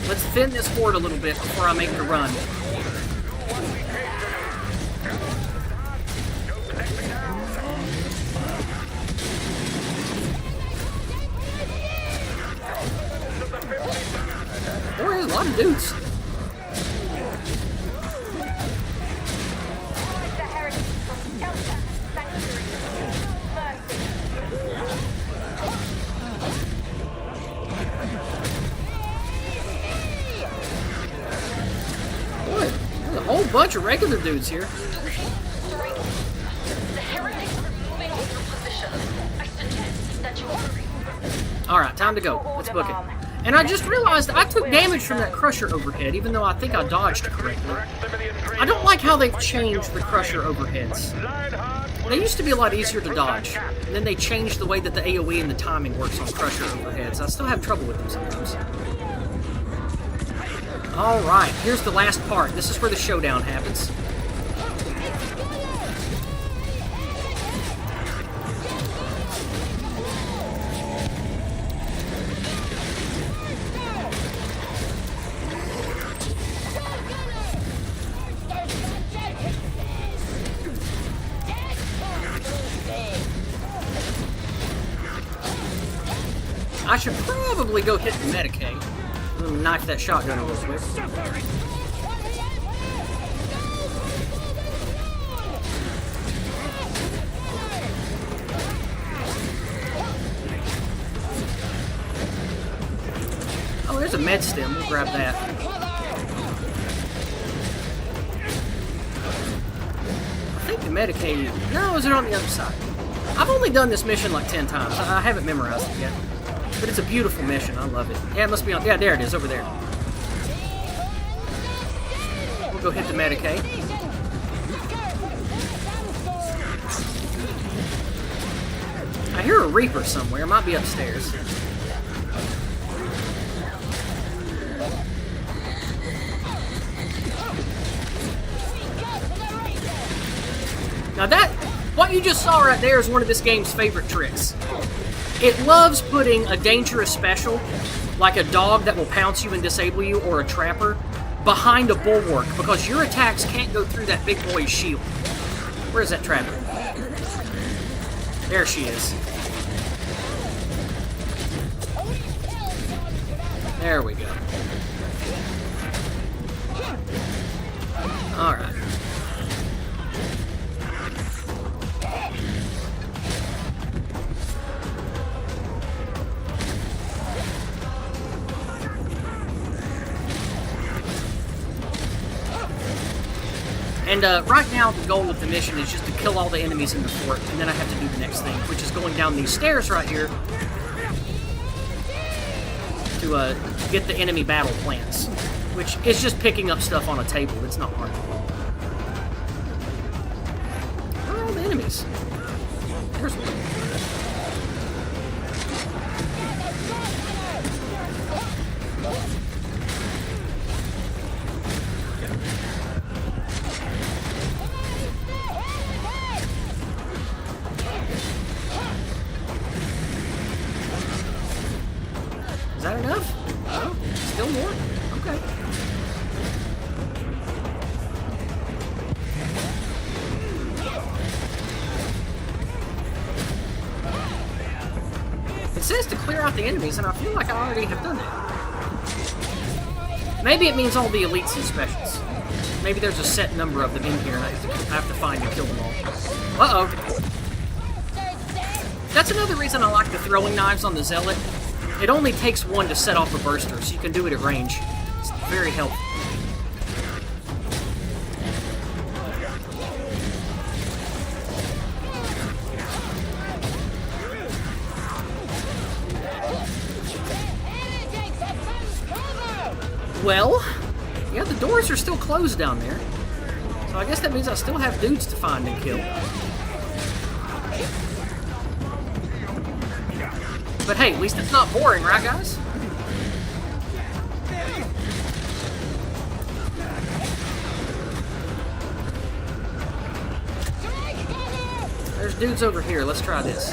Let's thin this horde a little bit before I make the run. There is a lot of dudes. The heritage from shelter and sanctuary. Boy, there's a whole bunch of regular dudes here. The heretics are moving on your position. I suggest that you hurry. Alright, time to go. Let's book it. And I just realized I took damage from that crusher overhead, even though I think I dodged correctly. I don't like how they've changed the crusher overheads. They used to be a lot easier to dodge, and then they changed the way that the AoE and the timing works on crusher overheads. I still have trouble with them sometimes. Alright, here's the last part. This is where the showdown happens. I should probably go hit the Medicaid. Knife that shotgun a little quick. Oh, there's a med stem. We'll grab that. I think the Medicaid... No, is it on the other side? I've only done this mission like 10 times. I haven't memorized it yet. But it's a beautiful mission. I love it. Yeah, it must be on... Yeah, there it is, over there. We'll go hit the Medicaid. I hear a Reaper somewhere. It might be upstairs. Now that... What you just saw right there is one of this game's favorite tricks. It loves putting a dangerous special, like a dog that will pounce you and disable you, or a trapper, behind a bulwark, because your attacks can't go through that big boy's shield. Where's that trapper? There she is. There we go. Alright. And right now, the goal of the mission is just to kill all the enemies in the fort, and then I have to do the next thing, which is going down these stairs right here to get the enemy battle plans, which is just picking up stuff on a table. It's not hard. Where are all the enemies? There's one. Is that enough? Oh, still more? Okay. It says to clear out the enemies, and I feel like I already have done that. Maybe it means all the elites and specials. Maybe there's a set number of them in here, and I have to find and kill them all. Uh-oh. That's another reason I like the throwing knives on the Zealot. It only takes one to set off a burster, so you can do it at range. It's very helpful. Well, yeah, the doors are still closed down there. So I guess that means I still have dudes to find and kill. But hey, at least it's not boring, right, guys? There's dudes over here. Let's try this.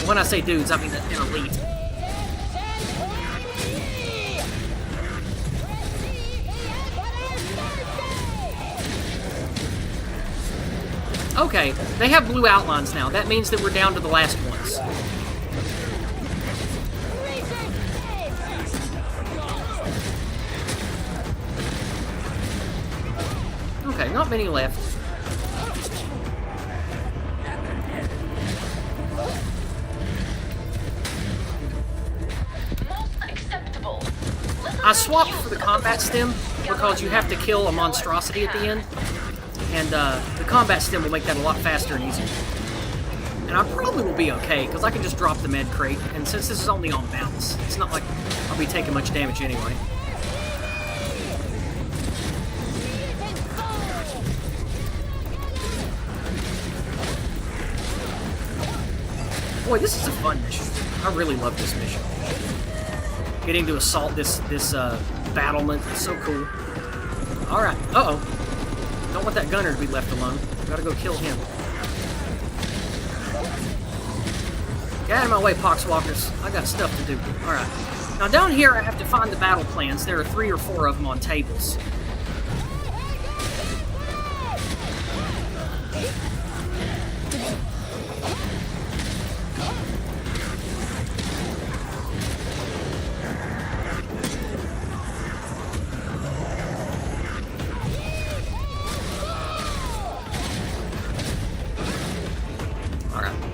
When I say dudes, I mean an elite. Okay, they have blue outlines now. That means that we're down to the last ones. Okay, not many left. Acceptable. I swapped for the combat stem because you have to kill a monstrosity at the end. And the combat stem will make that a lot faster and easier. And I probably will be okay, because I can just drop the med crate, and since this is only on bounce, it's not like I'll be taking much damage anyway. Boy, this is a fun mission. I really love this mission. Getting to assault this battlement is so cool. Alright, uh-oh. Don't want that gunner to be left alone. Gotta go kill him. Get out of my way, Poxwalkers. I got stuff to do. Alright. Now down here I have to find the battle plans. There are 3 or 4 of them on tables.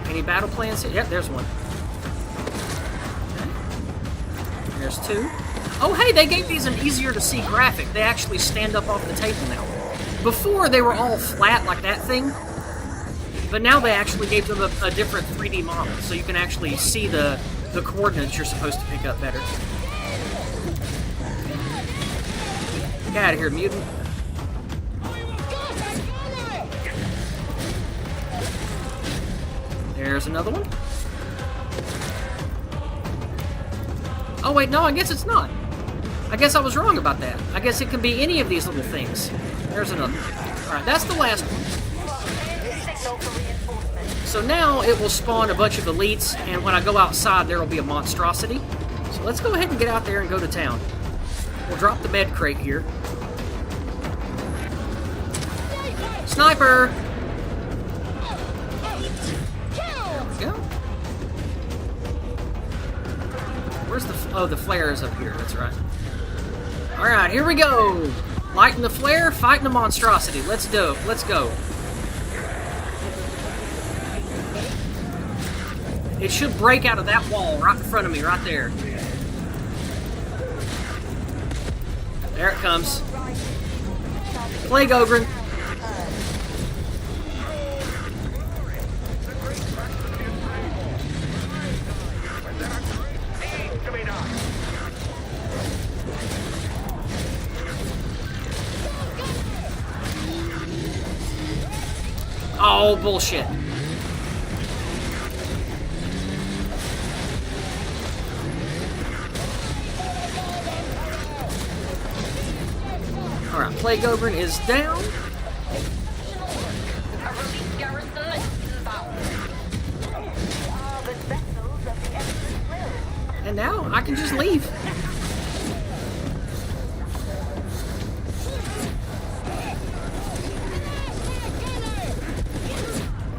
Any battle plans? Yep, there's one. Okay. There's 2. Oh, hey, they gave these an easier to see graphic. They actually stand up off the table now. Before, they were all flat like that thing. But now they actually gave them a different 3D model, so you can actually see the coordinates you're supposed to pick up better. Get out of here, mutant. There's another one. Oh wait, no, I guess it's not. I guess I was wrong about that. I guess it can be any of these little things. There's another. Alright, that's the last one. So now it will spawn a bunch of elites, and when I go outside there will be a monstrosity. So let's go ahead and get out there and go to town. We'll drop the med crate here. Sniper! Where's the... Oh, the flare is up here. That's right. Alright, here we go. Lighting the flare, fighting the monstrosity. Let's go. Let's go. It should break out of that wall right in front of me, right there. There it comes. Plague Ogren. Oh, bullshit. Alright, Plague Ogren is down. A relief garrison inbound. The vessels of the Emperor's will. And now I can just leave.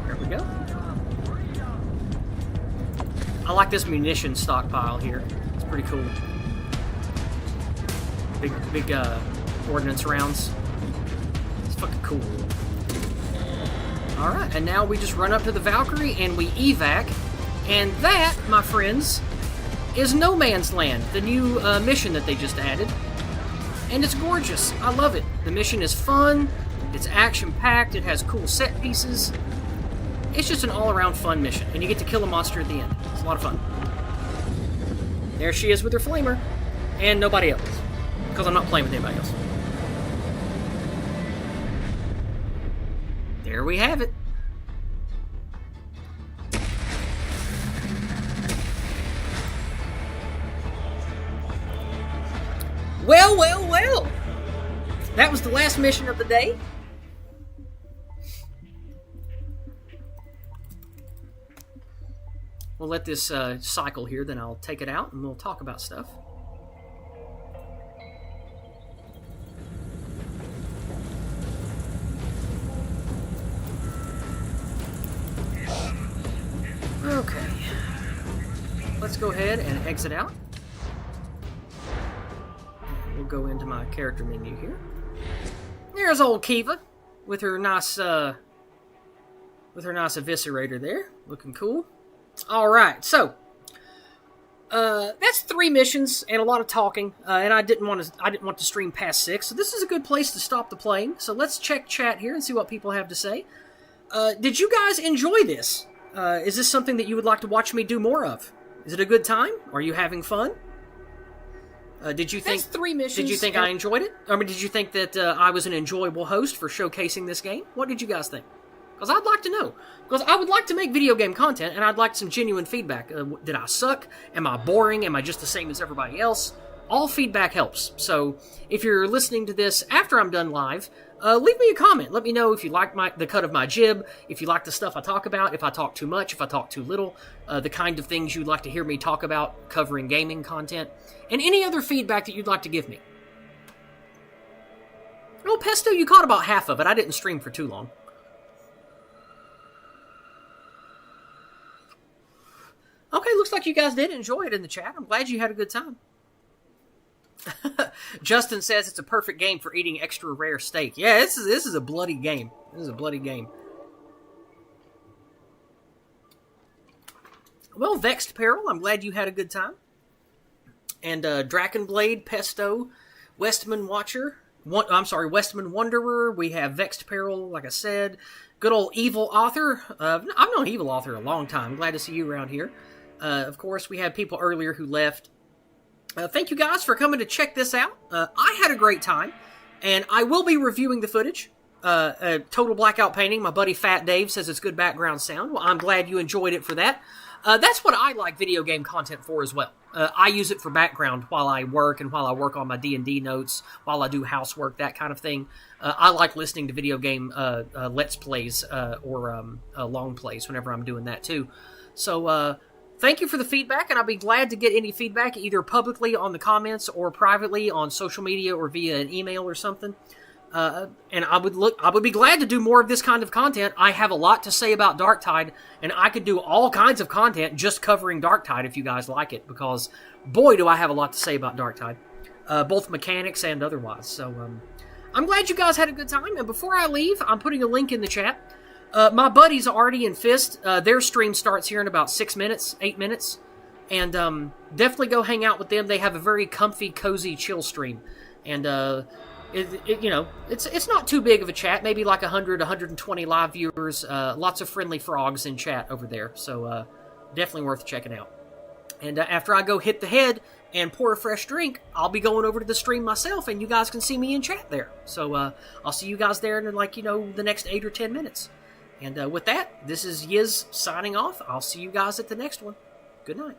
There we go. I like this munition stockpile here. It's pretty cool. Big ordnance rounds. It's fucking cool. Alright, and now we just run up to the Valkyrie and we evac. And that, my friends, is No Man's Land, the new mission that they just added. And it's gorgeous. I love it. The mission is fun. It's action-packed. It has cool set pieces. It's just an all-around fun mission. And you get to kill a monster at the end. It's a lot of fun. There she is with her flamer. And nobody else. Because I'm not playing with anybody else. There we have it. Well, well, well. That was the last mission of the day. We'll let this cycle here, then I'll take it out and we'll talk about stuff. Okay. Let's go ahead and exit out. We'll go into my character menu here. There's old Kiva with her nice eviscerator there, looking cool. All right, so that's 3 missions and a lot of talking, and I didn't want to stream past 6, so this is a good place to stop the playing. So let's check chat here and see what people have to say. Did you guys enjoy this? Is this something that you would like to watch me do more of? Is it a good time? Are you having fun? Did you think? That's 3 missions. Did you think I enjoyed it? I mean, did you think that I was an enjoyable host for showcasing this game? What did you guys think? Because I'd like to know. Because I would like to make video game content, and I'd like some genuine feedback. Did I suck? Am I boring? Am I just the same as everybody else? All feedback helps. So if you're listening to this after I'm done live, leave me a comment. Let me know if you like the cut of my jib, if you like the stuff I talk about, if I talk too much, if I talk too little, the kind of things you'd like to hear me talk about covering gaming content, and any other feedback that you'd like to give me. Oh, Pesto, you caught about half of it. I didn't stream for too long. Okay, looks like you guys did enjoy it in the chat. I'm glad you had a good time. Justin says it's a perfect game for eating extra rare steak. Yeah, this is a bloody game. This is a bloody game. Well, Vexed Peril, I'm glad you had a good time. And Drakenblade, Pesto, Westman Watcher, Westman Wanderer. We have Vexed Peril, like I said. Good old Evil Author. I've known Evil Author a long time. Glad to see you around here. Of course, we had people earlier who left. Thank you guys for coming to check this out. I had a great time, and I will be reviewing the footage. Total Blackout Painting, my buddy Fat Dave says it's good background sound. Well, I'm glad you enjoyed it for that. That's what I like video game content for as well. I use it for background while I work and while I work on my D&D notes, while I do housework, that kind of thing. I like listening to video game Let's Plays or long plays whenever I'm doing that too. So, thank you for the feedback, and I'll be glad to get any feedback either publicly on the comments or privately on social media or via an email or something. And I would be glad to do more of this kind of content. I have a lot to say about Darktide, and I could do all kinds of content just covering Darktide if you guys like it, because boy, do I have a lot to say about Darktide, both mechanics and otherwise. So I'm glad you guys had a good time, and before I leave, I'm putting a link in the chat. My buddies Artie and Fist, their stream starts here in about 8 minutes, and definitely go hang out with them. They have a very comfy, cozy, chill stream. And you know, it's not too big of a chat. Maybe like 100, 120 live viewers. Lots of friendly frogs in chat over there. So definitely worth checking out. And after I go hit the head and pour a fresh drink, I'll be going over to the stream myself, and you guys can see me in chat there. So I'll see you guys there in, like, you know, the next 8 or 10 minutes. And with that, this is Yizz signing off. I'll see you guys at the next one. Good night.